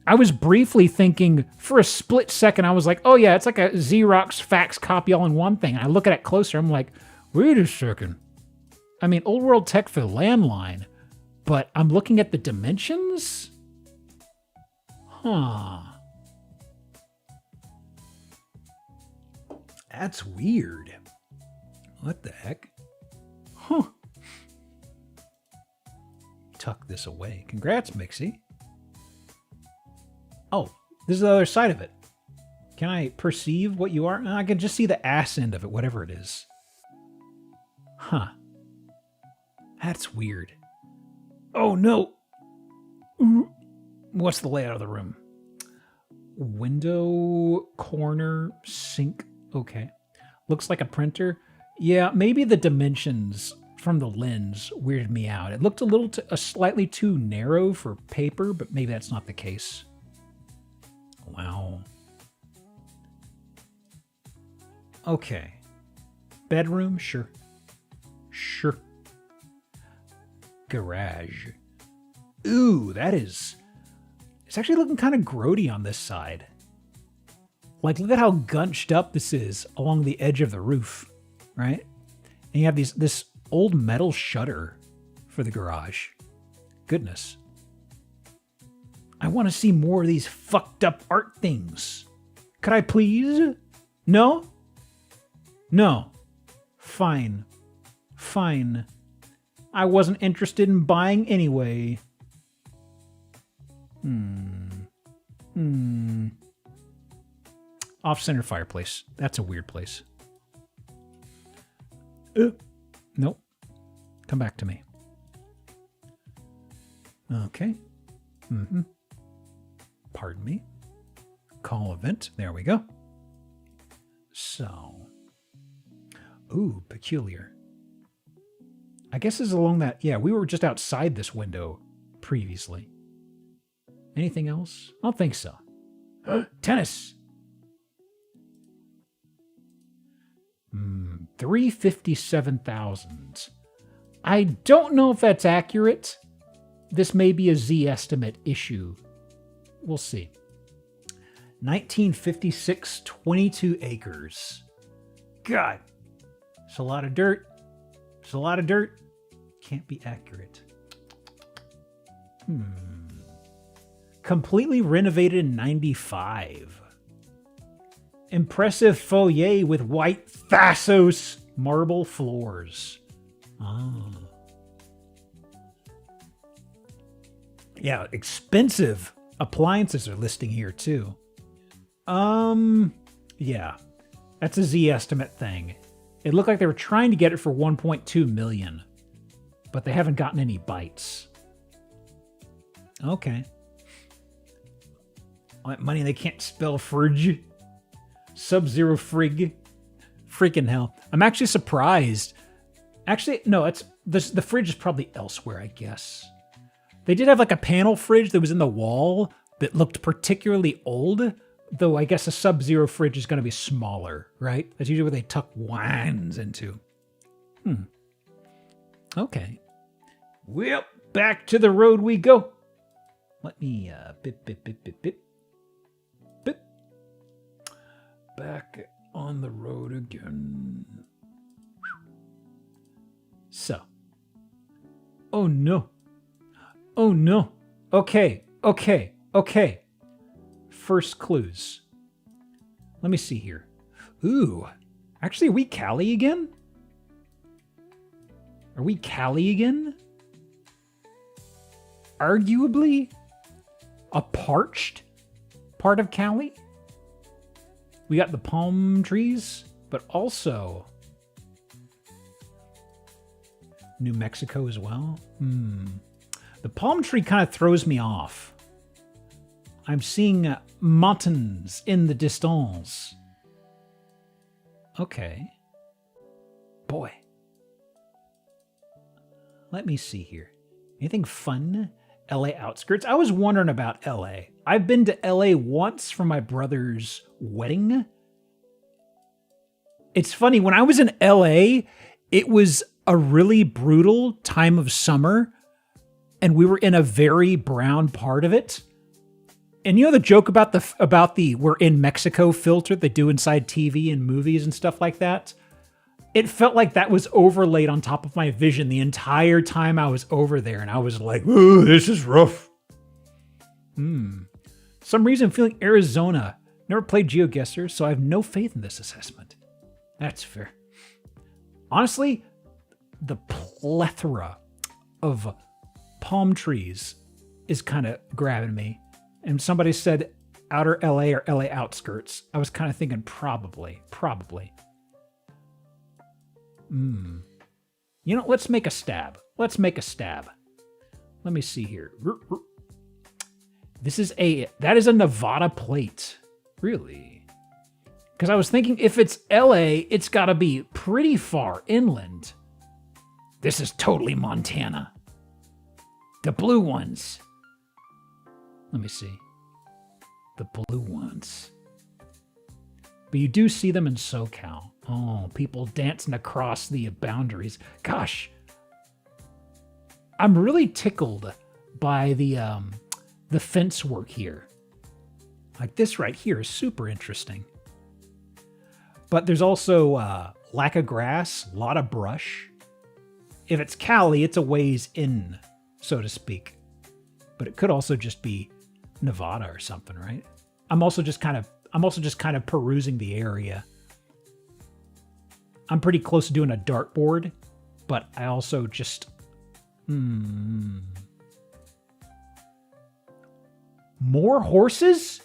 I was briefly thinking, for a split second, I was like, oh yeah, it's like a Xerox fax copy all in one thing. And I look at it closer, I'm like, wait a second. I mean, old world tech for the landline, but I'm looking at the dimensions? Huh. That's weird. What the heck? Huh. Tuck this away. Congrats, Mixie. Oh, this is the other side of it. Can I perceive what you are? No, I can just see the ass end of it, whatever it is. Huh. That's weird. Oh, no. What's the layout of the room? Window, corner, sink. Okay. Looks like a printer. Yeah, maybe the dimensions from the lens weirded me out. It looked a slightly too narrow for paper, but maybe that's not the case. Wow. Okay. Bedroom? Sure. Sure. Garage. Ooh, that is... It's actually looking kind of grody on this side. Like, look at how gunched up this is along the edge of the roof, right? And you have this old metal shutter for the garage. Goodness. I want to see more of these fucked up art things. Could I please? No? No. Fine. Fine. I wasn't interested in buying anyway. Off-center fireplace. That's a weird place. Nope. Come back to me. Okay. Pardon me. Call event. There we go. So. Ooh, peculiar. I guess it's along that... Yeah, we were just outside this window previously. Anything else? I don't think so. Tennis! 357,000. I don't know if that's accurate. This may be a Z estimate issue. We'll see. 1956, 22 acres. God. It's a lot of dirt. It's a lot of dirt. Can't be accurate. Completely renovated in 95. Impressive foyer with white Thassos marble floors. Yeah, expensive appliances are listing here too. Yeah. That's a Z estimate thing. It looked like they were trying to get it for 1.2 million, but they haven't gotten any bites. Okay. Want money they can't spell fridge? Sub-zero frig. Freaking hell. I'm actually surprised. Actually, no, it's the fridge is probably elsewhere, I guess. They did have like a panel fridge that was in the wall that looked particularly old, though I guess a Sub-Zero fridge is going to be smaller, right? That's usually where they tuck wines into. Okay. Well, back to the road we go. Let me, bit. Back on the road again. So. Oh no. Oh no. Okay. First clues. Let me see here. Ooh. Actually, are we Cali again? Are we Cali again? Arguably a parched part of Cali? We got the palm trees, but also New Mexico as well. The palm tree kind of throws me off. I'm seeing mountains in the distance. Okay. Boy. Let me see here. Anything fun? LA outskirts? I was wondering about LA. I've been to LA once for my brother's wedding. It's funny, when I was in LA, it was a really brutal time of summer, and we were in a very brown part of it. And you know the joke about the we're in Mexico filter they do inside TV and movies and stuff like that? It felt like that was overlaid on top of my vision the entire time I was over there, and I was like, ooh, this is rough. Some reason I'm feeling Arizona. Never played GeoGuessr, so I have no faith in this assessment. That's fair. Honestly, the plethora of palm trees is kind of grabbing me. And somebody said outer LA or LA outskirts. I was kind of thinking probably. You know, let's make a stab. Let me see here. That is a Nevada plate. Really? Because I was thinking if it's LA, it's got to be pretty far inland. This is totally Montana. The blue ones. Let me see. The blue ones. But you do see them in SoCal. Oh, people dancing across the boundaries. Gosh. I'm really tickled by the fence work here. Like this right here is super interesting. But there's also lack of grass, a lot of brush. If it's Cali, it's a ways in, so to speak. But it could also just be Nevada or something, right? I'm also just kind of perusing the area. I'm pretty close to doing a dartboard, but I also just more horses?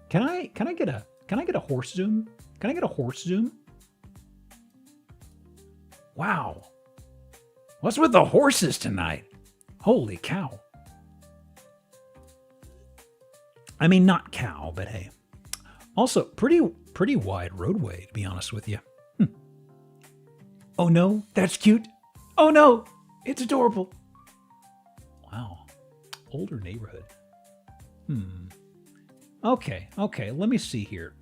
Can I get a horse zoom? Can I get a horse zoom? Wow. What's with the horses tonight? Holy cow. I mean, not cow, but hey. Also, pretty wide roadway, to be honest with you. Oh no, that's cute. Oh no, it's adorable. Wow. Older neighborhood. Okay, let me see here.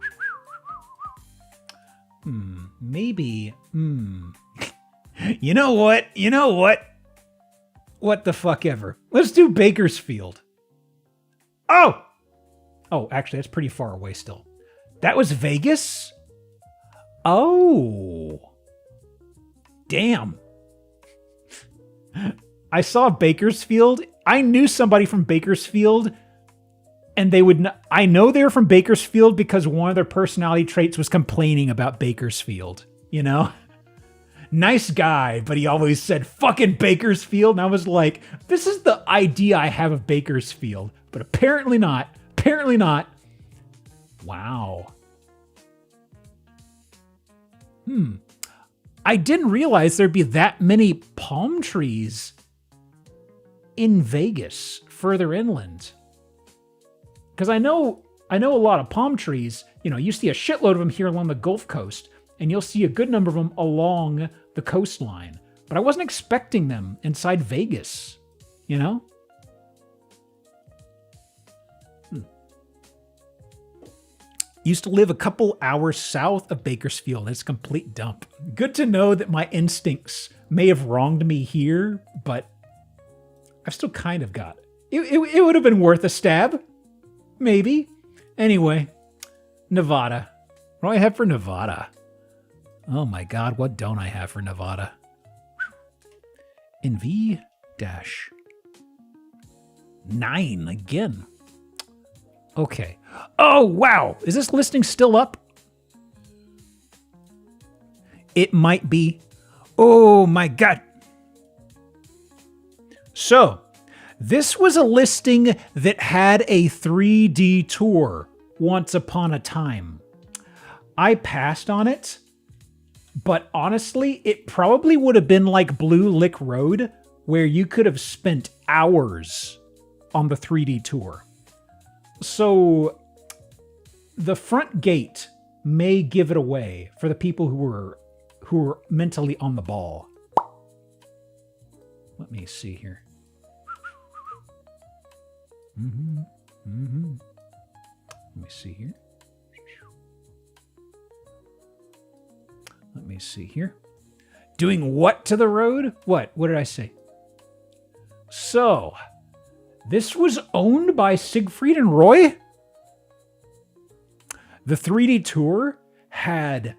Maybe, You know what? What the fuck ever. Let's do Bakersfield. Oh, actually, that's pretty far away still. That was Vegas? Oh. Damn. I saw Bakersfield. I knew somebody from Bakersfield, and they would not, I know they're from Bakersfield because one of their personality traits was complaining about Bakersfield, you know? Nice guy, but he always said, fucking Bakersfield. And I was like, this is the idea I have of Bakersfield, but apparently not. Apparently not. Wow. I didn't realize there'd be that many palm trees in Vegas, further inland. Because I know a lot of palm trees. You know, you see a shitload of them here along the Gulf Coast, and you'll see a good number of them along the coastline. But I wasn't expecting them inside Vegas, you know? Used to live a couple hours south of Bakersfield. It's a complete dump. Good to know that my instincts may have wronged me here, but I've still kind of got it. It would have been worth a stab. Maybe. Anyway, Nevada. What do I have for Nevada? Oh my God, what don't I have for Nevada? In V-9 again. Okay. Oh, wow. Is this listing still up? It might be. Oh my God. So, this was a listing that had a 3D tour once upon a time. I passed on it, but honestly, it probably would have been like Blue Lick Road, where you could have spent hours on the 3D tour. So, the front gate may give it away for the people who are mentally on the ball. Let me see here. Let me see here. Let me see here. Doing what to the road? What? What did I say? So, this was owned by Siegfried and Roy? The 3D tour had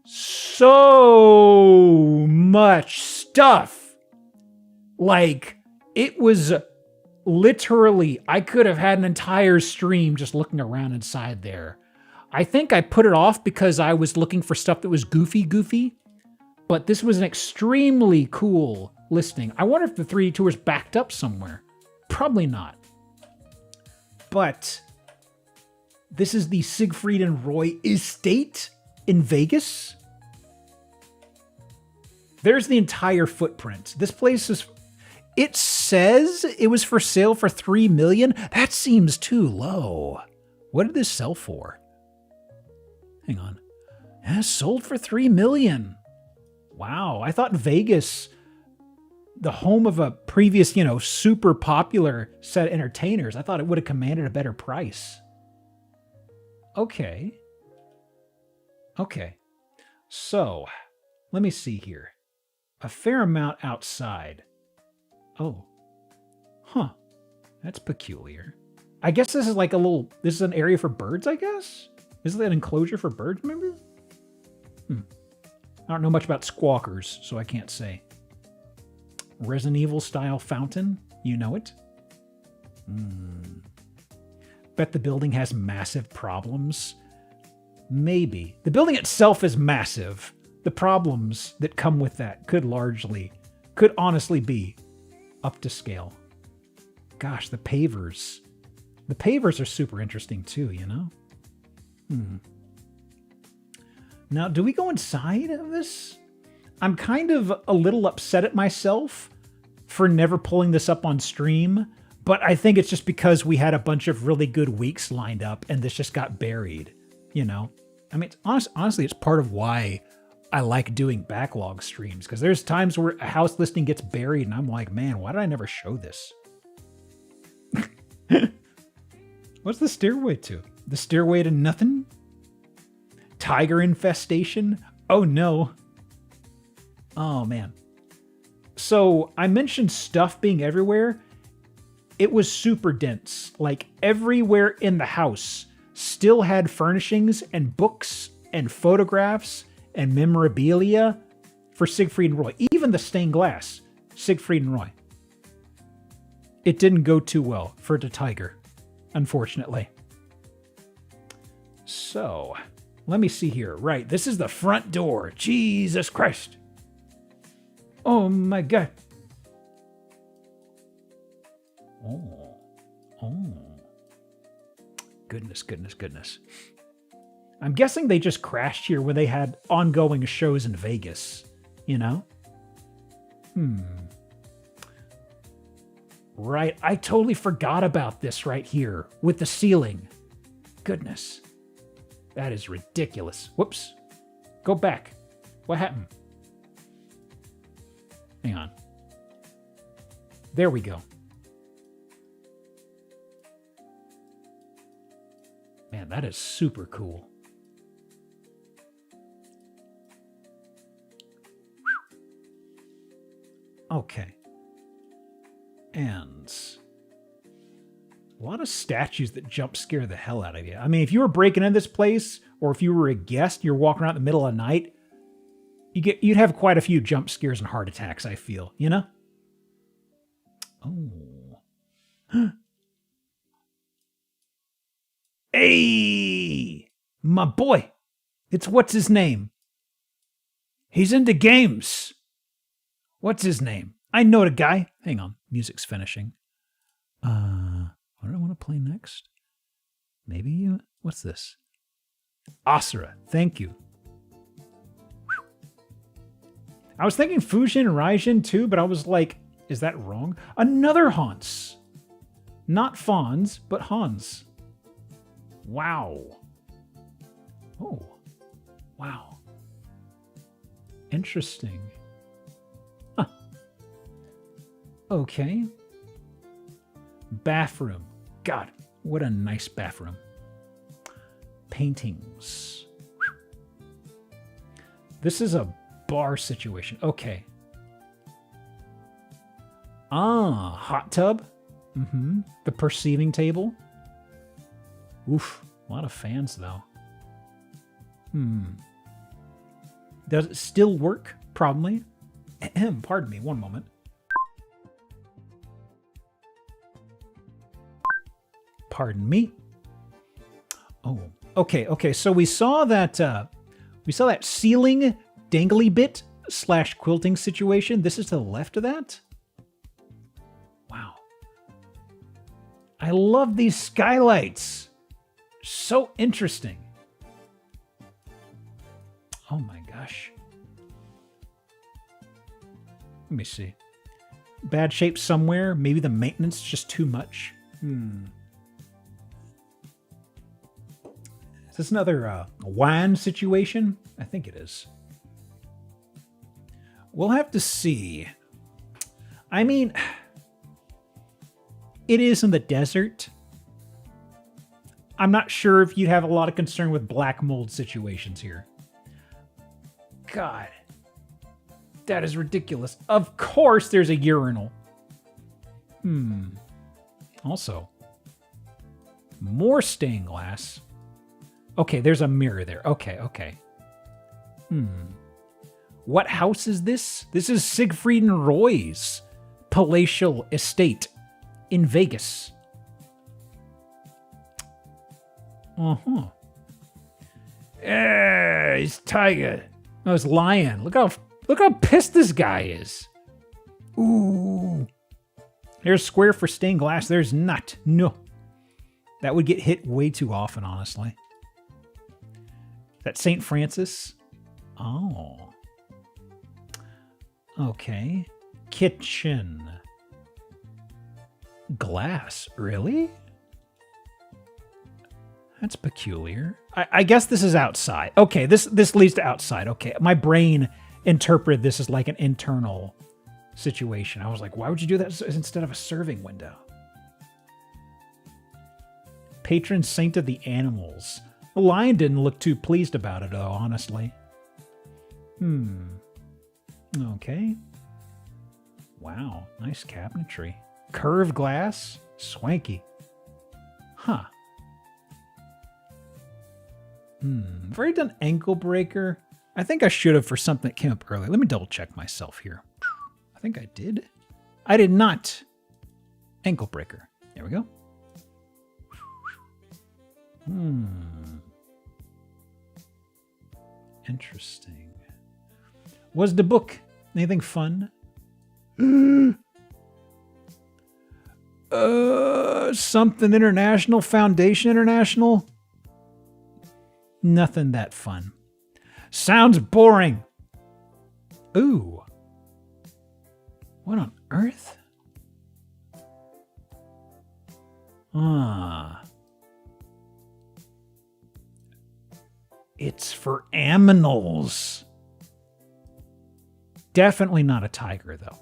so much stuff. Like, it was literally, I could have had an entire stream just looking around inside there. I think I put it off because I was looking for stuff that was goofy, but this was an extremely cool listing. I wonder if the 3D tour is backed up somewhere. Probably not. But this is the Siegfried and Roy estate in Vegas. There's the entire footprint. This place is, it says it was for sale for $3 million. That seems too low. What did this sell for? Hang on. Yeah, sold for $3 million. Wow. I thought Vegas, the home of a previous, super popular set of entertainers, I thought it would have commanded a better price. Okay. So, let me see here. A fair amount outside. Oh. Huh. That's peculiar. I guess this is like this is an area for birds, I guess? Is it an enclosure for birds, remember? I don't know much about squawkers, so I can't say. Resident Evil style fountain? You know it? Bet the building has massive problems. Maybe. The building itself is massive. The problems that come with that could honestly be up to scale. Gosh, the pavers. The pavers are super interesting too, you know? Now, do we go inside of this? I'm kind of a little upset at myself for never pulling this up on stream, but I think it's just because we had a bunch of really good weeks lined up and this just got buried, you know? I mean, honestly, it's part of why I like doing backlog streams, because there's times where a house listing gets buried and I'm like, man, why did I never show this? What's the stairway to? The stairway to nothing? Tiger infestation? Oh no. Oh man. So I mentioned stuff being everywhere. It was super dense. Like everywhere in the house still had furnishings and books and photographs and memorabilia for Siegfried and Roy. Even the stained glass, Siegfried and Roy. It didn't go too well for the tiger, unfortunately. So, let me see here. Right, this is the front door. Jesus Christ. Oh my God. Oh. Goodness, goodness, goodness. I'm guessing they just crashed here when they had ongoing shows in Vegas, you know? Right, I totally forgot about this right here with the ceiling. Goodness. That is ridiculous. Whoops. Go back. What happened? Hang on. There we go. Man, that is super cool. Okay. And a lot of statues that jump scare the hell out of you. I mean, if you were breaking into this place, or if you were a guest, you're walking around in the middle of the night, you'd have quite a few jump scares and heart attacks, I feel, you know? Oh. Hey! My boy! It's what's his name? He's into games. What's his name? I know the guy. Hang on. Music's finishing. What do I want to play next? Maybe, what's this? Asura. Thank you. I was thinking Fujin and Raijin too, but I was like, is that wrong? Another Hans. Not Fonz, but Hans. Wow. Oh. Wow. Interesting. Huh. Okay. Bathroom. God, what a nice bathroom. Paintings. This is a bar situation. Okay. Hot tub. The perceiving table. Oof, a lot of fans though. Does it still work? Probably. Pardon me, one moment. Pardon me. Oh, okay. So we saw that ceiling dangly bit / quilting situation. This is to the left of that. Wow. I love these skylights. So interesting. Oh my gosh. Let me see. Bad shape somewhere. Maybe the maintenance just too much. Is this another wine situation? I think it is. We'll have to see. I mean, it is in the desert. I'm not sure if you'd have a lot of concern with black mold situations here. God. That is ridiculous. Of course there's a urinal. Also, more stained glass. Okay, there's a mirror there. Okay. What house is this? This is Siegfried and Roy's palatial estate in Vegas. Uh-huh. It's tiger. No, it's lion. Look how pissed this guy is. Ooh. There's square for stained glass. There's not. No. That would get hit way too often, honestly. Is that St. Francis? Oh. Okay. Kitchen. Glass. Really? That's peculiar. I guess this is outside. Okay, this leads to outside. Okay, my brain interpreted this as like an internal situation. I was like, why would you do that instead of a serving window? Patron saint of the animals. The lion didn't look too pleased about it, though, honestly. Okay. Wow, nice cabinetry. Curved glass? Swanky. Huh. Very done ankle breaker. I think I should have for something that came up earlier. Let me double check myself here. I think I did. I did not. Ankle breaker. There we go. Interesting. Was the book anything fun? Something International, Foundation International? Nothing that fun. Sounds boring. Ooh. What on earth? It's for aminals. Definitely not a tiger, though.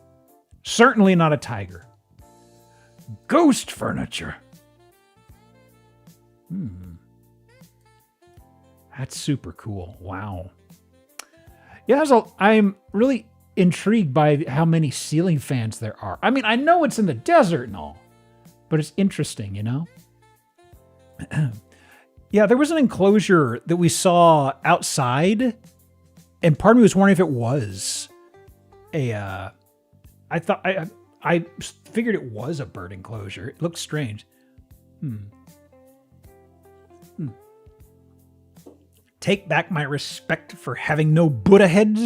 Certainly not a tiger. Ghost furniture. That's super cool. Wow. Yeah, I'm really intrigued by how many ceiling fans there are. I mean, I know it's in the desert and all, but it's interesting, you know? Yeah, there was an enclosure that we saw outside, and part of me was wondering if it was a, I figured it was a bird enclosure. It looked strange. Take back my respect for having no Buddha heads.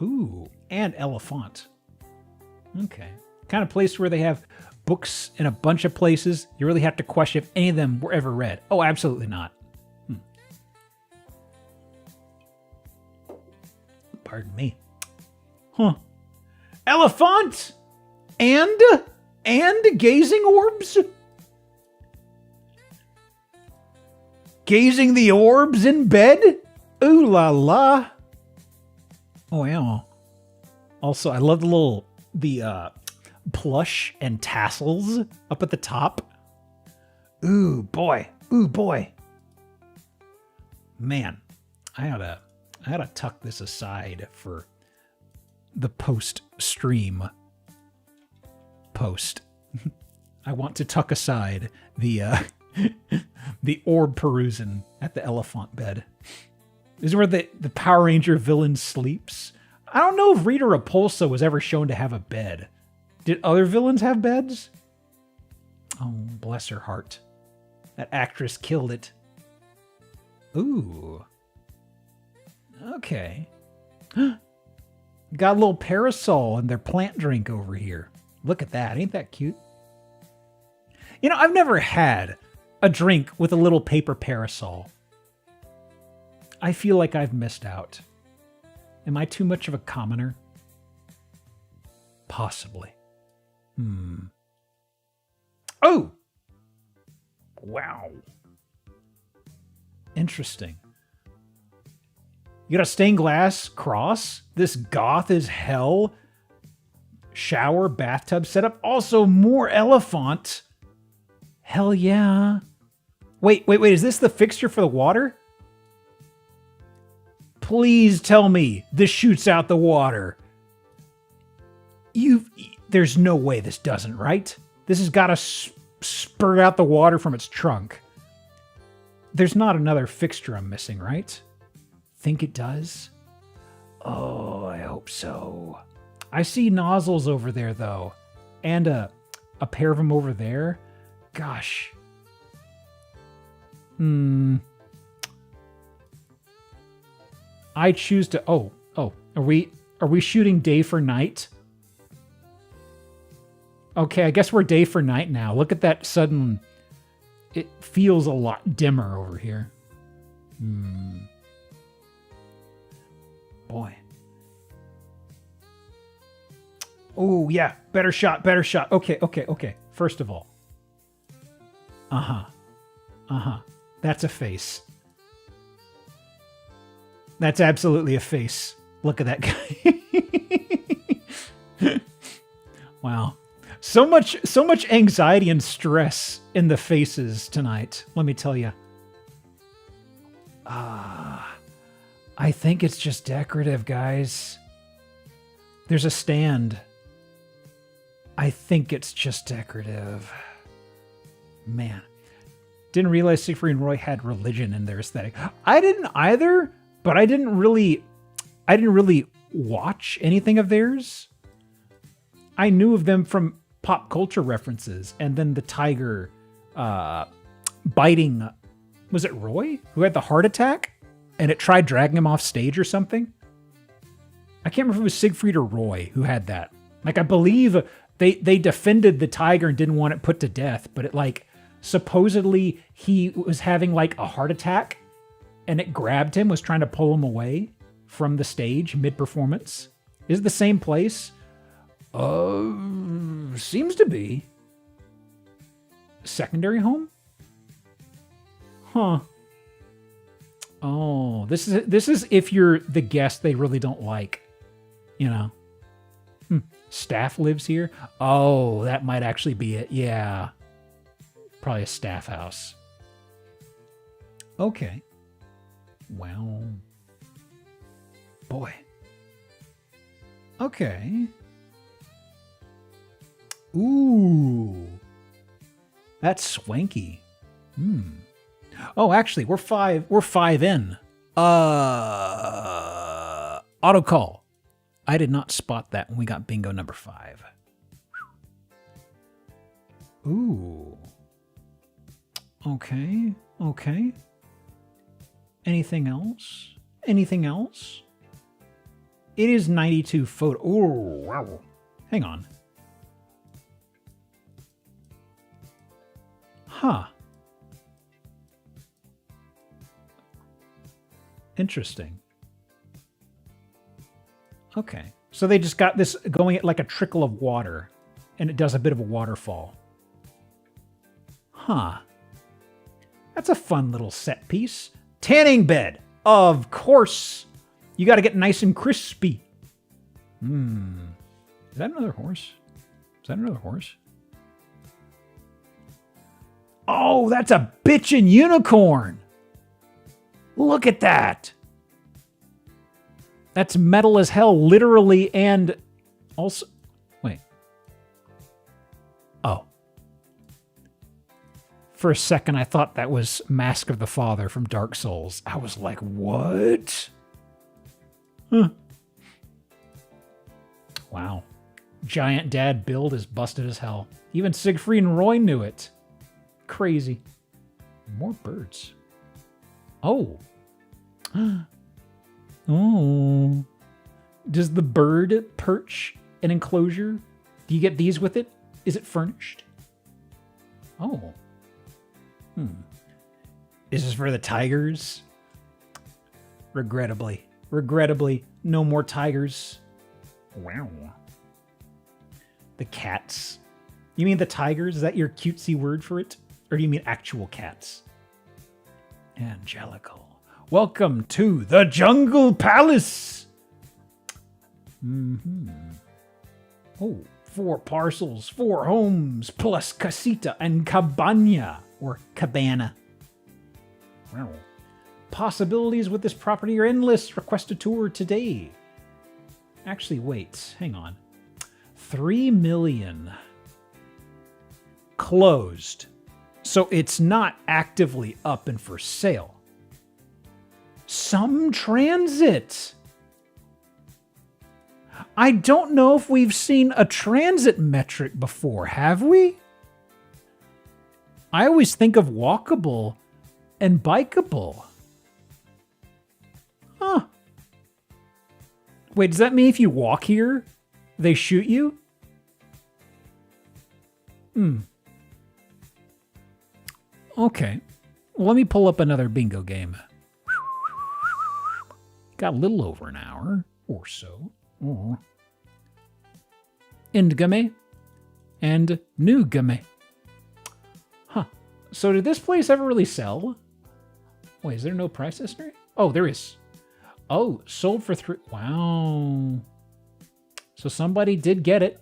Ooh, and elephant. Okay. Kind of place where they have books in a bunch of places. You really have to question if any of them were ever read. Oh, absolutely not. Pardon me. Huh. Elephant! And gazing orbs? Gazing the orbs in bed? Ooh la la. Oh, yeah. Also, I love the plush and tassels up at the top. Ooh, boy. Ooh, boy. Man, I gotta tuck this aside for the post-stream post. I want to tuck aside the orb perusing at the elephant bed. This is where the Power Ranger villain sleeps. I don't know if Rita Repulsa was ever shown to have a bed. Did other villains have beds? Oh, bless her heart. That actress killed it. Ooh. Okay. Got a little parasol and their plant drink over here. Look at that. Ain't that cute? You know, I've never had a drink with a little paper parasol. I feel like I've missed out. Am I too much of a commoner? Possibly. Oh! Wow. Interesting. You got a stained glass cross? This goth as hell shower bathtub setup. Also more elephant. Hell yeah. Wait. Is this the fixture for the water? Please tell me this shoots out the water. There's no way this doesn't, right? This has got to spurt out the water from its trunk. there's not another fixture I'm missing, right? Think it does? Oh, I hope so. I see nozzles over there, though. And a pair of them over there. Gosh. I choose to... Oh. Are we shooting day for night? Okay, I guess we're day for night now. Look at that sudden... It feels a lot dimmer over here. Boy. Oh, yeah. Better shot. Okay. First of all. That's a face. That's absolutely a face. Look at that guy. Wow. So much anxiety and stress in the faces tonight, let me tell you. I think it's just decorative, guys. There's a stand. I think it's just decorative. Man. Didn't realize Siegfried and Roy had religion in their aesthetic. I didn't either, but I didn't really watch anything of theirs. I knew of them from pop culture references, and then the tiger biting, was it Roy who had the heart attack and it tried dragging him off stage or something? I can't remember if it was Siegfried or Roy who had that. Like, I believe they defended the tiger and didn't want it put to death, but it, like, supposedly he was having like a heart attack and it grabbed him, was trying to pull him away from the stage mid-performance. Is it the same place? Seems to be. Secondary home? Huh. Oh, this is if you're the guest they really don't like. You know. Staff lives here? Oh, that might actually be it. Yeah. Probably a staff house. Okay. Well. Boy. Okay. Ooh. That's swanky. Oh, actually, we're five in. Auto call. I did not spot that when we got bingo number 5. Ooh. Okay. Anything else? It is 92 photo. Oh, wow. Hang on. Huh. Interesting. Okay. So they just got this going at like a trickle of water, and it does a bit of a waterfall. Huh. That's a fun little set piece. Tanning bed. Of course. You got to get nice and crispy. Is that another horse? Oh, that's a bitchin' unicorn. Look at that. That's metal as hell, literally, and also... Wait. Oh. For a second, I thought that was Mask of the Father from Dark Souls. I was like, what? Huh. Wow. Giant dad build is busted as hell. Even Siegfried and Roy knew it. Crazy. More birds. Oh. Oh. Does the bird perch an enclosure? Do you get these with it? Is it furnished? Oh. Is this for the tigers? Regrettably, no more tigers. Wow. The cats. You mean the tigers? Is that your cutesy word for it? Or do you mean actual cats? Angelical. Welcome to the Jungle Palace. Oh, 4 parcels, 4 homes, plus casita and cabana, or cabana. Wow. Possibilities with this property are endless. Request a tour today. Actually, wait, hang on. 3 million. Closed. So it's not actively up and for sale. Some transit. I don't know if we've seen a transit metric before, have we? I always think of walkable and bikeable. Huh. Wait, does that mean if you walk here, they shoot you? Okay. Well, let me pull up another bingo game. Got a little over an hour or so. Oh. Endgame and Newgame. Huh. So did this place ever really sell? Wait, is there no price history? Oh, there is. Oh, sold for 3. Wow. So somebody did get it.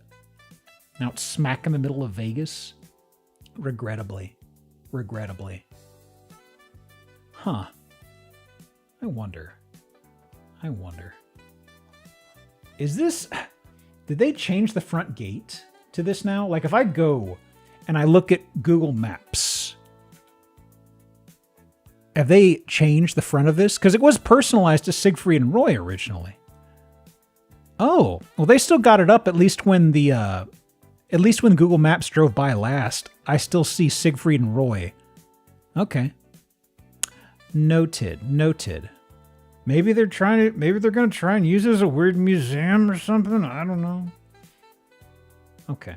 Now it's smack in the middle of Vegas. Regrettably. Huh. I wonder. Is this... Did they change the front gate to this now? Like if I go and I look at Google Maps, have they changed the front of this? Because it was personalized to Siegfried and Roy originally. Oh, well they still got it up at least when the... At least when Google Maps drove by last, I still see Siegfried and Roy. Okay. Noted. Maybe they're gonna try and use it as a weird museum or something. I don't know. Okay.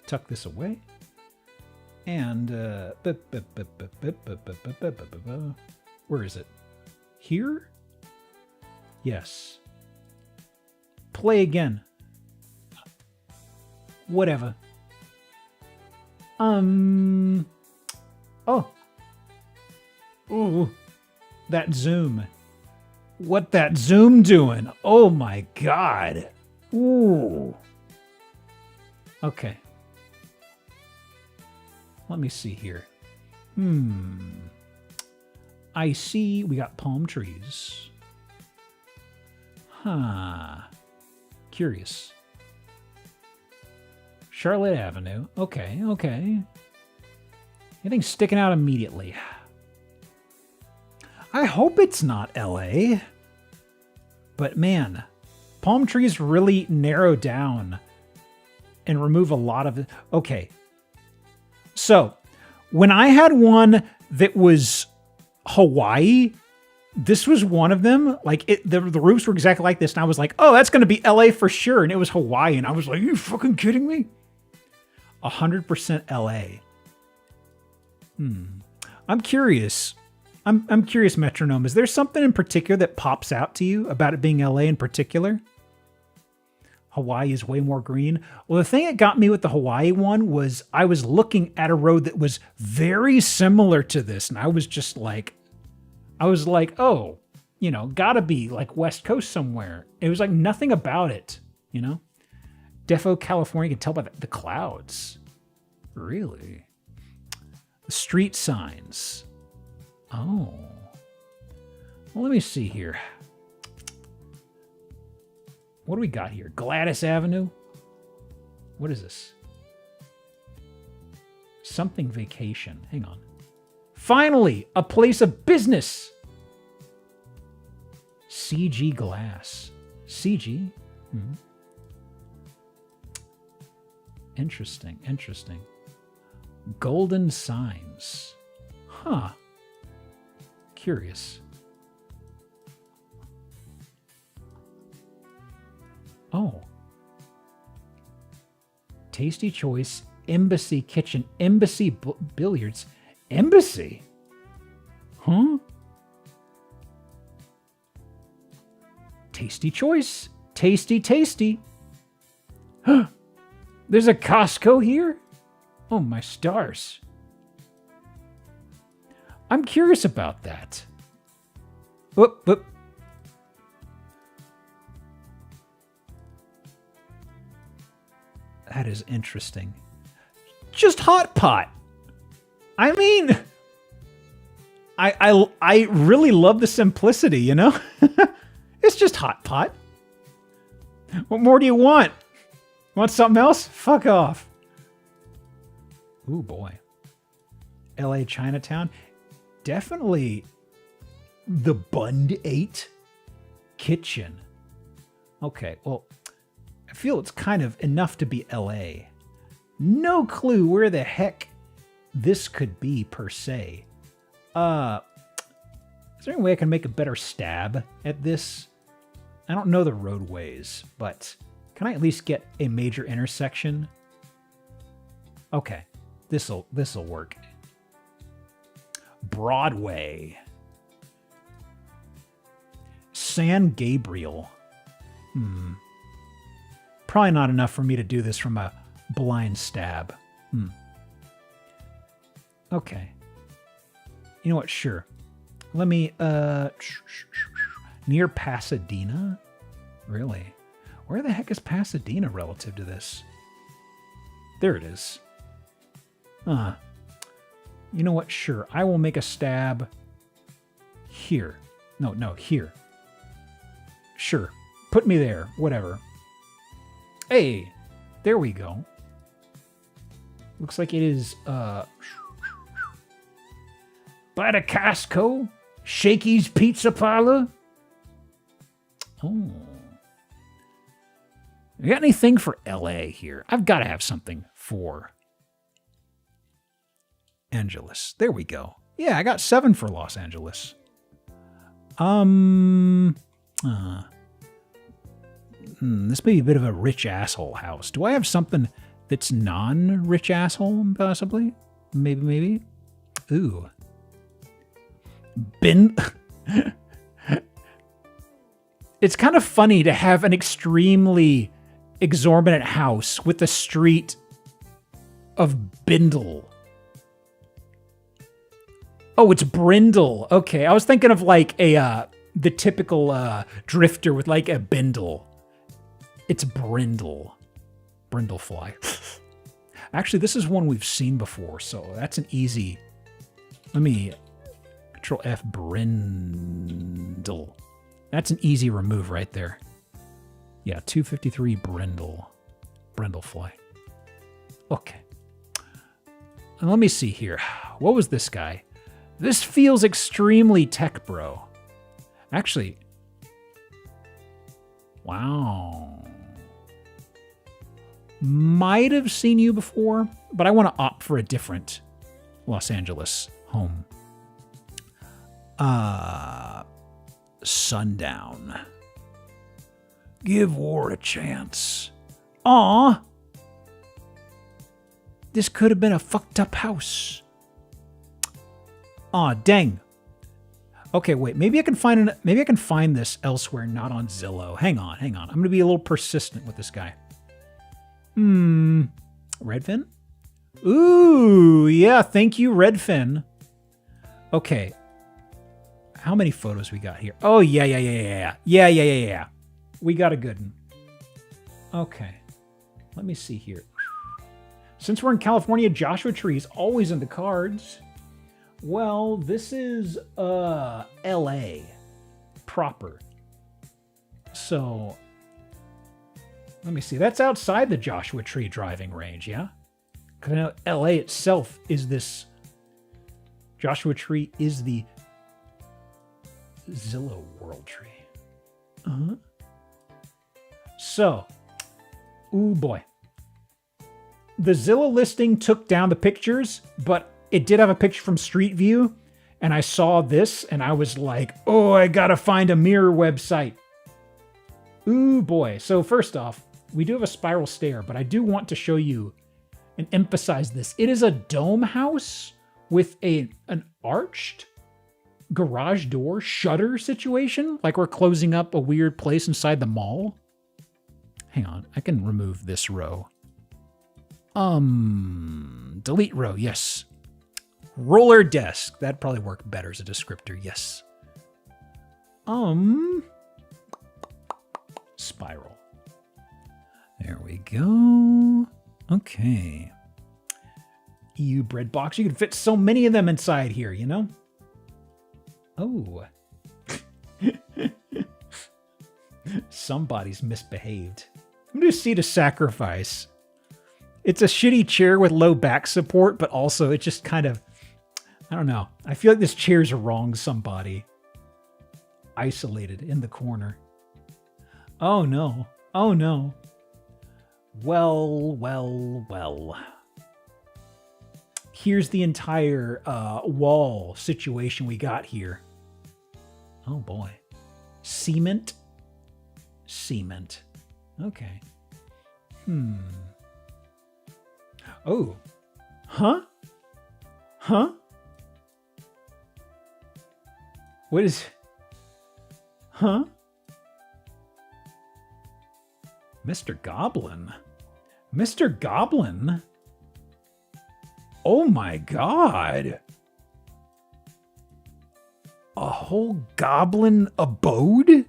Tuck this away. And where is it? Here? Yes. Play again. Whatever. Oh. Ooh. That zoom. What that zoom doing? Oh my god. Ooh. Okay. Let me see here. I see we got palm trees. Huh. Curious. Charlotte Avenue. Okay. Anything sticking out immediately? I hope it's not LA. But man, palm trees really narrow down and remove a lot of it. Okay. So, when I had one that was Hawaii, this was one of them. Like, the roofs were exactly like this. And I was like, oh, that's going to be LA for sure. And it was Hawaii. And I was like, are you fucking kidding me? 100% LA. I'm curious. I'm curious, Metronome. Is there something in particular that pops out to you about it being LA in particular? Hawaii is way more green. Well, the thing that got me with the Hawaii one was I was looking at a road that was very similar to this. And I was like, oh, gotta be like West Coast somewhere. It was like nothing about it, Defo, California, you can tell by the clouds. Really? The street signs. Oh. Well, let me see here. What do we got here? Gladys Avenue? What is this? Something vacation. Hang on. Finally, a place of business. CG Glass. CG? Interesting. Golden Signs. Huh. Curious. Oh. Tasty Choice, Embassy Kitchen, Embassy Billiards. Embassy? Huh? Tasty Choice. Tasty. Huh. There's a Costco here? Oh, my stars. I'm curious about that. Whoop. That is interesting. Just hot pot. I mean, I really love the simplicity, It's just hot pot. What more do you want? Want something else? Fuck off. Ooh, boy. LA Chinatown. Definitely the Bund 8 kitchen. Okay, well, I feel it's kind of enough to be LA. No clue where the heck this could be, per se. Is there any way I can make a better stab at this? I don't know the roadways, but can I at least get a major intersection? Okay, this'll work. Broadway. San Gabriel. Probably not enough for me to do this from a blind stab. Okay. You know what? Sure. Let me, near Pasadena? Really? Where the heck is Pasadena relative to this? There it is. You know what? Sure. I will make a stab here. No, here. Sure. Put me there. Whatever. Hey, there we go. Looks like it is, by the Costco, Shakey's Pizza Parlor. Oh. You got anything for LA here? I've got to have something for Angeles. There we go. Yeah, I got 7 for Los Angeles. This may be a bit of a rich asshole house. Do I have something that's non-rich asshole, possibly? Maybe. Ooh. It's kind of funny to have an extremely exorbitant house with the street of Bindle. Oh, it's Brindle. Okay, I was thinking of like a the typical drifter with like a bindle. It's Brindle. Brindlefly. Actually, this is one we've seen before, so that's an easy... Let me Control F, Brindle. That's an easy remove right there. Yeah, 253 Brindle. Brindlefly. Okay. And let me see here. What was this guy? This feels extremely tech bro. Actually, wow. Might have seen you before, but I want to opt for a different Los Angeles home. Sundown. Give war a chance. Aw. This could have been a fucked up house. Aw, dang. Okay, wait. Maybe I can find this elsewhere, not on Zillow. Hang on. I'm going to be a little persistent with this guy. Redfin? Ooh, yeah. Thank you, Redfin. Okay. How many photos we got here? Oh, yeah. Yeah. We got a good one. Okay. Let me see here. Since we're in California, Joshua Tree is always in the cards. Well, this is LA proper. So let me see. That's outside the Joshua Tree driving range, yeah? Because I know LA itself is this. Joshua Tree is the Zillow World Tree. So, ooh boy. The Zillow listing took down the pictures, but it did have a picture from Street View, and I saw this, and I was like, oh, I gotta find a mirror website. Ooh boy. So first off, we do have a spiral stair, but I do want to show you and emphasize this. It is a dome house with an arched garage door shutter situation, like we're closing up a weird place inside the mall. Hang on, I can remove this row. Delete row, yes. Roller desk, that'd probably work better as a descriptor, yes. Spiral. There we go. Okay. EU bread box. You can fit so many of them inside here, you know? Oh. Somebody's misbehaved. I'm going to see the sacrifice. It's a shitty chair with low back support, but also it just kind of, I don't know. I feel like this chair's wronged somebody. Isolated in the corner. Oh no. Oh no. Well, well, well. Here's the entire wall situation we got here. Oh boy. Cement. Cement. Okay. Oh. Huh? Huh? What is... Huh? Mr. Goblin? Mr. Goblin? Oh my god. A whole goblin abode?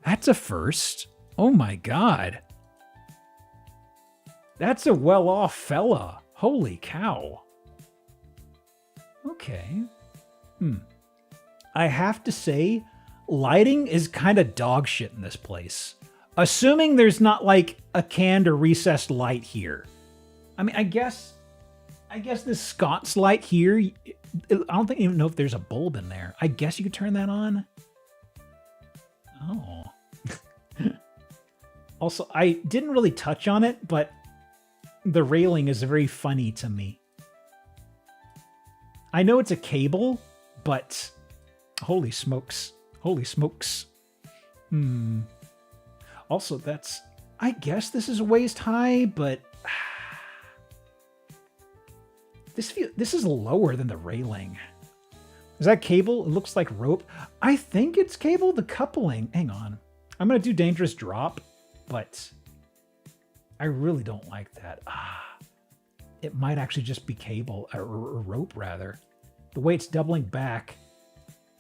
That's a first. Oh my god. That's a well-off fella. Holy cow. Okay. I have to say, lighting is kind of dog shit in this place. Assuming there's not like a canned or recessed light here. I mean, I guess this sconce light here, I don't even know if there's a bulb in there. I guess you could turn that on. Oh. Also, I didn't really touch on it, but the railing is very funny to me. I know it's a cable, but holy smokes. Holy smokes. Also, that's... I guess this is waist high, but... This is lower than the railing. Is that cable? It looks like rope. I think it's cable. The coupling. Hang on. I'm going to do dangerous drop, but I really don't like that. It might actually just be cable, or rope rather. The way it's doubling back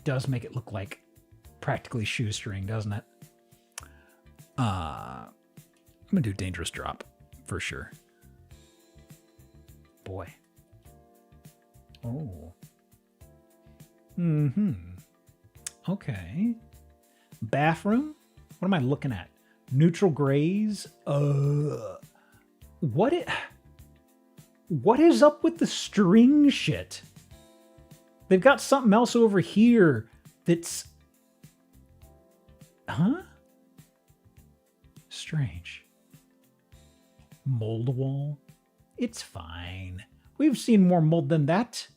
does make it look like practically shoestring, doesn't it? I'm going to do dangerous drop for sure. Boy. Oh. Okay. Bathroom? What am I looking at? Neutral grays? What is up with the string shit? They've got something else over here that's... Huh? Strange. Mold wall? It's fine. We've seen more mold than that.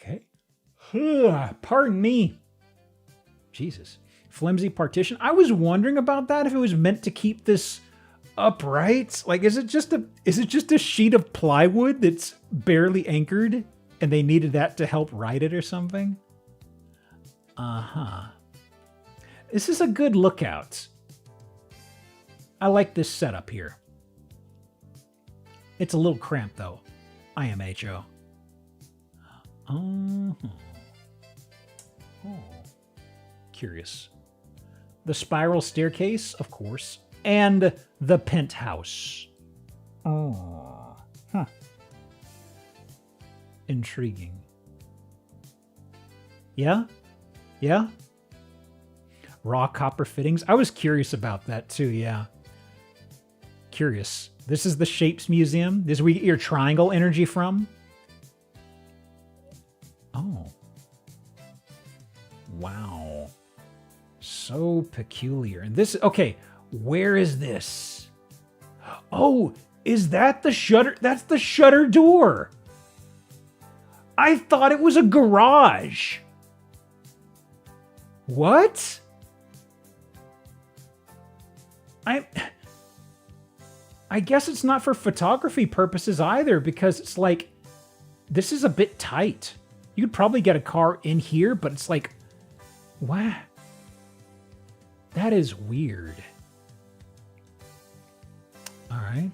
Okay. Pardon me. Jesus. Flimsy partition. I was wondering about that, if it was meant to keep this upright. Like, is it just a sheet of plywood that's barely anchored and they needed that to help ride it or something? This is a good lookout. I like this setup here. It's a little cramped though. IMHO. Oh. Curious. The spiral staircase, of course, and the penthouse. Oh. Huh. Intriguing. Yeah? Yeah? Raw copper fittings. I was curious about that too, yeah. Curious. This is the Shapes Museum. This is where you get your triangle energy from. Oh. Wow. So peculiar. And this, okay, where is this? Oh, is that the shutter? That's the shutter door. I thought it was a garage. What? I guess it's not for photography purposes either, because it's like, this is a bit tight. You could probably get a car in here, but it's like, wow. That is weird. All right.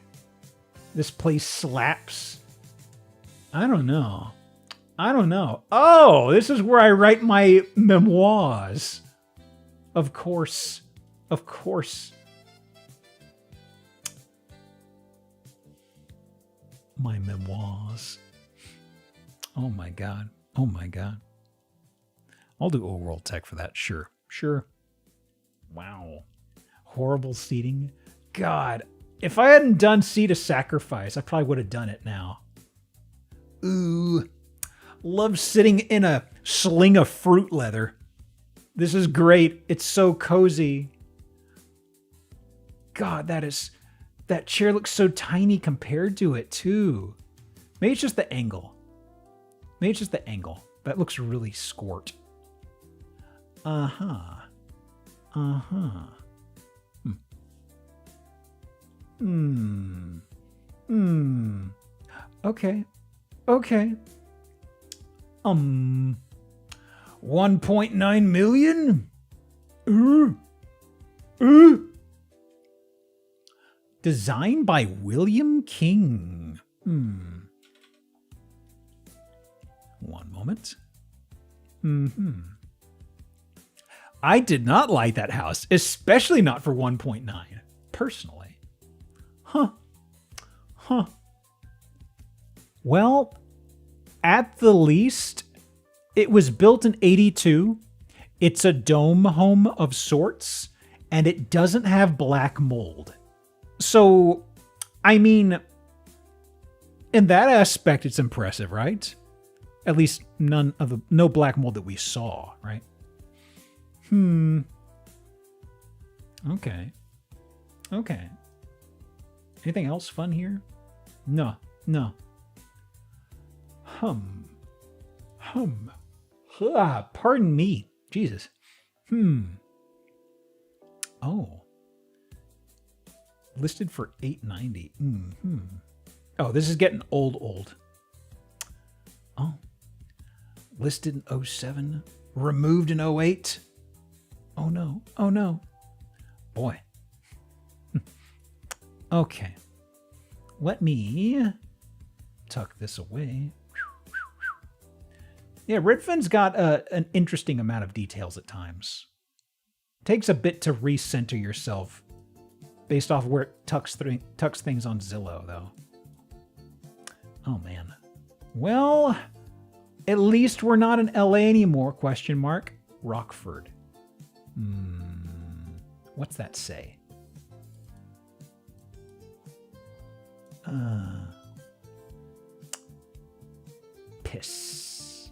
This place slaps. I don't know. I don't know. Oh, this is where I write my memoirs. Of course. Of course. My memoirs. Oh my god. Oh my god. I'll do overall tech for that. Sure. Sure. Wow. Horrible seating. God, if I hadn't done Seat of Sacrifice, I probably would have done it now. Ooh. Love sitting in a sling of fruit leather. This is great. It's so cozy. God, that chair looks so tiny compared to it too. Maybe it's just the angle. Maybe it's just the angle. That looks really squirt. Uh-huh. Uh-huh. Okay. Okay. 1.9 million? Designed by William King. One moment. I did not like that house, especially not for 1.9, personally. Huh. Well, at the least, it was built in 82. It's a dome home of sorts, and it doesn't have black mold. So, I mean, in that aspect, it's impressive, right? At least no black mold that we saw, right? Okay. Anything else fun here? No. Pardon me. Jesus. Oh. Listed for $890. Oh, this is getting old. Oh. Listed in 07. Removed in 08. Oh no. Boy. Okay. Let me tuck this away. Yeah, Redfin's got an interesting amount of details at times. Takes a bit to recenter yourself based off where it tucks things on Zillow, though. Oh, man. Well, at least we're not in LA anymore, question mark. Rockford. What's that say? Piss.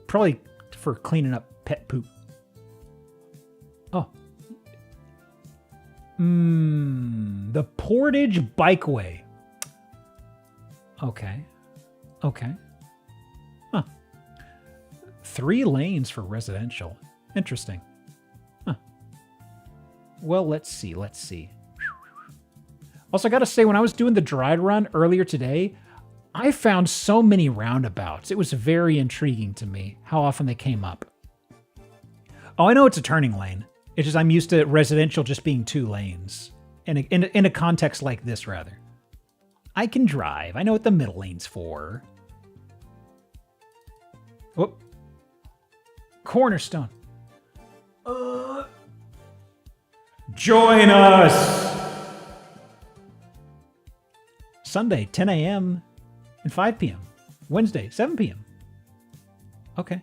Probably for cleaning up pet poop. Oh. The Portage Bikeway. Okay. Huh. 3 lanes for residential. Interesting. Huh. Well, let's see. Also, I gotta say, when I was doing the dry run earlier today, I found so many roundabouts. It was very intriguing to me how often they came up. Oh, I know it's a turning lane. It's just I'm used to residential just being 2 lanes. In a context like this, rather. I can drive. I know what the middle lane's for. Whoop. Cornerstone. Join us! Sunday, 10 a.m. and 5 p.m. Wednesday, 7 p.m. Okay.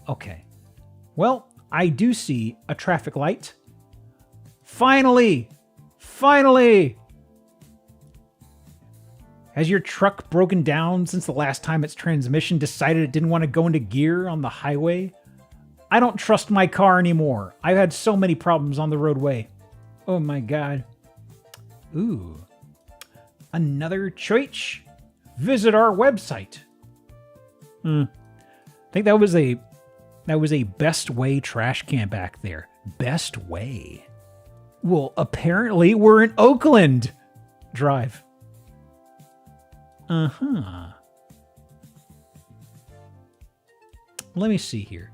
Okay. Well, I do see a traffic light. Finally! Has your truck broken down since the last time its transmission decided it didn't want to go into gear on the highway? I don't trust my car anymore. I've had so many problems on the roadway. Oh my god. Ooh. Another choice. Visit our website. I think that was a Best Way trash can back there. Best Way. Well, apparently we're in Oakland Drive. Let me see here.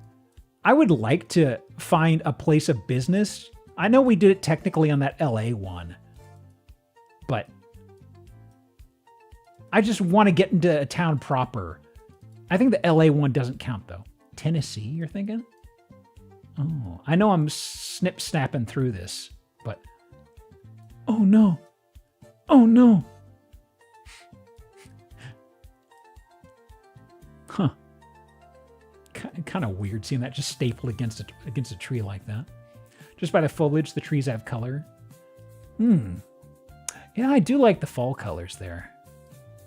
I would like to find a place of business. I know we did it technically on that LA one, but I just want to get into a town proper. I think the LA one doesn't count though. Tennessee, you're thinking? Oh, I know I'm snip-snapping through this, but... Oh no. Kind of weird seeing that just stapled against a tree like that. Just by the foliage, the trees have color. Yeah, I do like the fall colors there.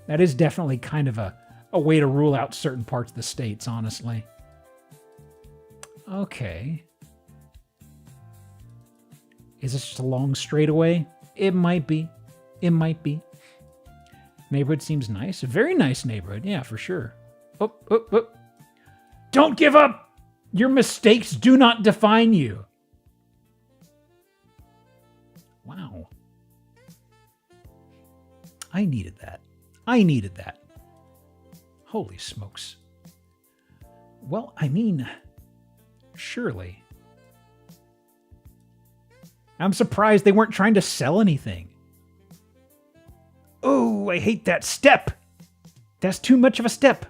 That is definitely kind of a way to rule out certain parts of the states, honestly. Okay. Is this just a long straightaway? It might be. It might be. Neighborhood seems nice. A very nice neighborhood. Yeah, for sure. Oh, oh, oh. Don't give up! Your mistakes do not define you. Wow. I needed that. I needed that. Holy smokes. Well, I mean, surely. I'm surprised they weren't trying to sell anything. Oh, I hate that step. That's too much of a step.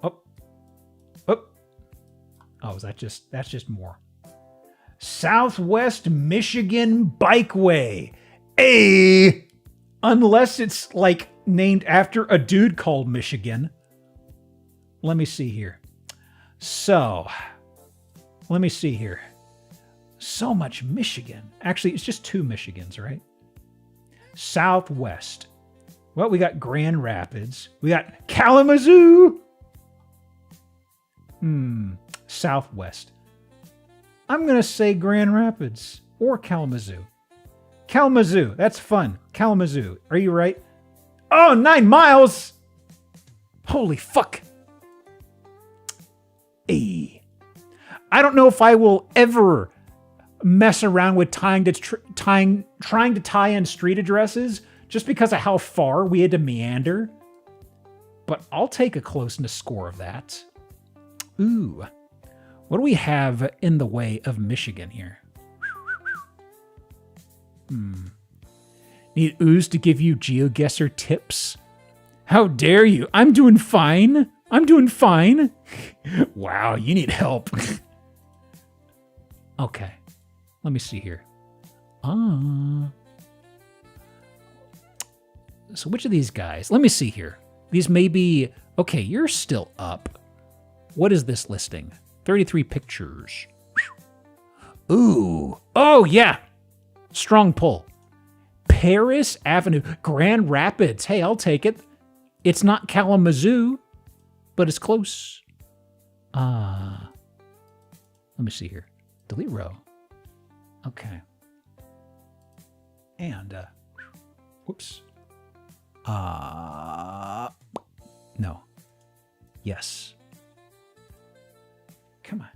Up. Up. Oh, that's just more. Southwest Michigan Bikeway. Unless it's like named after a dude called Michigan. Let me see here. So, let me see here. So much Michigan. Actually, it's just 2 Michigans, right? Southwest. Well, we got Grand Rapids. We got Kalamazoo. Southwest. I'm going to say Grand Rapids or Kalamazoo. Kalamazoo. That's fun. Kalamazoo. Are you right? Oh, 9 miles. Holy fuck. I don't know if I will ever mess around with trying to tie in street addresses just because of how far we had to meander. But I'll take a closeness score of that. Ooh. What do we have in the way of Michigan here? Need Ooze to give you GeoGuessr tips? How dare you? I'm doing fine. I'm doing fine. Wow, you need help. Okay. Let me see here. So which of these guys? Let me see here. These may be... Okay, you're still up. What is this listing? 33 pictures. Ooh. Oh, yeah. Strong pull. Paris Avenue. Grand Rapids. Hey, I'll take it. It's not Kalamazoo, but it's close. Let me see here. Delete row. Okay. And, whoops. No. Yes. Come on.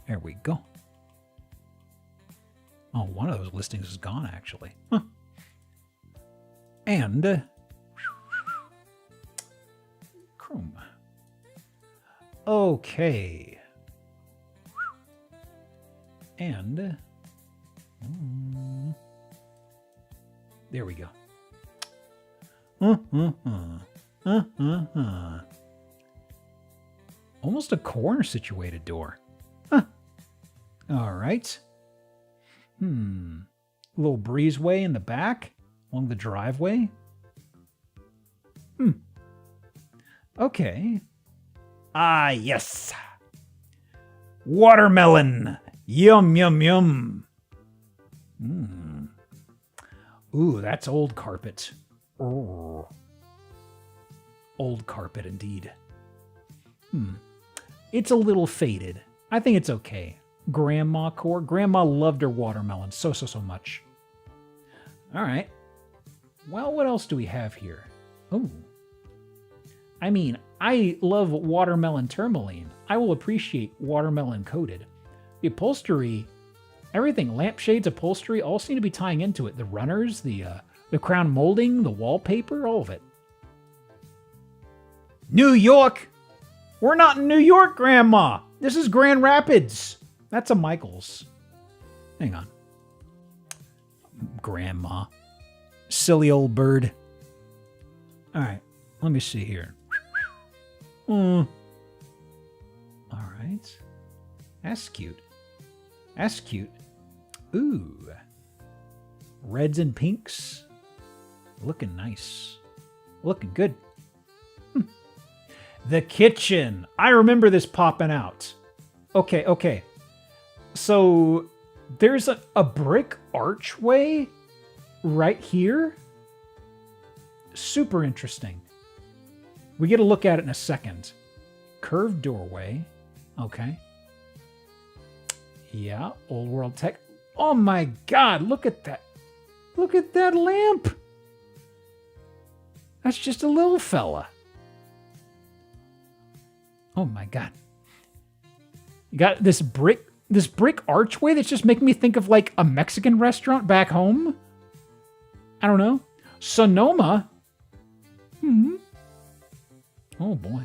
There we go. Oh, one of those listings is gone, actually. Huh. And Chrome. Okay. And there we go. Almost a corner situated door. Huh. All right. A little breezeway in the back along the driveway. Okay. Ah, yes. Watermelon. Yum, yum, yum. Ooh, that's old carpet. Oh. Old carpet indeed. It's a little faded. I think it's okay. Grandma core. Grandma loved her watermelon so much. All right. Well, what else do we have here? Oh. I mean, I love watermelon tourmaline. I will appreciate watermelon coated. The upholstery, everything, lampshades, upholstery, all seem to be tying into it. The runners, the crown molding, the wallpaper, all of it. New York! We're not in New York, Grandma! This is Grand Rapids! That's a Michaels. Hang on. Grandma. Silly old bird. All right, let me see here. All right. That's cute. That's cute. Ooh. Reds and pinks. Looking nice. Looking good. The kitchen. I remember this popping out. Okay. So there's a brick archway right here. Super interesting. We get a look at it in a second. Curved doorway. Okay. Yeah, old world tech. Oh my God, look at that. Look at that lamp. That's just a little fella. Oh my God. You got this brick archway that's just making me think of like a Mexican restaurant back home. I don't know. Sonoma. Oh boy.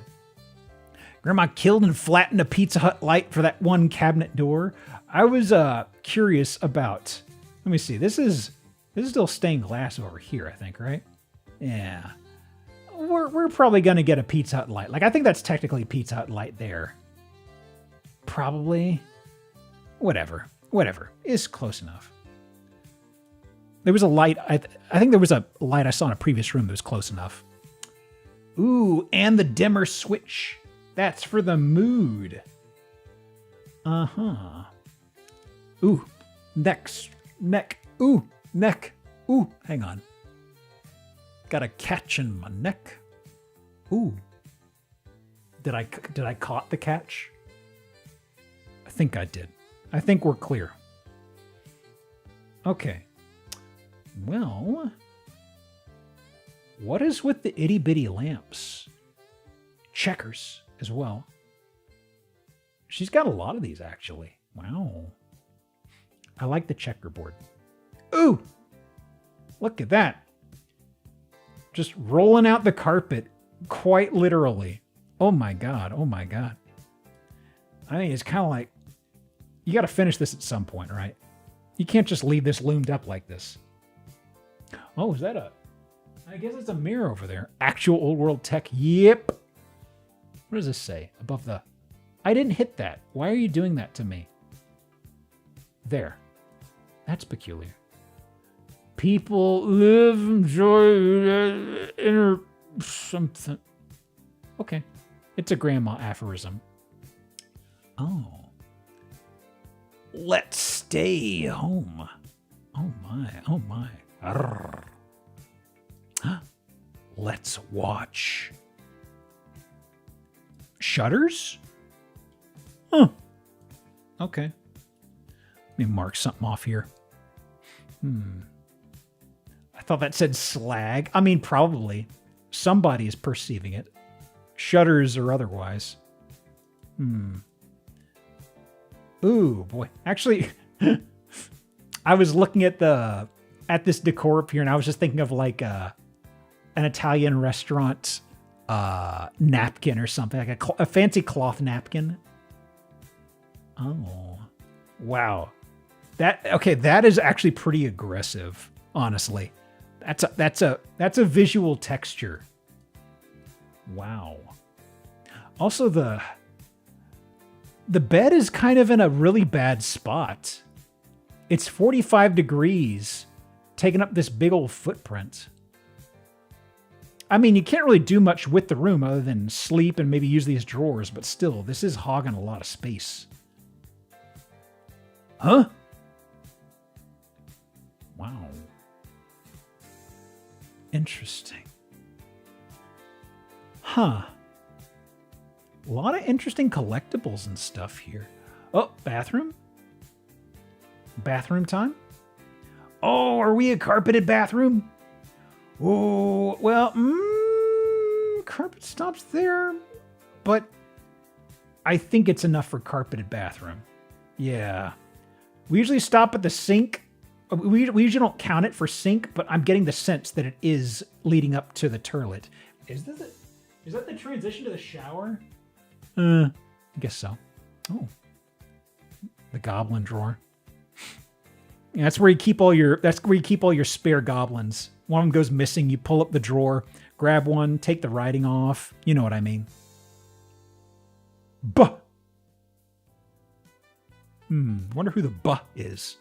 Grandma killed and flattened a Pizza Hut light for that one cabinet door. I was curious about. Let me see. This is still stained glass over here, I think, right? Yeah. We're probably gonna get a Pizza Hut light. Like, I think that's technically Pizza Hut light there. Probably. Whatever. It's close enough. There was a light. I think there was a light I saw in a previous room that was close enough. Ooh, and the dimmer switch. That's for the mood. Uh-huh. Ooh, neck. Ooh, neck. Ooh, hang on. Got a catch in my neck. Ooh. Did I caught the catch? I think I did. I think we're clear. Okay. Well, what is with the itty bitty lamps? Checkers as well. She's got a lot of these, actually. Wow. I like the checkerboard. Ooh! Look at that. Just rolling out the carpet, quite literally. Oh my God. I mean, it's kind of like, you got to finish this at some point, right? You can't just leave this loomed up like this. Oh, is that I guess it's a mirror over there. Actual old world tech. Yep. What does this say above the... I didn't hit that. Why are you doing that to me? There. That's peculiar. People live, enjoy, inner something. Okay. It's a grandma aphorism. Oh. Let's stay home. Oh my. Arrgh. Let's watch. Shutters? Huh. Okay. Let me mark something off here. I thought that said slag. I mean, probably. Somebody is perceiving it. Shutters or otherwise. Ooh, boy. Actually, I was looking at this decor up here, and I was just thinking of like an Italian restaurant napkin or something, like a fancy cloth napkin. Oh, wow. That is actually pretty aggressive, honestly. That's a visual texture. Wow. Also, the bed is kind of in a really bad spot. It's 45 degrees, taking up this big old footprint. I mean, you can't really do much with the room other than sleep and maybe use these drawers, but still, this is hogging a lot of space. Huh? Wow. Interesting. Huh. A lot of interesting collectibles and stuff here. Oh, bathroom? Bathroom time? Oh, are we a carpeted bathroom? Oh, well, carpet stops there, but I think it's enough for carpeted bathroom. Yeah. We usually stop at the sink. We usually don't count it for sink, but I'm getting the sense that it is leading up to the toilet. Is that the transition to the shower? I guess so. Oh. The goblin drawer. Yeah, that's where you keep all your spare goblins. One of them goes missing, you pull up the drawer, grab one, take the writing off. You know what I mean. Buh. Wonder who the buh is.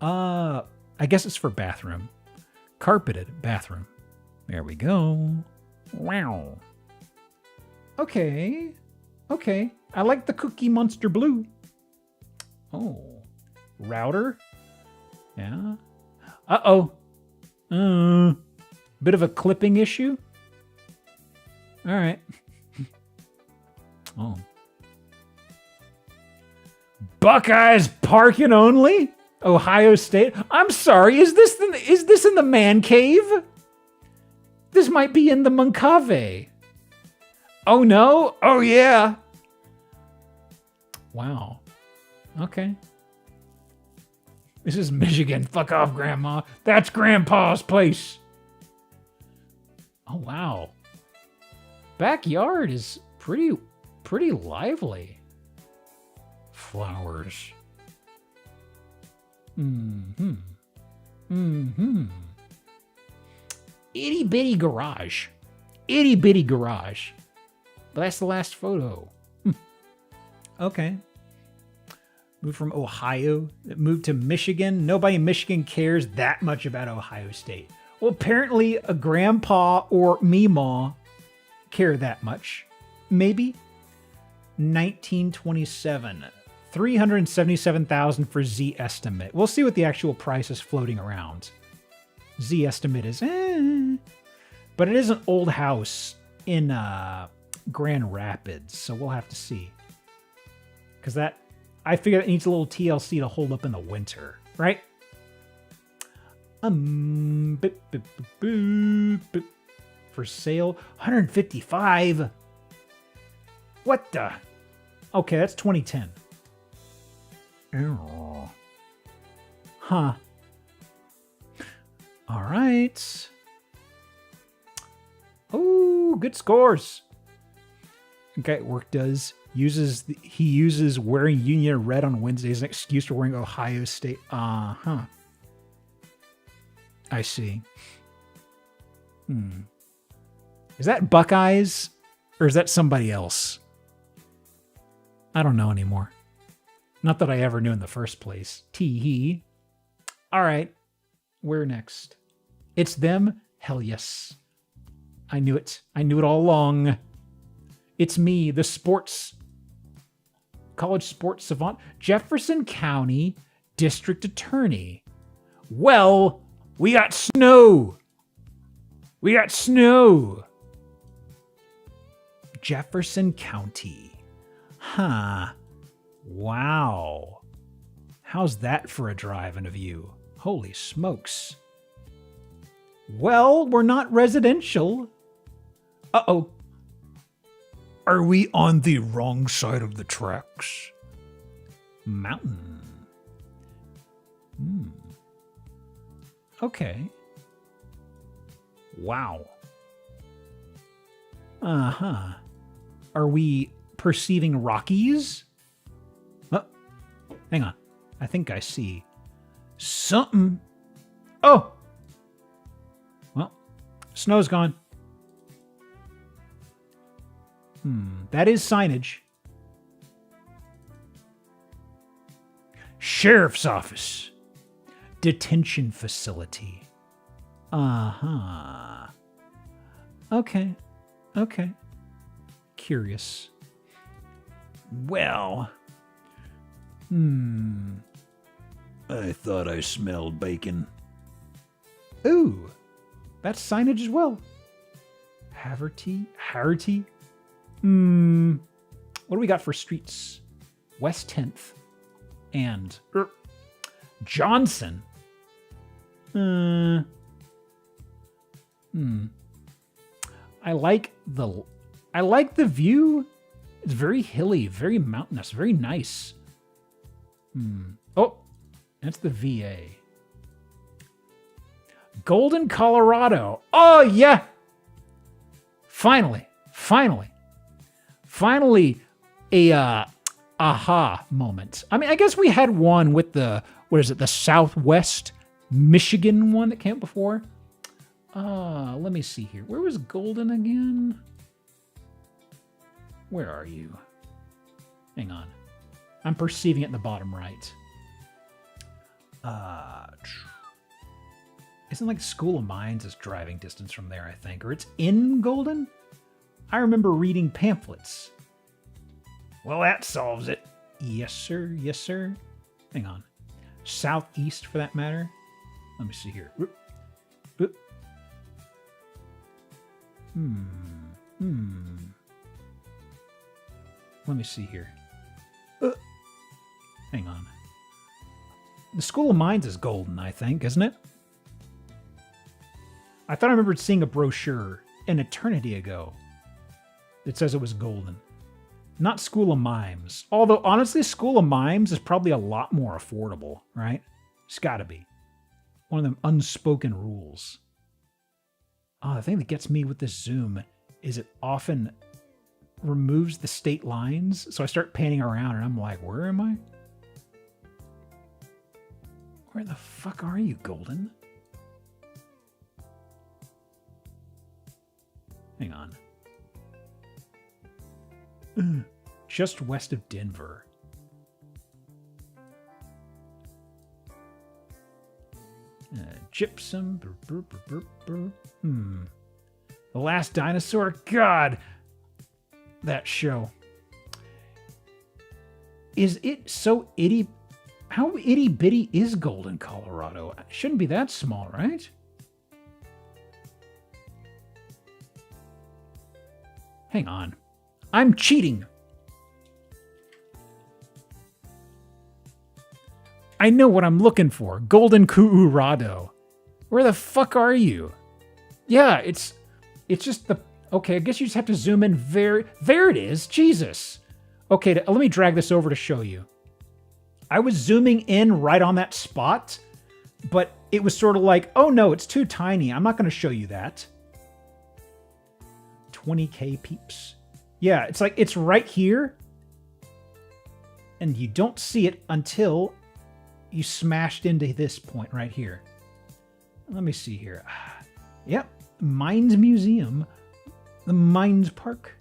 I guess it's for bathroom. Carpeted bathroom. There we go. Wow. Okay. Okay. I like the Cookie Monster Blue. Oh. Router? Yeah. Uh-oh. Bit of a clipping issue? All right. Oh. Buckeyes parking only? Ohio State? I'm sorry, is this in the man cave? This might be in the Moncave. Oh no? Oh yeah. Wow. Okay. This is Michigan. Fuck off, Grandma. That's Grandpa's place. Oh wow. Backyard is pretty lively. Flowers. Itty bitty garage. Itty bitty garage. But that's the last photo. Okay. Moved from Ohio. Moved to Michigan. Nobody in Michigan cares that much about Ohio State. Well, apparently a grandpa or Meemaw care that much. Maybe. 1927. $377,000 for Z estimate. We'll see what the actual price is floating around. Z estimate is but it is an old house in Grand Rapids, so we'll have to see. Because that, I figure it needs a little TLC to hold up in the winter, right? For sale, 155. What the? Okay, that's 2010. Oh. Huh. All right. Oh, good scores. Okay, work does. He uses wearing Union red on Wednesdays as an excuse for wearing Ohio State. Uh-huh. I see. Is that Buckeyes? Or is that somebody else? I don't know anymore. Not that I ever knew in the first place. Tee-hee. All right. Where next? It's them? Hell yes. I knew it. I knew it all along. It's me, the college sports savant, Jefferson County District Attorney. Well, we got snow. We got snow. Jefferson County. Huh. Wow. How's that for a drive and a view? Holy smokes. Well, we're not residential. Uh-oh. Are we on the wrong side of the tracks? Mountain. Okay. Wow. Uh-huh. Are we perceiving Rockies? Hang on. I think I see something. Oh! Well, snow's gone. That is signage. Sheriff's office. Detention facility. Uh-huh. Okay. Okay. Curious. Well. I thought I smelled bacon. Ooh. That's signage as well. Haverty? What do we got for streets? West 10th and Johnson. I like the view. It's very hilly, very mountainous, very nice. Oh, that's the VA. Golden, Colorado. Oh yeah. Finally a aha moment. I mean, I guess we had one with the Southwest Michigan one that came before. Let me see here. Where was Golden again? Where are you? Hang on. I'm perceiving it in the bottom right. Isn't like School of Mines is driving distance from there, I think. Or it's in Golden? I remember reading pamphlets. Well, that solves it. Yes, sir. Yes, sir. Hang on. Southeast, for that matter. Let me see here. Let me see here. Hang on. The School of Mines is Golden, I think, isn't it? I thought I remembered seeing a brochure an eternity ago that says it was Golden. Not School of Mimes. Although, honestly, School of Mimes is probably a lot more affordable, right? It's gotta be. One of them unspoken rules. Oh, the thing that gets me with this zoom is it often removes the state lines. So I start panning around and I'm like, where am I? Where the fuck are you, Golden? Hang on. Just west of Denver. Gypsum. The Last Dinosaur. God, that show. Is it so itty? How itty bitty is Golden, Colorado? It shouldn't be that small, right? Hang on. I'm cheating. I know what I'm looking for. Golden, Colorado. Where the fuck are you? Yeah, it's just the... Okay, I guess you just have to zoom in very... There it is. Jesus. Okay, let me drag this over to show you. I was zooming in right on that spot, but it was sort of like, oh no, it's too tiny. I'm not going to show you that. 20K peeps. Yeah, it's like, it's right here, and you don't see it until you smashed into this point right here. Let me see here. Yep, Mines Museum, the Mines Park.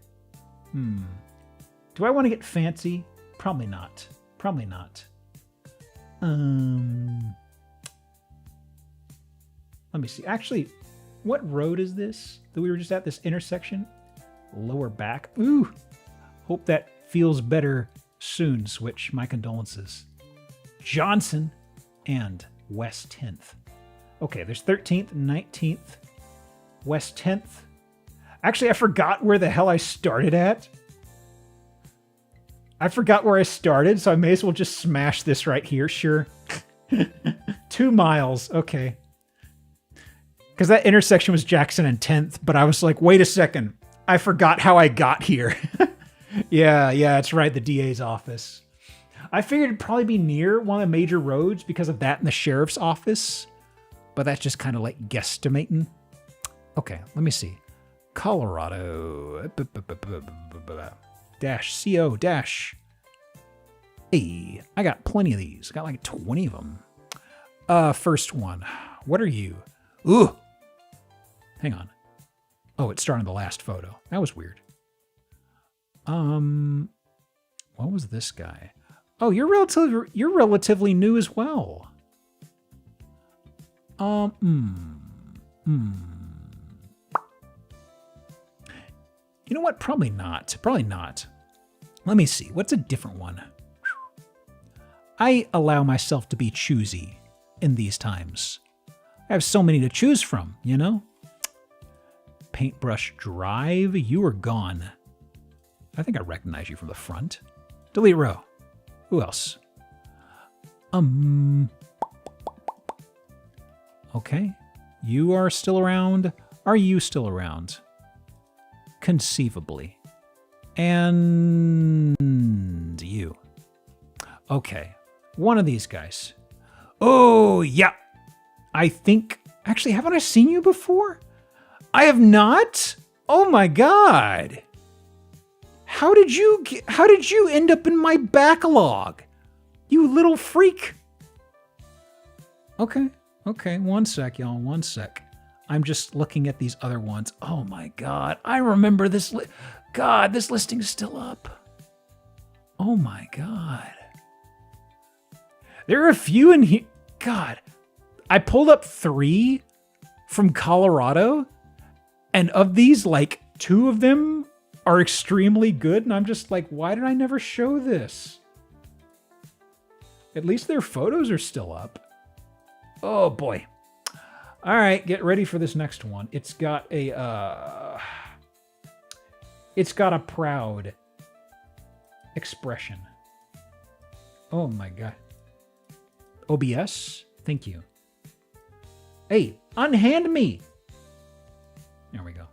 Do I want to get fancy? Probably not. Probably not. Let me see. Actually, what road is this that we were just at? This intersection? Lower back. Ooh. Hope that feels better soon, Switch. My condolences. Johnson and West 10th. Okay, there's 13th, 19th, West 10th. Actually, I forgot where the hell I started at. I forgot where I started, so I may as well just smash this right here. Sure. 2 miles. Okay. Because that intersection was Jackson and 10th, but I was like, wait a second. I forgot how I got here. Yeah, it's right. The DA's office. I figured it'd probably be near one of the major roads because of that and the sheriff's office. But that's just kind of like guesstimating. Okay, let me see. Colorado. -CO dash. Hey, I got plenty of these. I got like 20 of them. First one. What are you? Ooh. Hang on. Oh, it started the last photo. That was weird. What was this guy? Oh, you're relatively new as well. You know what? Probably not. Probably not. Let me see. What's a different one? I allow myself to be choosy in these times. I have so many to choose from, you know? Paintbrush Drive, you are gone. I think I recognize you from the front. Delete row. Who else? Okay. You are still around. Are you still around? Conceivably. And you. Okay. One of these guys. Oh, yeah. I think... Actually, haven't I seen you before? I have not? Oh my god. How did you end up in my backlog? You little freak. Okay. Okay, one sec, y'all. One sec. I'm just looking at these other ones. Oh my god. I remember this. God, this listing is still up. Oh my god. There are a few in here. God. I pulled up 3 from Colorado. And of these, like 2 of them are extremely good. And I'm just like, why did I never show this? At least their photos are still up. Oh boy. All right, get ready for this next one. It's got a proud expression. Oh my God. OBS, thank you. Hey, unhand me. There we go.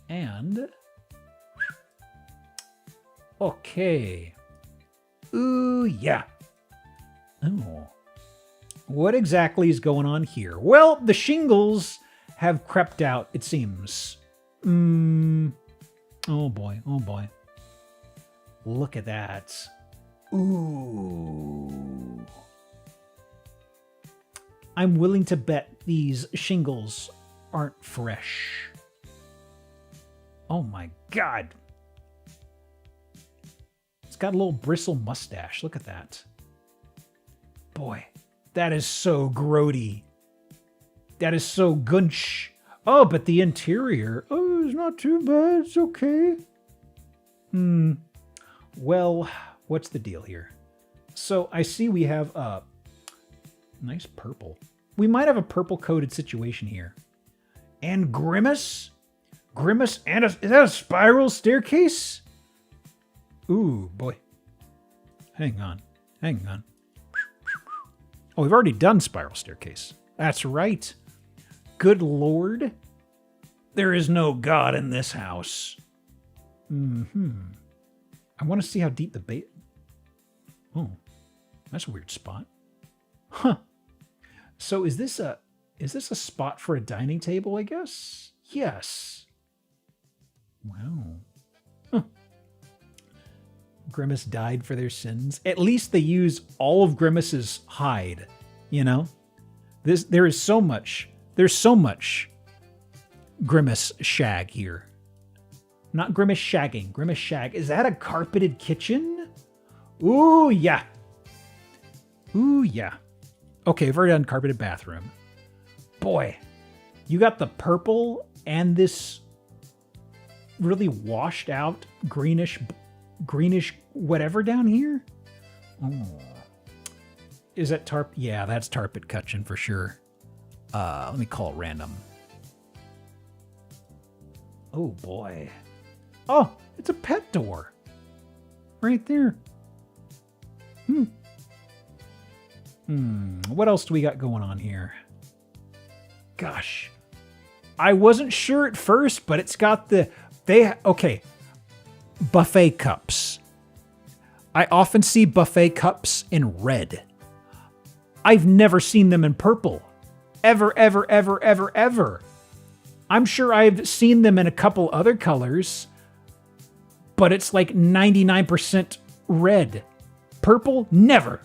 And okay. Ooh, yeah. Oh. What exactly is going on here? Well, the shingles have crept out, it seems. Oh boy, oh boy. Look at that. Ooh. I'm willing to bet these shingles aren't fresh. Oh my God. It's got a little bristle mustache. Look at that. Boy, that is so grody. That is so gunch. Oh, but the interior, oh, it's not too bad. It's okay. Well, what's the deal here? So I see we have a nice purple. We might have a purple-coated situation here. And Grimace? Grimace and is that a spiral staircase? Ooh, boy. Hang on. Hang on. Oh, we've already done spiral staircase. That's right. Good Lord. There is no God in this house. I want to see how deep the bait. Oh, that's a weird spot. Huh. So is this a spot for a dining table, I guess? Yes. Wow. Huh. Grimace died for their sins. At least they use all of Grimace's hide, you know? There's so much Grimace shag here. Not Grimace shagging, Grimace shag. Is that a carpeted kitchen? Ooh, yeah. Ooh, yeah. Okay, we've already done carpeted bathroom. Boy, you got the purple and this really washed out greenish whatever down here. Oh. Is that tarp? Yeah, that's tarpet cutchin for sure. Let me call it random. Oh boy. Oh, it's a pet door. Right there. What else do we got going on here? Gosh. I wasn't sure at first, but it's got okay. Buffet cups. I often see buffet cups in red. I've never seen them in purple. Ever, ever, ever, ever, ever. I'm sure I've seen them in a couple other colors, but it's like 99% red. Purple, never.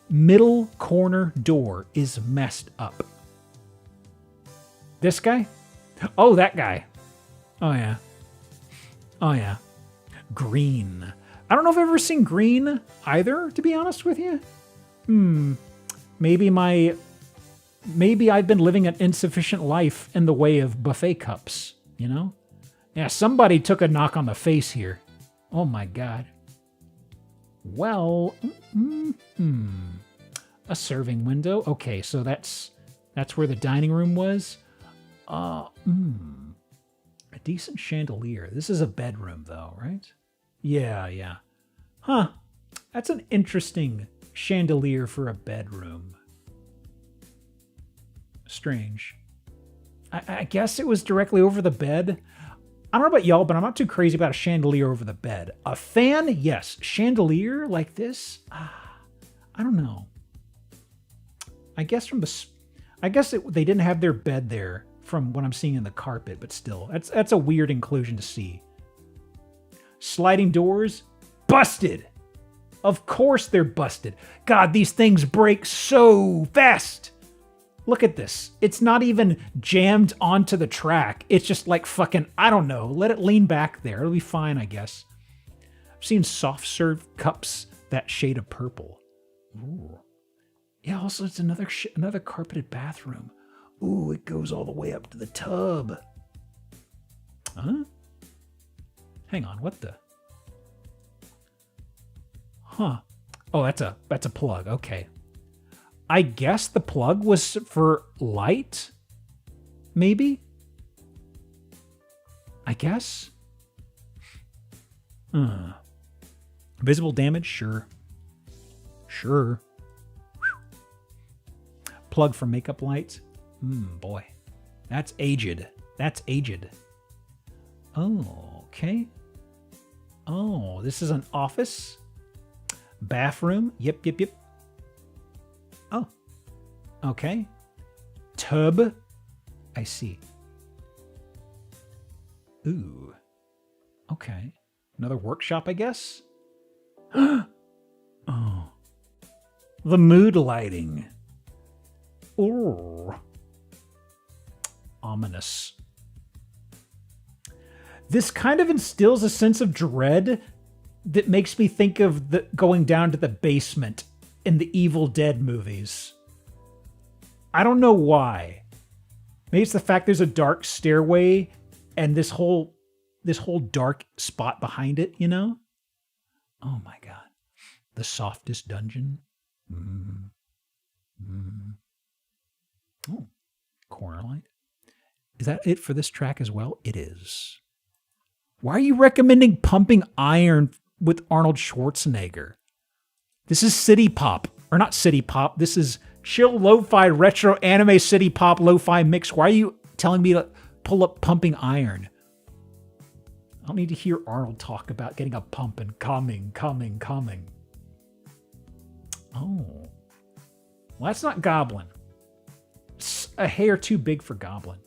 Middle corner door is messed up. This guy? Oh, that guy. Oh, yeah. Oh, yeah. Green. I don't know if I've ever seen green either, to be honest with you. Maybe I've been living an insufficient life in the way of buffet cups, you know? Yeah, somebody took a knock on the face here. Oh my God. Well, a serving window. Okay, so that's where the dining room was. A decent chandelier. This is a bedroom though, right? Yeah. Huh. That's an interesting chandelier for a bedroom. Strange. I guess it was directly over the bed. I don't know about y'all, but I'm not too crazy about a chandelier over the bed. A fan, yes. Chandelier like this? I don't know. I guess they didn't have their bed there from what I'm seeing in the carpet, but still, that's a weird inclusion to see. Sliding doors, busted. Of course they're busted. God, these things break so fast. Look at this. It's not even jammed onto the track. It's just like fucking, I don't know. Let it lean back there. It'll be fine, I guess. I've seen soft serve cups that shade of purple. Ooh. also, it's another carpeted bathroom. Ooh, it goes all the way up to the tub. Huh? Hang on, what the? Huh. Oh, that's a plug. Okay. I guess the plug was for light? Maybe? I guess? Visible damage? Sure. Sure. Plug for makeup lights? Boy. That's aged. That's aged. Oh, okay. Oh, this is an office? Bathroom? Yep. Oh. Okay. Tub? I see. Ooh. Okay. Another workshop, I guess? Oh. The mood lighting. Ooh. Ominous. This kind of instills a sense of dread that makes me think of going down to the basement in the Evil Dead movies. I don't know why. Maybe it's the fact there's a dark stairway and this whole dark spot behind it, you know? Oh my God. The softest dungeon. Oh, corner light. Is that it for this track as well? It is. Why are you recommending Pumping Iron with Arnold Schwarzenegger? This is city pop. Or not city pop. This is chill lo-fi retro anime city pop lo-fi mix. Why are you telling me to pull up Pumping Iron? I don't need to hear Arnold talk about getting a pump and coming. Oh. Well, that's not Goblin. It's a hair too big for Goblin.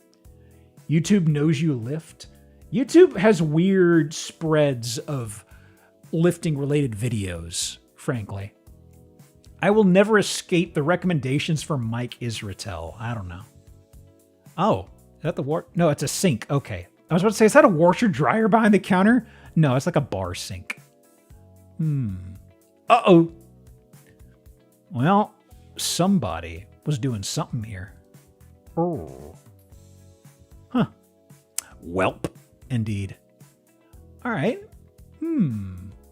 YouTube knows you lift. YouTube has weird spreads of lifting related videos, frankly. I will never escape the recommendations from Mike Israetel. I don't know. Oh, is that the war? No, it's a sink. Okay. I was about to say, is that a washer dryer behind the counter? No, it's like a bar sink. Uh-oh. Well, somebody was doing something here. Oh. Huh. Welp, indeed. All right.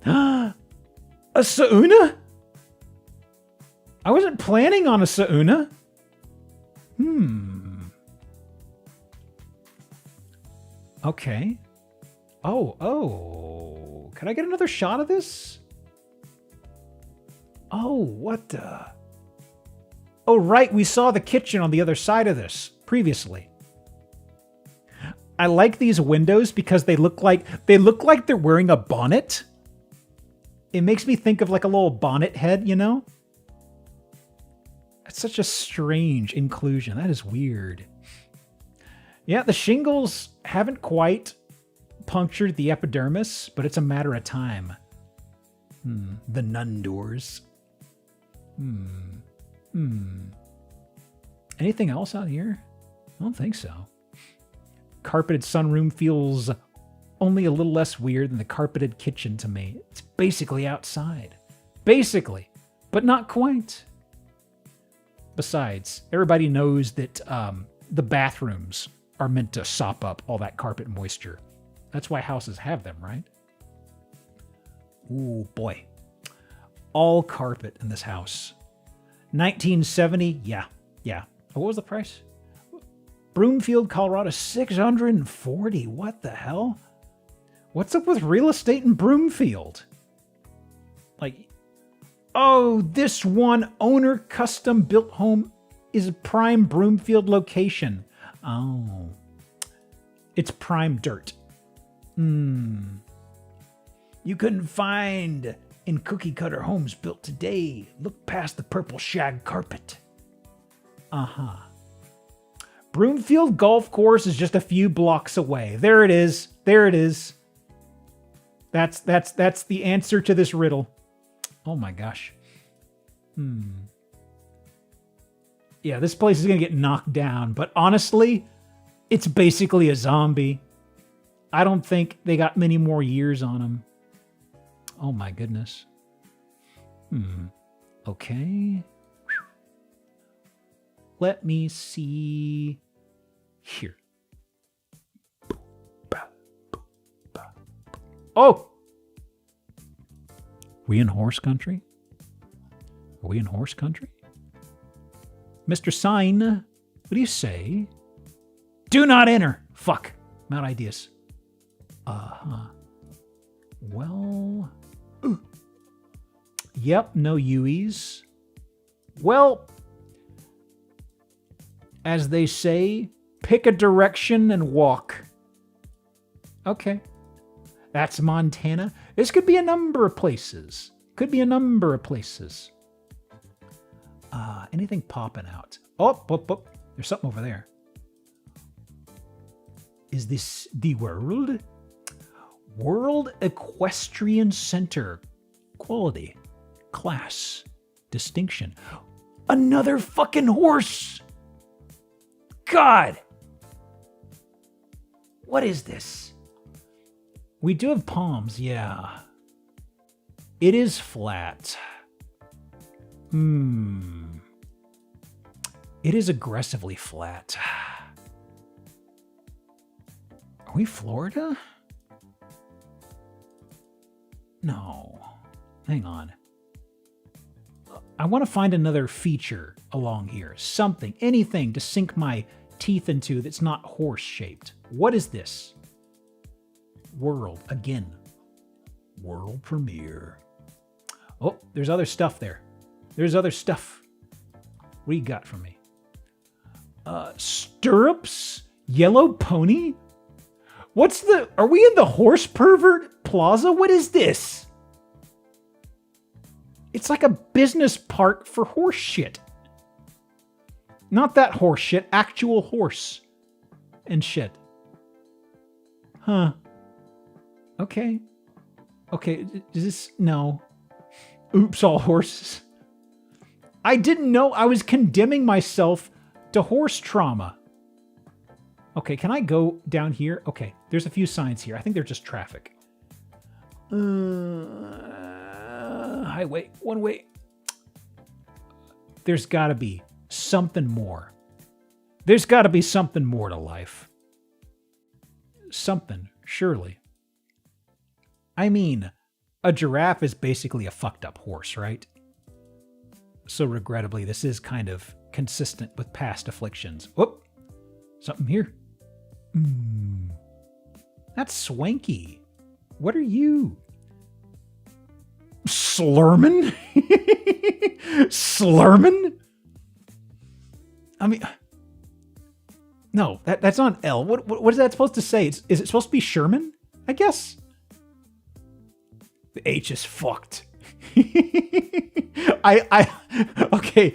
A sauna? I wasn't planning on a sauna. Okay. Oh. Can I get another shot of this? Oh, what the? Oh, right. We saw the kitchen on the other side of this previously. I like these windows because they look like they're wearing a bonnet. It makes me think of like a little bonnet head, you know? That's such a strange inclusion. That is weird. Yeah, the shingles haven't quite punctured the epidermis, but it's a matter of time. The nun doors. Anything else out here? I don't think so. Carpeted sunroom feels only a little less weird than the carpeted kitchen to me. It's basically outside. Basically, but not quite. Besides, everybody knows that the bathrooms are meant to sop up all that carpet moisture. That's why houses have them, right? Ooh, boy. All carpet in this house. 1970, yeah. What was the price? Broomfield, Colorado, $640. What the hell? What's up with real estate in Broomfield? Like, oh, this one owner custom built home is a prime Broomfield location. Oh, it's prime dirt. You couldn't find in cookie cutter homes built today. Look past the purple shag carpet. Broomfield Golf Course is just a few blocks away. There it is. That's the answer to this riddle. Oh my gosh. Yeah, this place is going to get knocked down, but honestly, it's basically a zombie. I don't think they got many more years on them. Oh my goodness. Okay. Let me see here. Oh! We in horse country? Are we in horse country? Mr. Sign, what do you say? Do not enter! Fuck. I'm out of ideas. Well... Yep, no Uis. Well... As they say, pick a direction and walk. Okay. That's Montana. This could be a number of places. Could be a number of places. Anything popping out? Oh, there's something over there. Is this the world? World Equestrian Center. Quality. Class. Distinction. Another fucking horse! God! What is this? We do have palms, yeah. It is flat. It is aggressively flat. Are we Florida? No. Hang on. I want to find another feature along here. Something, anything to sink my teeth into that's not horse-shaped. What is this? World, again. World premiere. Oh, there's other stuff there. There's other stuff. What do you got for me? Stirrups? Yellow pony? What's the... Are we in the horse pervert plaza? What is this? It's like a business park for horse shit. Not that horse shit, actual horse and shit. Huh. Okay. Okay, is this... No. Oops, all horses. I didn't know I was condemning myself to horse trauma. Okay, can I go down here? Okay, there's a few signs here. I think they're just traffic. Highway, one way. There's gotta be something more. There's gotta be something more to life. Something, surely. I mean, a giraffe is basically a fucked up horse, right? So regrettably, this is kind of consistent with past afflictions. Whoop! Something here. That's swanky. What are you? Slurman? Slurman? I mean... No, that's not L. What is that supposed to say? Is it supposed to be Sherman? I guess. The H is fucked. Okay.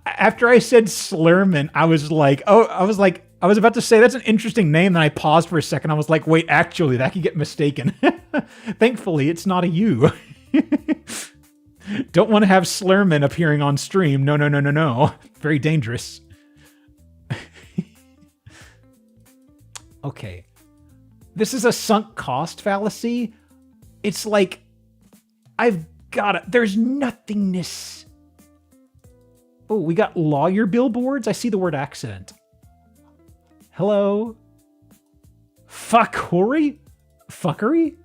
After I said Slurman, I was about to say that's an interesting name. Then I paused for a second. I was like, wait, actually, that could get mistaken. Thankfully, it's not a U. Don't want to have Slurman appearing on stream. No. Very dangerous. Okay. This is a sunk cost fallacy. It's like, I've got it. There's nothingness. Oh, we got lawyer billboards. I see the word accident. Hello? Fuckery? Fuckery?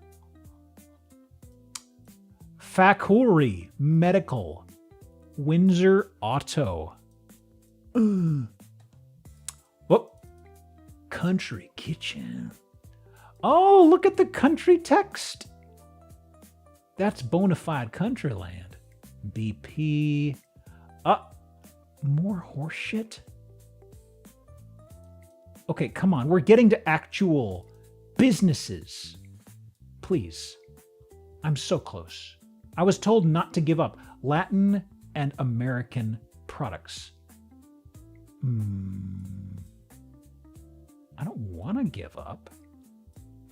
Fakuri Medical. Windsor Auto. Whoop. Country Kitchen. Oh, look at the country text. That's bona fide country land. BP. More horse shit? Okay, come on. We're getting to actual businesses. Please. I'm so close. I was told not to give up. Latin and American products. I don't want to give up.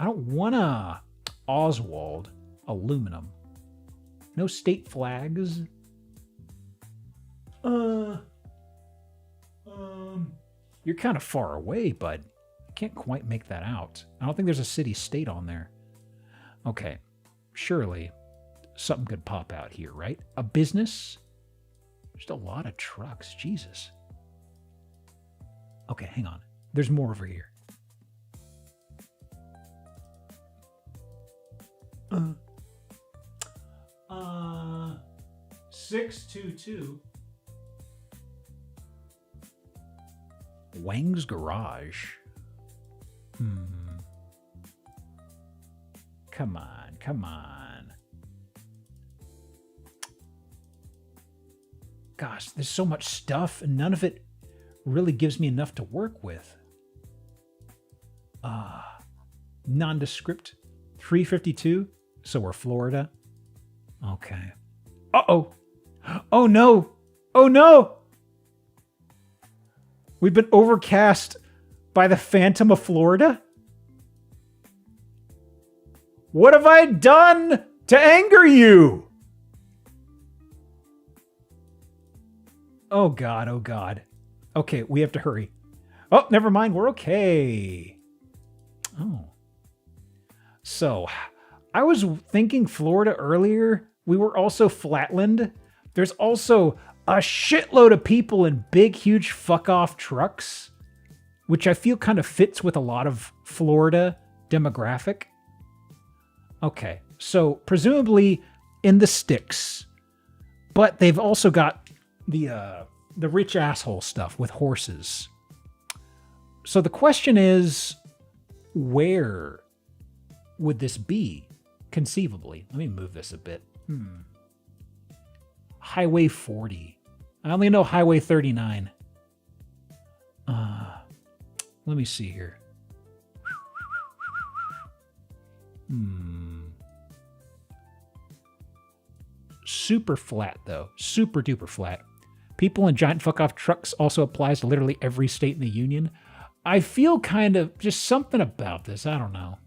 I don't want to... Oswald. Aluminum. No state flags. You're kind of far away, bud. I can't quite make that out. I don't think there's a city-state on there. Okay. Surely something could pop out here, right? A business? Just a lot of trucks. Jesus. Okay, hang on. There's more over here. 622. Wang's Garage. Come on, come on. Gosh, there's so much stuff, and none of it really gives me enough to work with. Nondescript. 352. So we're Florida. Okay. Uh-oh. Oh, no. Oh, no. We've been overcast by the Phantom of Florida? What have I done to anger you? Oh, God. Oh, God. Okay, we have to hurry. Oh, never mind. We're okay. Oh. So, I was thinking Florida earlier. We were also Flatland. There's also a shitload of people in big, huge fuck-off trucks, which I feel kind of fits with a lot of Florida demographic. Okay, so presumably in the sticks, but they've also got the rich asshole stuff with horses. So the question is, where would this be, conceivably? Let me move this a bit. Highway 40. I only know Highway 39. Let me see here. Super flat, though. Super duper flat. People in giant fuck-off trucks also applies to literally every state in the union. I feel kind of just something about this. I don't know.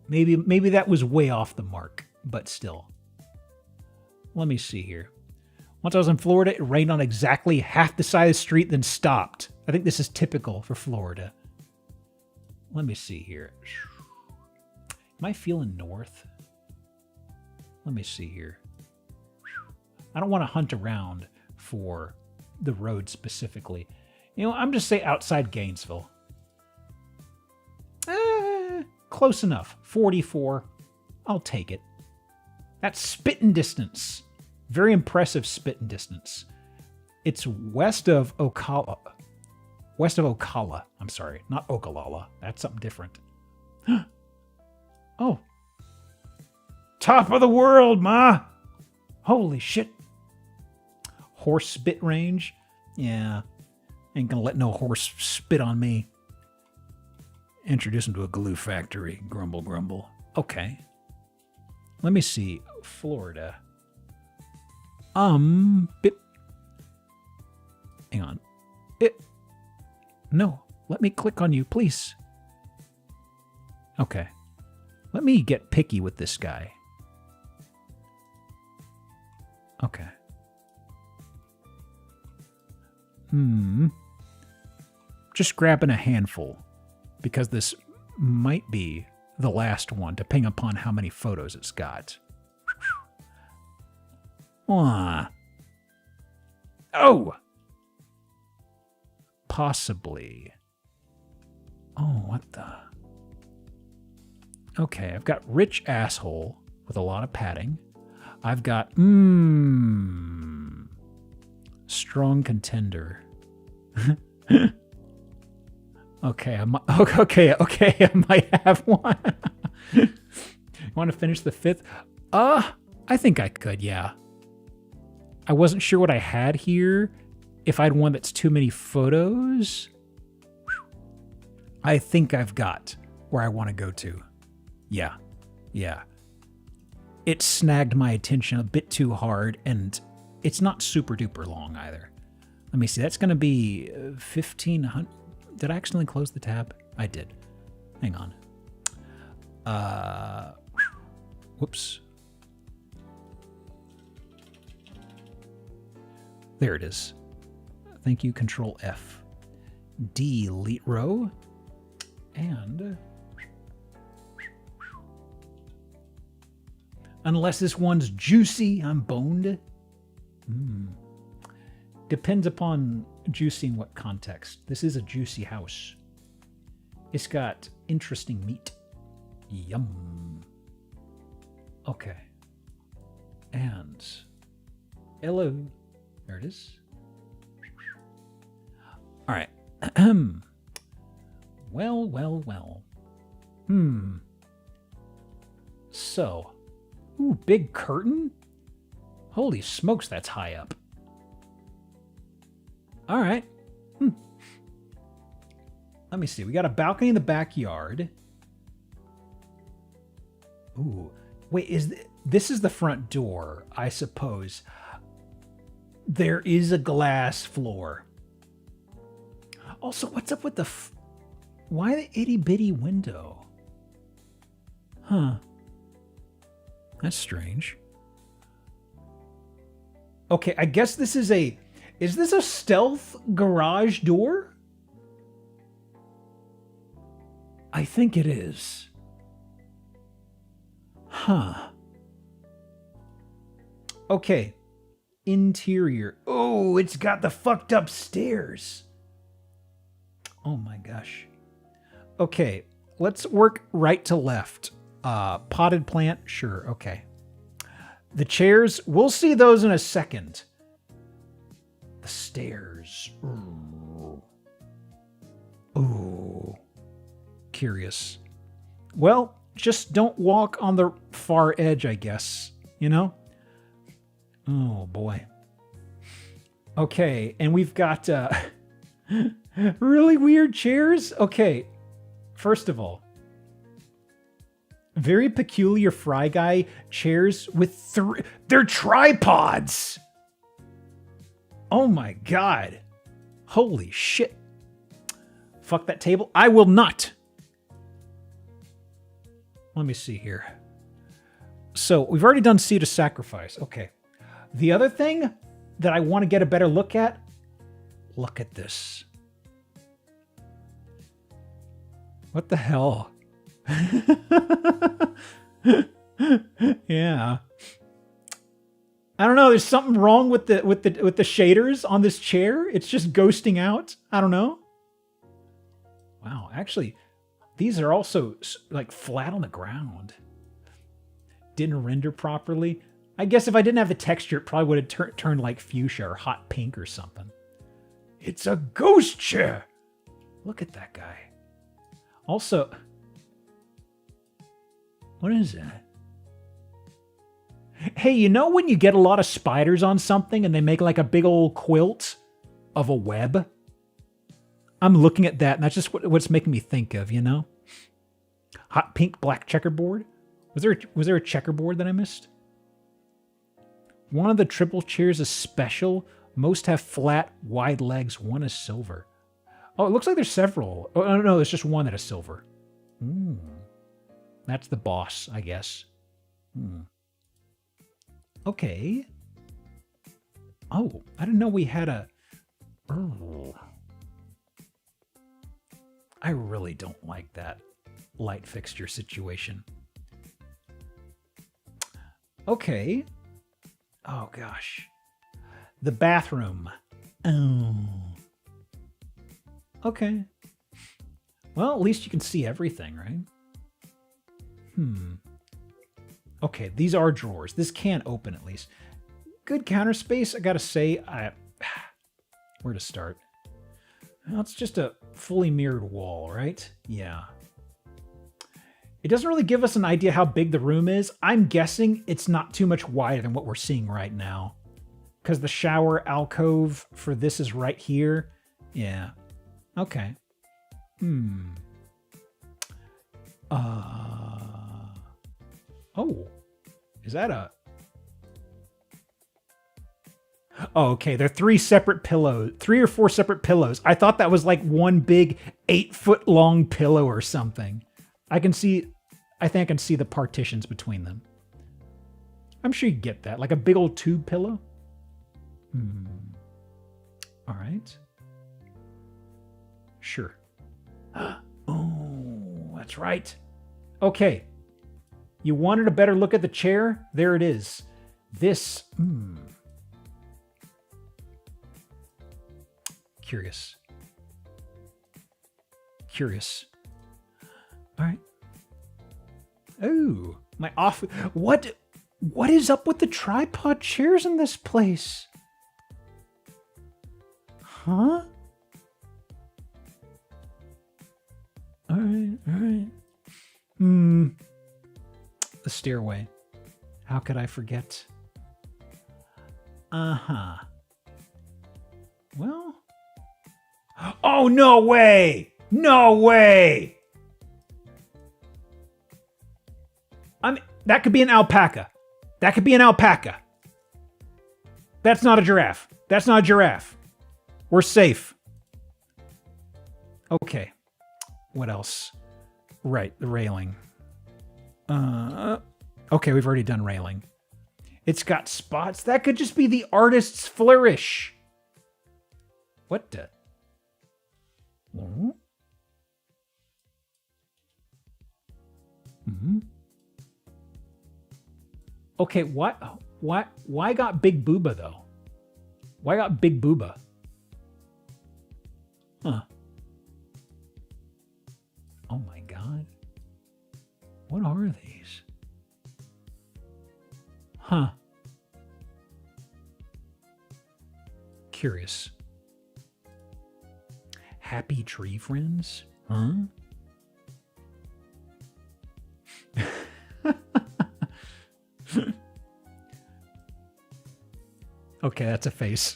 Maybe that was way off the mark, but still. Let me see here. Once I was in Florida, it rained on exactly half the side of the street, then stopped. I think this is typical for Florida. Let me see here. Am I feeling north? Let me see here. I don't want to hunt around for the road specifically. You know, I'm just say outside Gainesville. Close enough. 44. I'll take it. That's spitting distance. Very impressive spitting distance. It's west of Ocala. West of Ocala. I'm sorry, not Okalala. That's something different. Oh. Top of the world, ma! Holy shit. Horse spit range? Yeah. Ain't gonna let no horse spit on me. Introduce him to a glue factory. Grumble, grumble. Okay. Let me see. Florida. Hang on. No. Let me click on you, please. Okay. Let me get picky with this guy. Okay. Just grabbing a handful, because this might be the last one, depending upon how many photos it's got. Oh! Possibly. Oh, what the... Okay, I've got rich asshole with a lot of padding. I've got, strong contender. Okay, I might have one. You want to finish the fifth? I think I could, yeah. I wasn't sure what I had here. If I had one that's too many photos. I think I've got where I want to go to. Yeah. It snagged my attention a bit too hard, and it's not super duper long either. Let me see, that's going to be 1,500. Did I accidentally close the tab? I did. Hang on. Whoops. There it is. Thank you, Control F. Delete row. And... unless this one's juicy, I'm boned. Depends upon juicy in what context. This is a juicy house. It's got interesting meat. Yum. Okay. And hello. There it is. All right. Well. So, ooh, big curtain? Holy smokes, that's high up. All right. Let me see. We got a balcony in the backyard. Ooh. Wait, this is the front door, I suppose. There is a glass floor. Also, what's up with the... why the itty-bitty window? Huh. That's strange. Okay, I guess this is a... is this a stealth garage door? I think it is. Huh. Okay. Interior. Oh, it's got the fucked up stairs. Oh my gosh. Okay, let's work right to left. Potted plant, sure, okay. The chairs, we'll see those in a second. The stairs. Ooh. Curious. Well, just don't walk on the far edge, I guess. You know? Oh, boy. Okay, and we've got really weird chairs. Okay, first of all, very peculiar Fry Guy chairs with they're tripods. Oh my god. Holy shit. Fuck that table. I will not. Let me see here. So we've already done Seed of Sacrifice. Okay. The other thing that I want to get a better look at, look at this. What the hell? Yeah. I don't know. There's something wrong with the shaders on this chair. It's just ghosting out. I don't know. Wow. Actually, these are also like flat on the ground. Didn't render properly. I guess if I didn't have the texture, it probably would have turned like fuchsia or hot pink or something. It's a ghost chair. Look at that guy. Also, what is that? Hey, you know when you get a lot of spiders on something and they make like a big old quilt of a web? I'm looking at that and that's just what's making me think of, you know? Hot pink black checkerboard? Was there a checkerboard that I missed? One of the triple chairs is special. Most have flat, wide legs. One is silver. Oh, it looks like there's several. Oh, no, there's just one that is silver. That's the boss, I guess. Okay. Oh, I didn't know we had a... Oh. I really don't like that light fixture situation. Okay. Oh, gosh. The bathroom. Oh. Okay. Well, at least you can see everything, right? Okay, these are drawers. This can open at least. Good counter space, I gotta say. Where to start? Well, it's just a fully mirrored wall, right? Yeah. It doesn't really give us an idea how big the room is. I'm guessing it's not too much wider than what we're seeing right now. Because the shower alcove for this is right here. Yeah. Okay. Oh. Is that a... Oh, okay. They're 3 separate pillows. 3 or 4 separate pillows. I thought that was like one big 8-foot long pillow or something. I think I can see the partitions between them. I'm sure you get that. Like a big old tube pillow. All right. Sure. Oh, that's right. Okay. You wanted a better look at the chair? There it is. This. Curious. Curious. All right. Oh, my off. What is up with the tripod chairs in this place? Huh? All right, all right. The stairway. How could I forget? Uh-huh. Well. Oh, no way! No way! That could be an alpaca. That could be an alpaca. That's not a giraffe. That's not a giraffe. We're safe. Okay. What else? Right, the railing. Okay, we've already done railing. It's got spots. That could just be the artist's flourish. What the? Mm-hmm. Okay, why got Big Booba, though? Why got Big Booba? Huh. Oh my God. What are these? Huh. Curious. Happy tree friends? Huh? Okay, that's a face.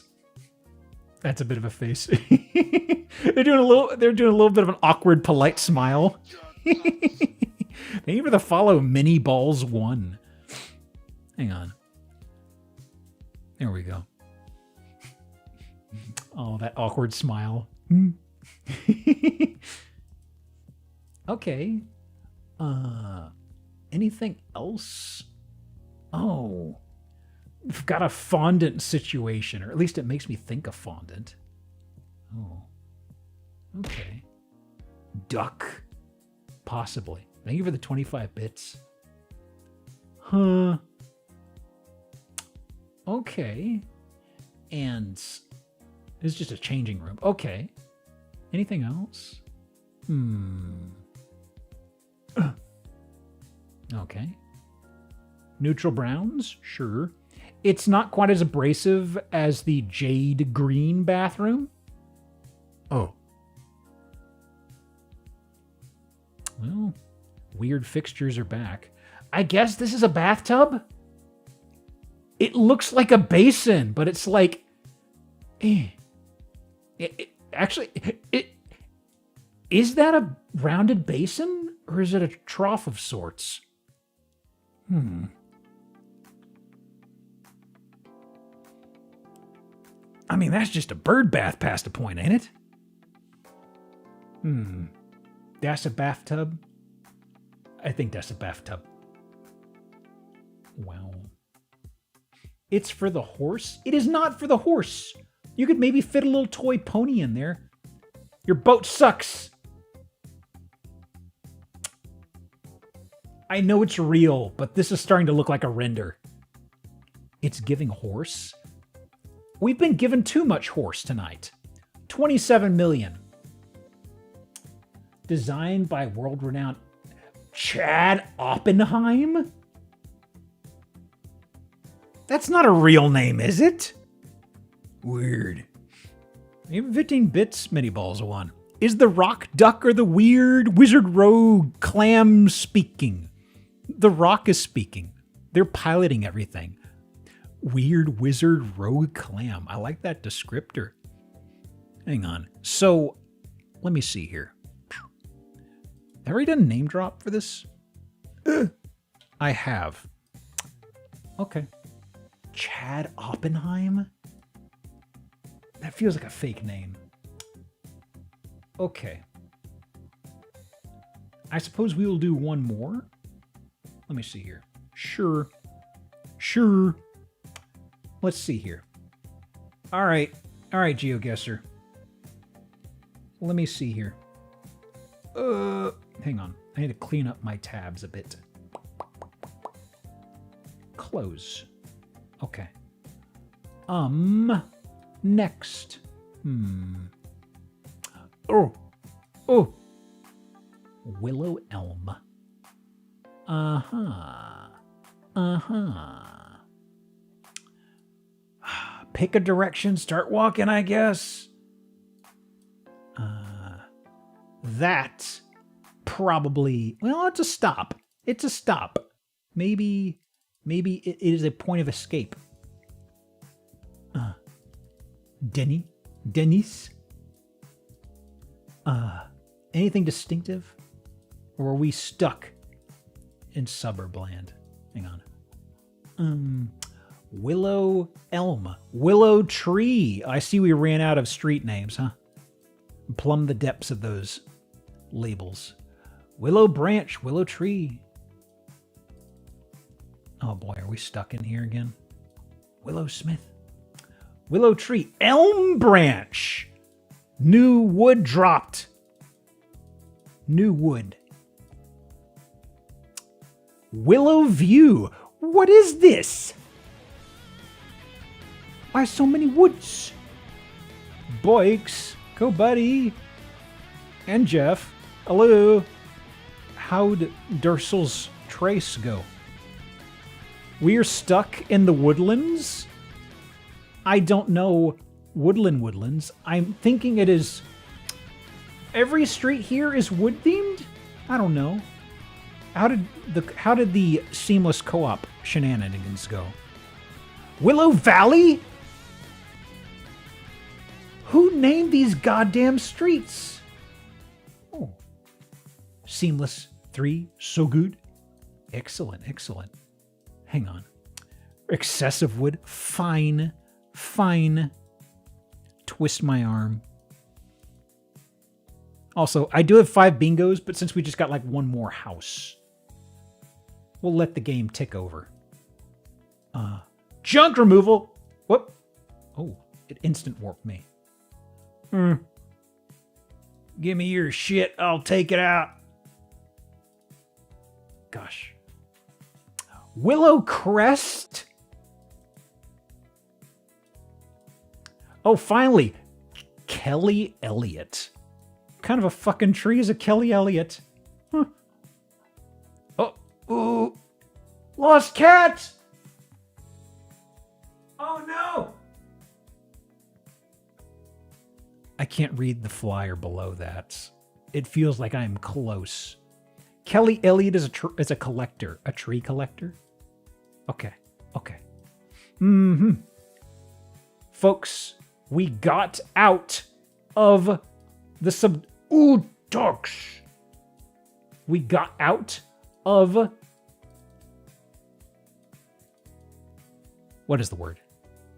That's a bit of a face. They're doing a little bit of an awkward, polite smile. Thank you for the follow, Mini Balls 1. Hang on. There we go. Oh, that awkward smile. Okay. Anything else? Oh. We've got a fondant situation, or at least it makes me think of fondant. Oh. Okay. Duck. Possibly. Thank you for the 25 bits. Huh. Okay. And it's just a changing room. Okay. Anything else? Okay. Neutral browns? Sure. It's not quite as abrasive as the jade green bathroom. Oh. Well, weird fixtures are back. I guess this is a bathtub? It looks like a basin, but it's like... Actually, is that a rounded basin? Or is it a trough of sorts? I mean, that's just a bird bath past a point, ain't it? That's a bathtub? I think that's a bathtub. Wow. It's for the horse? It is not for the horse. You could maybe fit a little toy pony in there. Your boat sucks. I know it's real, but this is starting to look like a render. It's giving horse? We've been given too much horse tonight. 27 million. Designed by world-renowned Chad Oppenheim? That's not a real name, is it? Weird. Even 15 bits, Mini Balls 1. Is the rock duck or the weird wizard rogue clam speaking? The rock is speaking. They're piloting everything. Weird wizard rogue clam. I like that descriptor. Hang on. So, let me see here. Have I already done name drop for this? I have. Okay. Chad Oppenheim? That feels like a fake name. Okay. I suppose we will do one more. Let me see here. Sure. Sure. Let's see here. All right. All right, GeoGuessr. Let me see here. Hang on. I need to clean up my tabs a bit. Close. Okay. Next. Oh. Oh. Willow Elm. Uh-huh. Uh-huh. Pick a direction, start walking, I guess. That probably... Well, it's a stop. It's a stop. Maybe it is a point of escape. Dennis? Anything distinctive? Or are we stuck in suburb land? Hang on. Willow Elm. Willow Tree. I see we ran out of street names, huh? Plumb the depths of those labels. Willow Branch. Willow Tree. Oh boy, are we stuck in here again? Willow Smith. Willow Tree. Elm Branch. New wood dropped. New wood. Willow View. What is this? Why so many woods? Boix. Go, buddy. And Jeff. Hello. How'd Dursel's trace go? We're stuck in the woodlands? I don't know woodlands. I'm thinking it is... Every street here is wood-themed? I don't know. How did the seamless co-op shenanigans go? Willow Valley? Who named these goddamn streets? Oh. Seamless 3, so good. Excellent, excellent. Hang on. Excessive wood. Fine. Fine. Twist my arm. Also, I do have 5 bingos, but since we just got like one more house, we'll let the game tick over. Junk removal. Whoop. Oh, it instant warped me. Give me your shit. I'll take it out. Gosh. Willow Crest. Oh, finally. Kelly Elliott. What kind of a fucking tree is a Kelly Elliott? Huh. Oh, ooh. Lost cat. Oh no. I can't read the flyer below that. It feels like I'm close. Kelly Elliott is a collector. A tree collector? Okay. Okay. Mm-hmm. Folks, we got out of the Ooh, dogs. We got out of... What is the word?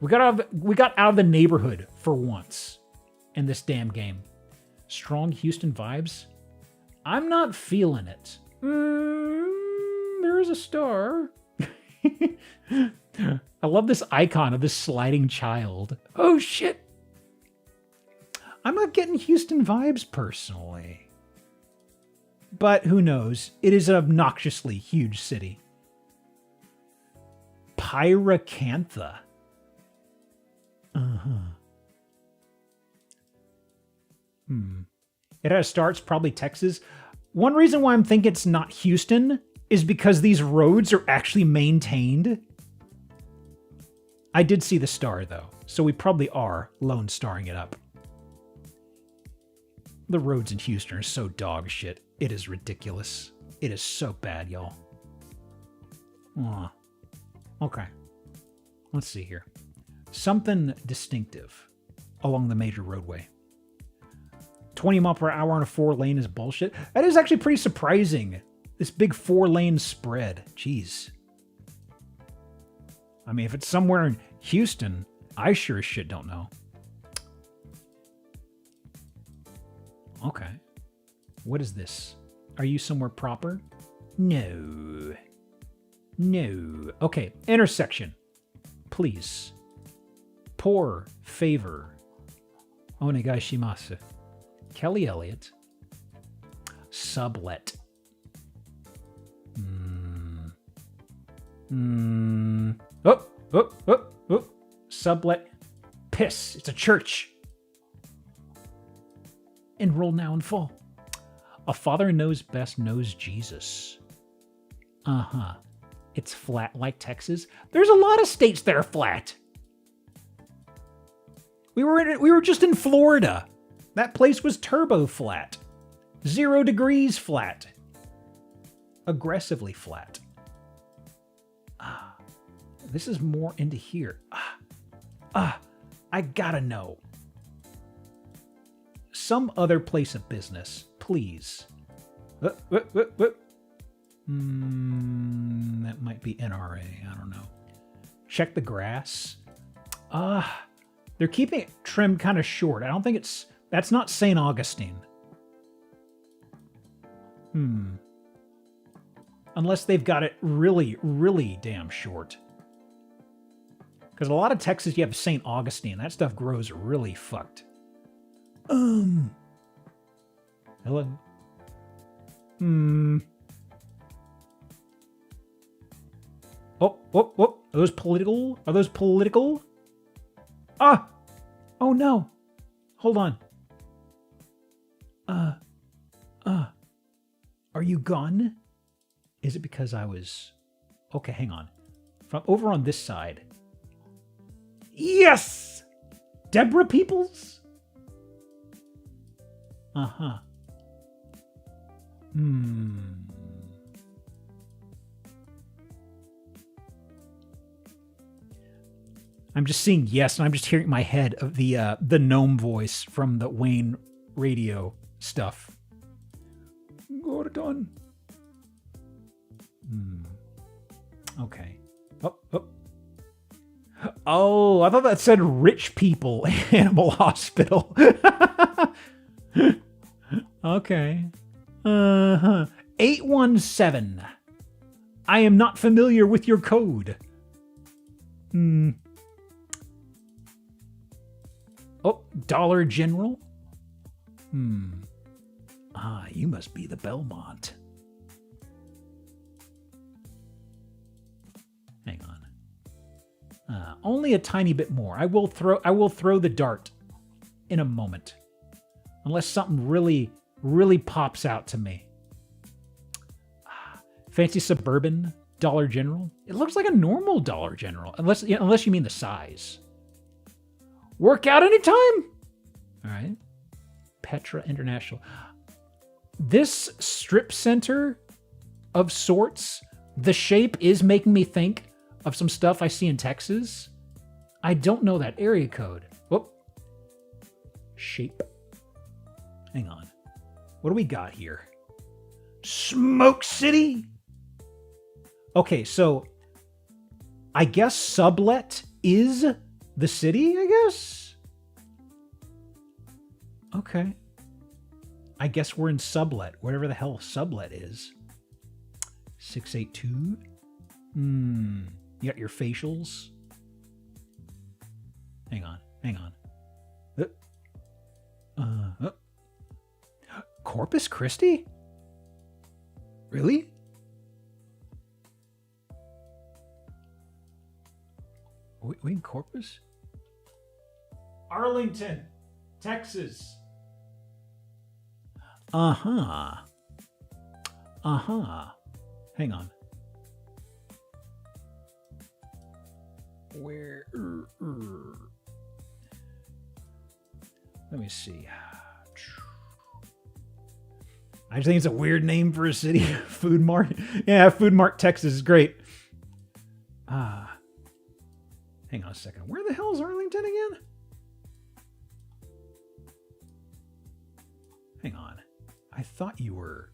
We got out of the neighborhood for once in this damn game. Strong Houston vibes? I'm not feeling it. There is a star. I love this icon of this sliding child. Oh, shit. I'm not getting Houston vibes personally. But who knows? It is an obnoxiously huge city. Pyracantha. It has starts, probably Texas. One reason why I'm thinking it's not Houston is because these roads are actually maintained. I did see the star, though, so we probably are Lone Starring it up. The roads in Houston are so dog shit. It is ridiculous. It is so bad, y'all. Okay. Let's see here. Something distinctive along the major roadway. 20 mile per hour on a 4-lane is bullshit. That is actually pretty surprising. This big 4-lane spread. Jeez. I mean, if it's somewhere in Houston, I sure as shit don't know. Okay. What is this? Are you somewhere proper? No. No. Okay. Intersection. Please. Poor favor. Onegaishimasu. Kelly Elliott. Sublet. Sublet. Piss. It's a church. Enroll now in fall. A father knows best knows Jesus. Uh-huh. It's flat like Texas. There's a lot of states that are flat. We were just in Florida. That place was turbo flat. 0 degrees flat. Aggressively flat. This is more into here. I gotta know. Some other place of business, please. That might be NRA. I don't know. Check the grass. They're keeping it trimmed kind of short. I don't think that's not St. Augustine. Unless they've got it really, really damn short. Because a lot of Texas, you have St. Augustine. That stuff grows really fucked. Hello? Oh. Are those political? Are those political? Ah! Oh no! Hold on. Are you gone? Is it because I was... Okay, hang on. From over on this side. Yes! Deborah Peoples? Uh-huh. I'm just seeing yes, and I'm just hearing in my head of the gnome voice from the Wayne radio stuff. Gordon. Okay. Oh, I thought that said rich people animal hospital. Okay. 817. I am not familiar with your code. Oh, Dollar General? You must be the Belmont. Hang on. Only a tiny bit more. I will throw the dart in a moment. Unless something really, really pops out to me. Fancy suburban Dollar General? It looks like a normal Dollar General. Unless you mean the size. Work out anytime? All right. Petra International. This strip center of sorts, the shape is making me think of some stuff I see in Texas. I don't know that area code. Whoop. Shape. Hang on. What do we got here? Smoke City? Okay, so I guess Sublet is the city, I guess? Okay. I guess we're in Sublet, whatever the hell Sublet is. 682? You got your facials? Hang on. Corpus Christi? Really? We in Corpus? Arlington, Texas. Uh-huh. Hang on. Where? Let me see. I just think it's a weird name for a city. Food Mart. Yeah, Food Mart, Texas is great. Hang on a second. Where the hell is Arlington again? Hang on. I thought you were...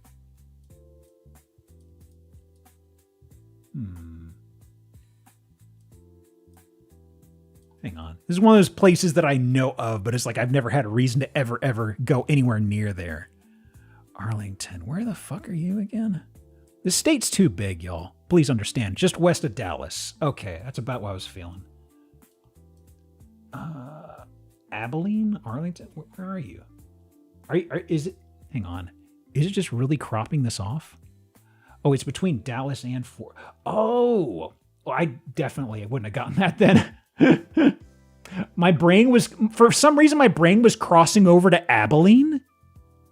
Hang on. This is one of those places that I know of, but it's like I've never had a reason to ever go anywhere near there. Arlington. Where the fuck are you again? This state's too big, y'all. Please understand. Just west of Dallas. Okay, that's about what I was feeling. Abilene? Arlington? Where are you? Is it... Hang on. Is it just really cropping this off? Oh, it's between Dallas and Fort... Oh! Well, I definitely wouldn't have gotten that then. My brain was... For some reason, my brain was crossing over to Abilene.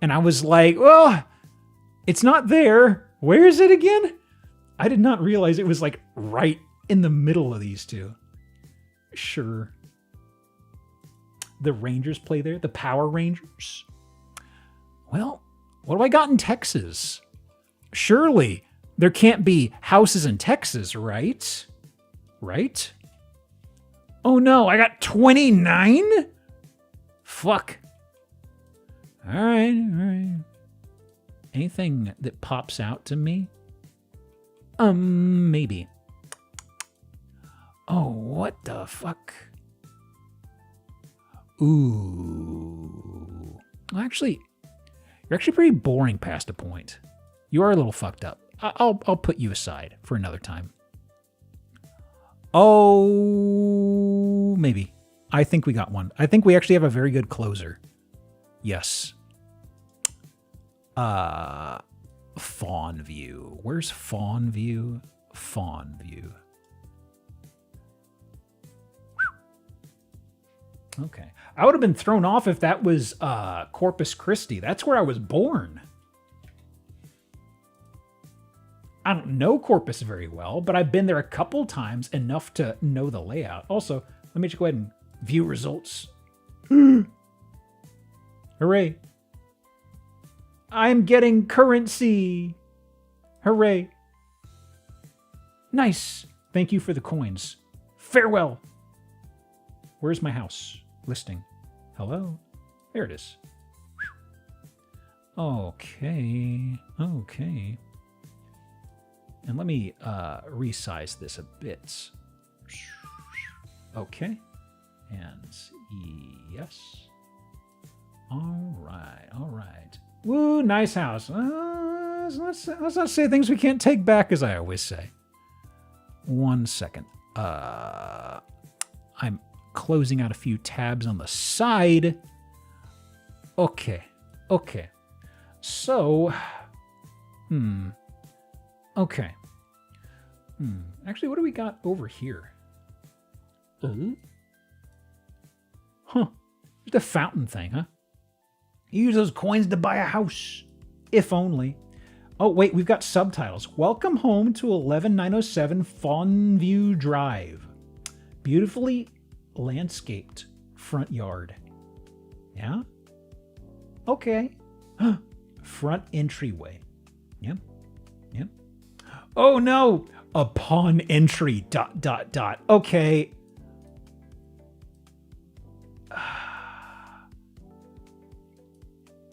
And I was like, well, it's not there. Where is it again? I did not realize it was like right in the middle of these two. Sure. The Rangers play there. The Power Rangers. Well, what do I got in Texas? Surely there can't be houses in Texas, right? Right? Oh no, I got 29? Fuck. All right. Anything that pops out to me? Maybe. Oh, what the fuck? Ooh. Actually, you're actually pretty boring past a point. You are a little fucked up. I'll put you aside for another time. Oh, maybe. I think we got one. I think we actually have a very good closer. Yes. Fawn View. Where's Fawn View? Fawn View. Okay. I would have been thrown off if that was Corpus Christi. That's where I was born. I don't know Corpus very well, but I've been there a couple times, enough to know the layout. Also, let me just go ahead and view results. Hooray. I'm getting currency. Hooray. Nice. Thank you for the coins. Farewell. Where's my house? Listing. Hello? There it is. Okay. Okay. And let me resize this a bit. Okay. And yes. All right. All right. Woo, nice house. Let's not say things we can't take back, as I always say. 1 second. I'm closing out a few tabs on the side. Okay. Okay. So, okay. Actually, what do we got over here? Huh. Just a fountain thing, huh? Use those coins to buy a house. If only. Oh, wait, we've got subtitles. Welcome home to 11907 Fawnview Drive. Beautifully landscaped front yard. Yeah? Okay. Front entryway. Yep. Yep. Oh no! Upon entry, ... Okay.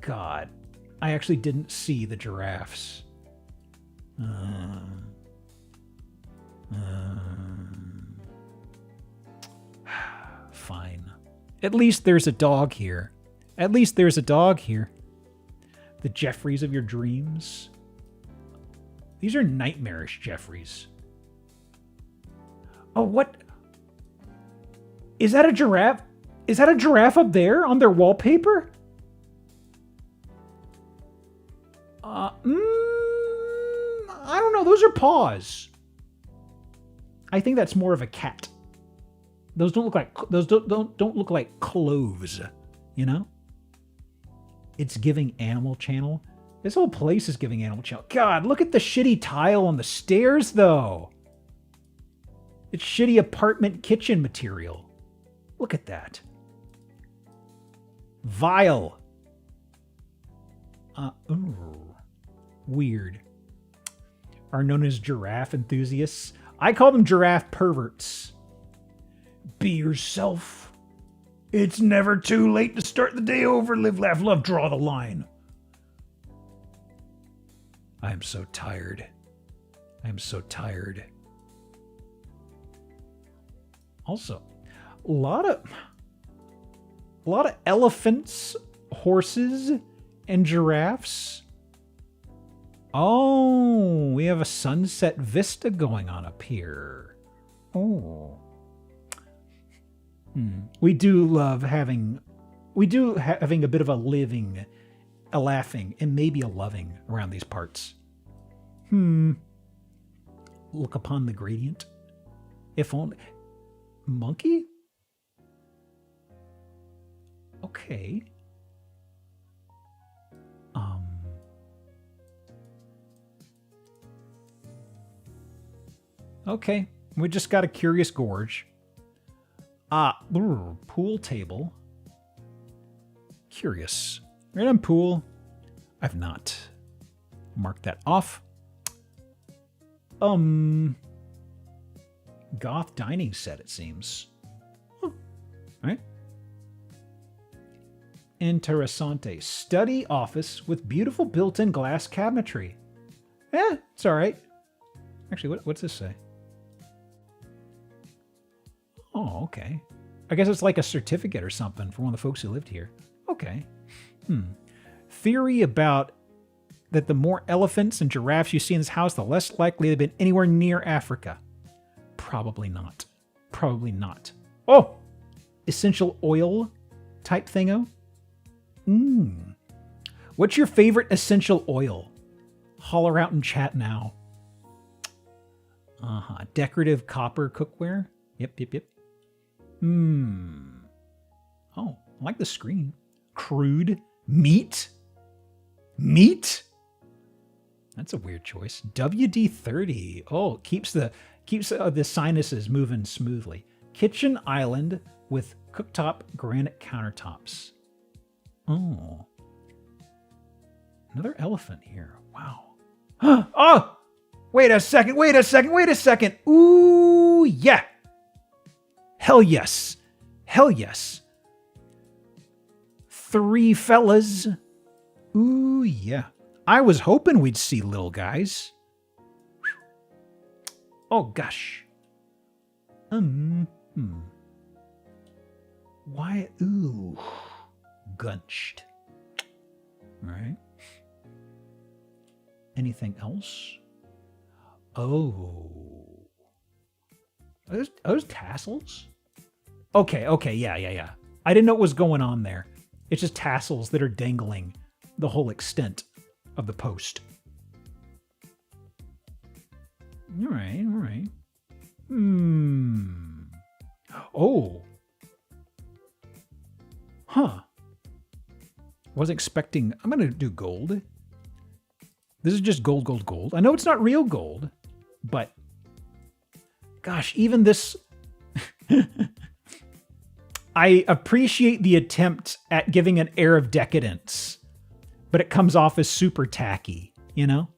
God. I actually didn't see the giraffes. Fine. At least there's a dog here. At least there's a dog here. The Jeffries of your dreams. These are nightmarish Jeffries. Oh, what? Is that a giraffe? Is that a giraffe up there on their wallpaper? I don't know. Those are paws. I think that's more of a cat. Those don't look like don't look like cloves, you know? It's giving Animal Channel. This whole place is giving Animal Channel. God, look at the shitty tile on the stairs, though. It's shitty apartment kitchen material. Look at that. Vile. Weird. Are known as giraffe enthusiasts. I call them giraffe perverts. Be yourself. It's never too late to start the day over. Live, laugh, love, draw the line. I am so tired. I am so tired. Also, a lot of elephants, horses, and giraffes. Oh, we have a sunset vista going on up here. Oh. We do love having a bit of a living, a laughing, and maybe a loving around these parts. Look upon the gradient. If only. Monkey? Okay. We just got a curious gorge. Pool table. Curious. Right on pool. I've not. Mark that off. Goth dining set, it seems. Huh. Right. Interessante. Study office with beautiful built-in glass cabinetry. It's all right. Actually, what's this say? Oh, okay. I guess it's like a certificate or something for one of the folks who lived here. Okay. Theory about that the more elephants and giraffes you see in this house, the less likely they've been anywhere near Africa. Probably not. Probably not. Oh! Essential oil type thingo? What's your favorite essential oil? Holler out in chat now. Decorative copper cookware? Yep. Oh, I like the screen. Crude. Meat? Meat? That's a weird choice. WD-30. Oh, keeps the sinuses moving smoothly. Kitchen island with cooktop granite countertops. Oh. Another elephant here. Wow. Oh! Wait a second. Ooh, yeah. Hell yes. 3 fellas. Ooh, yeah. I was hoping we'd see little guys. Oh, gosh. Why? Ooh. Gunched. All right. Anything else? Oh. Are those tassels? Okay, yeah. I didn't know what was going on there. It's just tassels that are dangling the whole extent of the post. All right. Oh. Huh. Wasn't expecting... I'm going to do gold. This is just gold. I know it's not real gold, but... Gosh, even this... I appreciate the attempt at giving an air of decadence, but it comes off as super tacky, you know?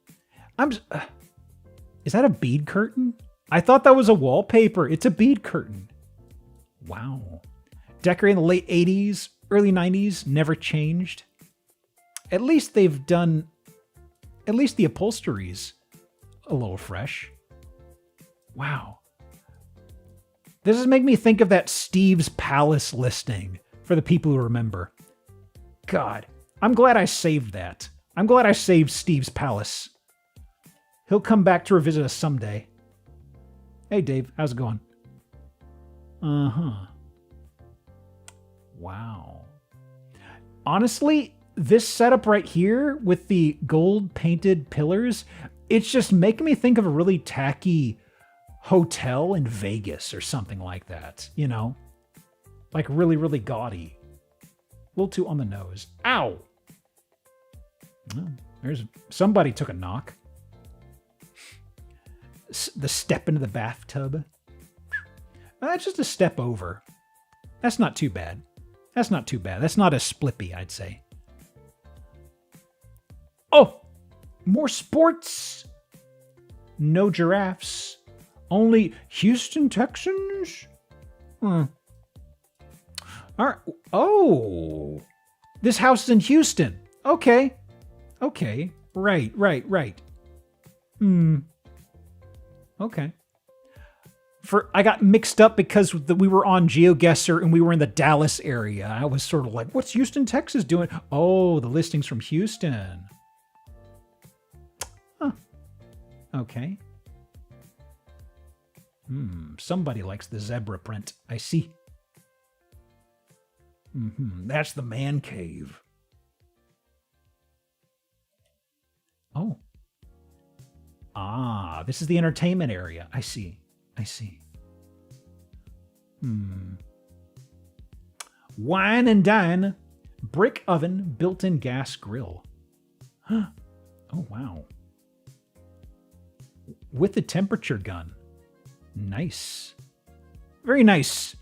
Is that a bead curtain? I thought that was a wallpaper. It's a bead curtain. Wow. Decorated in the late 80s, early 90s, never changed. At least the upholstery's a little fresh. Wow. This is making me think of that Steve's Palace listing for the people who remember. God, I'm glad I saved that. I'm glad I saved Steve's Palace. He'll come back to revisit us someday. Hey, Dave, how's it going? Wow. Honestly, this setup right here with the gold painted pillars, it's just making me think of a really tacky hotel in Vegas or something like that, you know? Like really, really gaudy. A little too on the nose. Ow! Oh, somebody took a knock. The step into the bathtub. That's just a step over. That's not too bad. That's not a splippy, I'd say. Oh! More sports! No giraffes. Only Houston Texans? All right. Oh! This house is in Houston. Okay. Right. Okay. I got mixed up because we were on GeoGuessr and we were in the Dallas area. I was sort of like, what's Houston, Texas doing? Oh, the listing's from Houston. Huh. Okay. Somebody likes the zebra print. I see. That's the man cave. Oh. Ah, this is the entertainment area. I see. Wine and dine. Brick oven, built-in gas grill. Oh, wow. With a temperature gun. Nice. Very nice.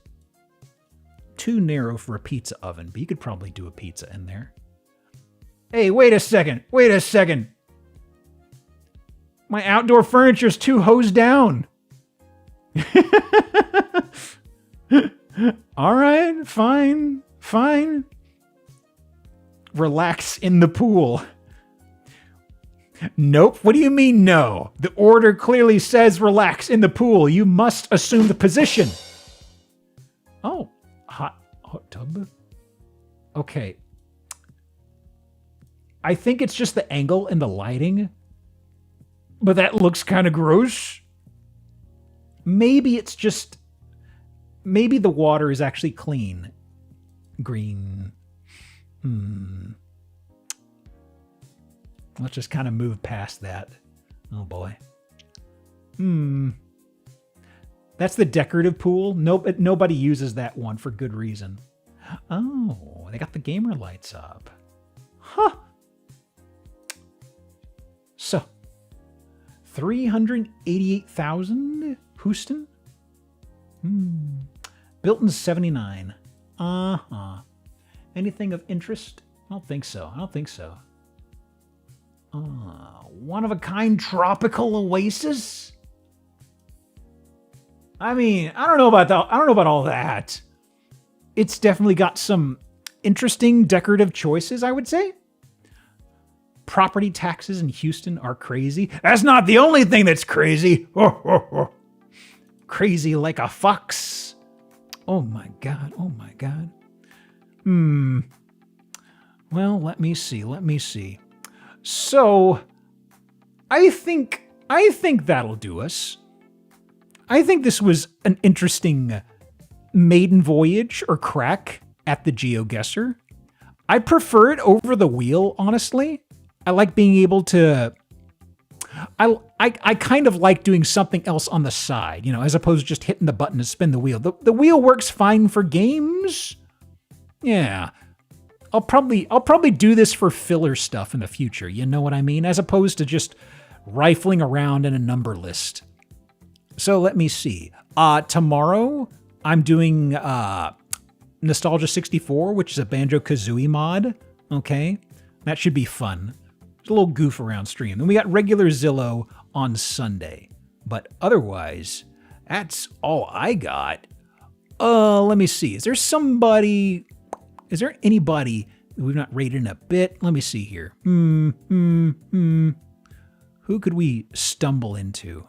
Too narrow for a pizza oven, but you could probably do a pizza in there. Hey, wait a second. Wait a second. My outdoor furniture's too hosed down. All right, fine, fine. Relax in the pool. Nope. What do you mean no? The order clearly says relax in the pool. You must assume the position. Oh, hot tub? Okay. I think it's just the angle and the lighting. But that looks kind of gross. Maybe it's just... Maybe the water is actually clean. Green. Let's just kind of move past that. Oh boy. That's the decorative pool. Nobody uses that one for good reason. Oh, they got the gamer lights up. Huh. So, 388,000 Houston? Built in 79. Uh-huh. Anything of interest? I don't think so. I don't think so. One-of-a-kind tropical oasis? I mean, I don't know about that. I don't know about all that. It's definitely got some interesting decorative choices, I would say. Property taxes in Houston are crazy. That's not the only thing that's crazy. Crazy like a fox. Oh my God. Oh my God. Well, let me see. Let me see. So, I think that'll do us. I think this was an interesting maiden voyage or crack at the GeoGuessr. I prefer it over the wheel, honestly. I like being able to... I kind of like doing something else on the side, you know, as opposed to just hitting the button to spin the wheel. The wheel works fine for games. Yeah. I'll probably do this for filler stuff in the future, you know what I mean? As opposed to just rifling around in a number list. So let me see. Tomorrow I'm doing Nostalgia 64, which is a Banjo-Kazooie mod. Okay, that should be fun. It's a little goof around stream. Then we got regular Zillow on Sunday. But otherwise, that's all I got. Let me see. Is there anybody that we've not rated in a bit? Let me see here. Who could we stumble into?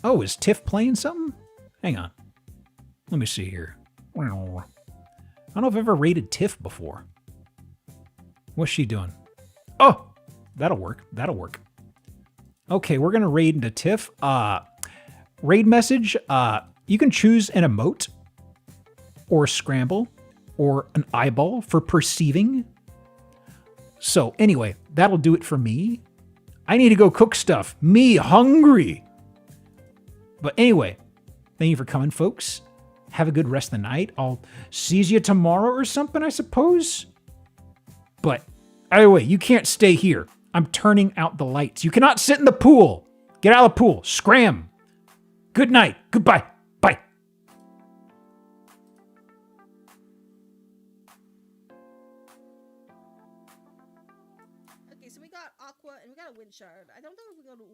Oh, is Tiff playing something? Hang on. Let me see here. I don't know if I've ever rated Tiff before. What's she doing? Oh, that'll work. That'll work. Okay, we're going to raid into Tiff. Raid message. You can choose an emote or scramble or an eyeball for perceiving. So anyway, that'll do it for me. I need to go cook stuff. Me hungry. But anyway, thank you for coming, folks. Have a good rest of the night. I'll see you tomorrow or something, I suppose. But anyway, you can't stay here. I'm turning out the lights. You cannot sit in the pool. Get out of the pool. Scram. Good night. Goodbye. Bye. Okay, so we got Aqua and we got a Wind Shard. I don't know if we're going to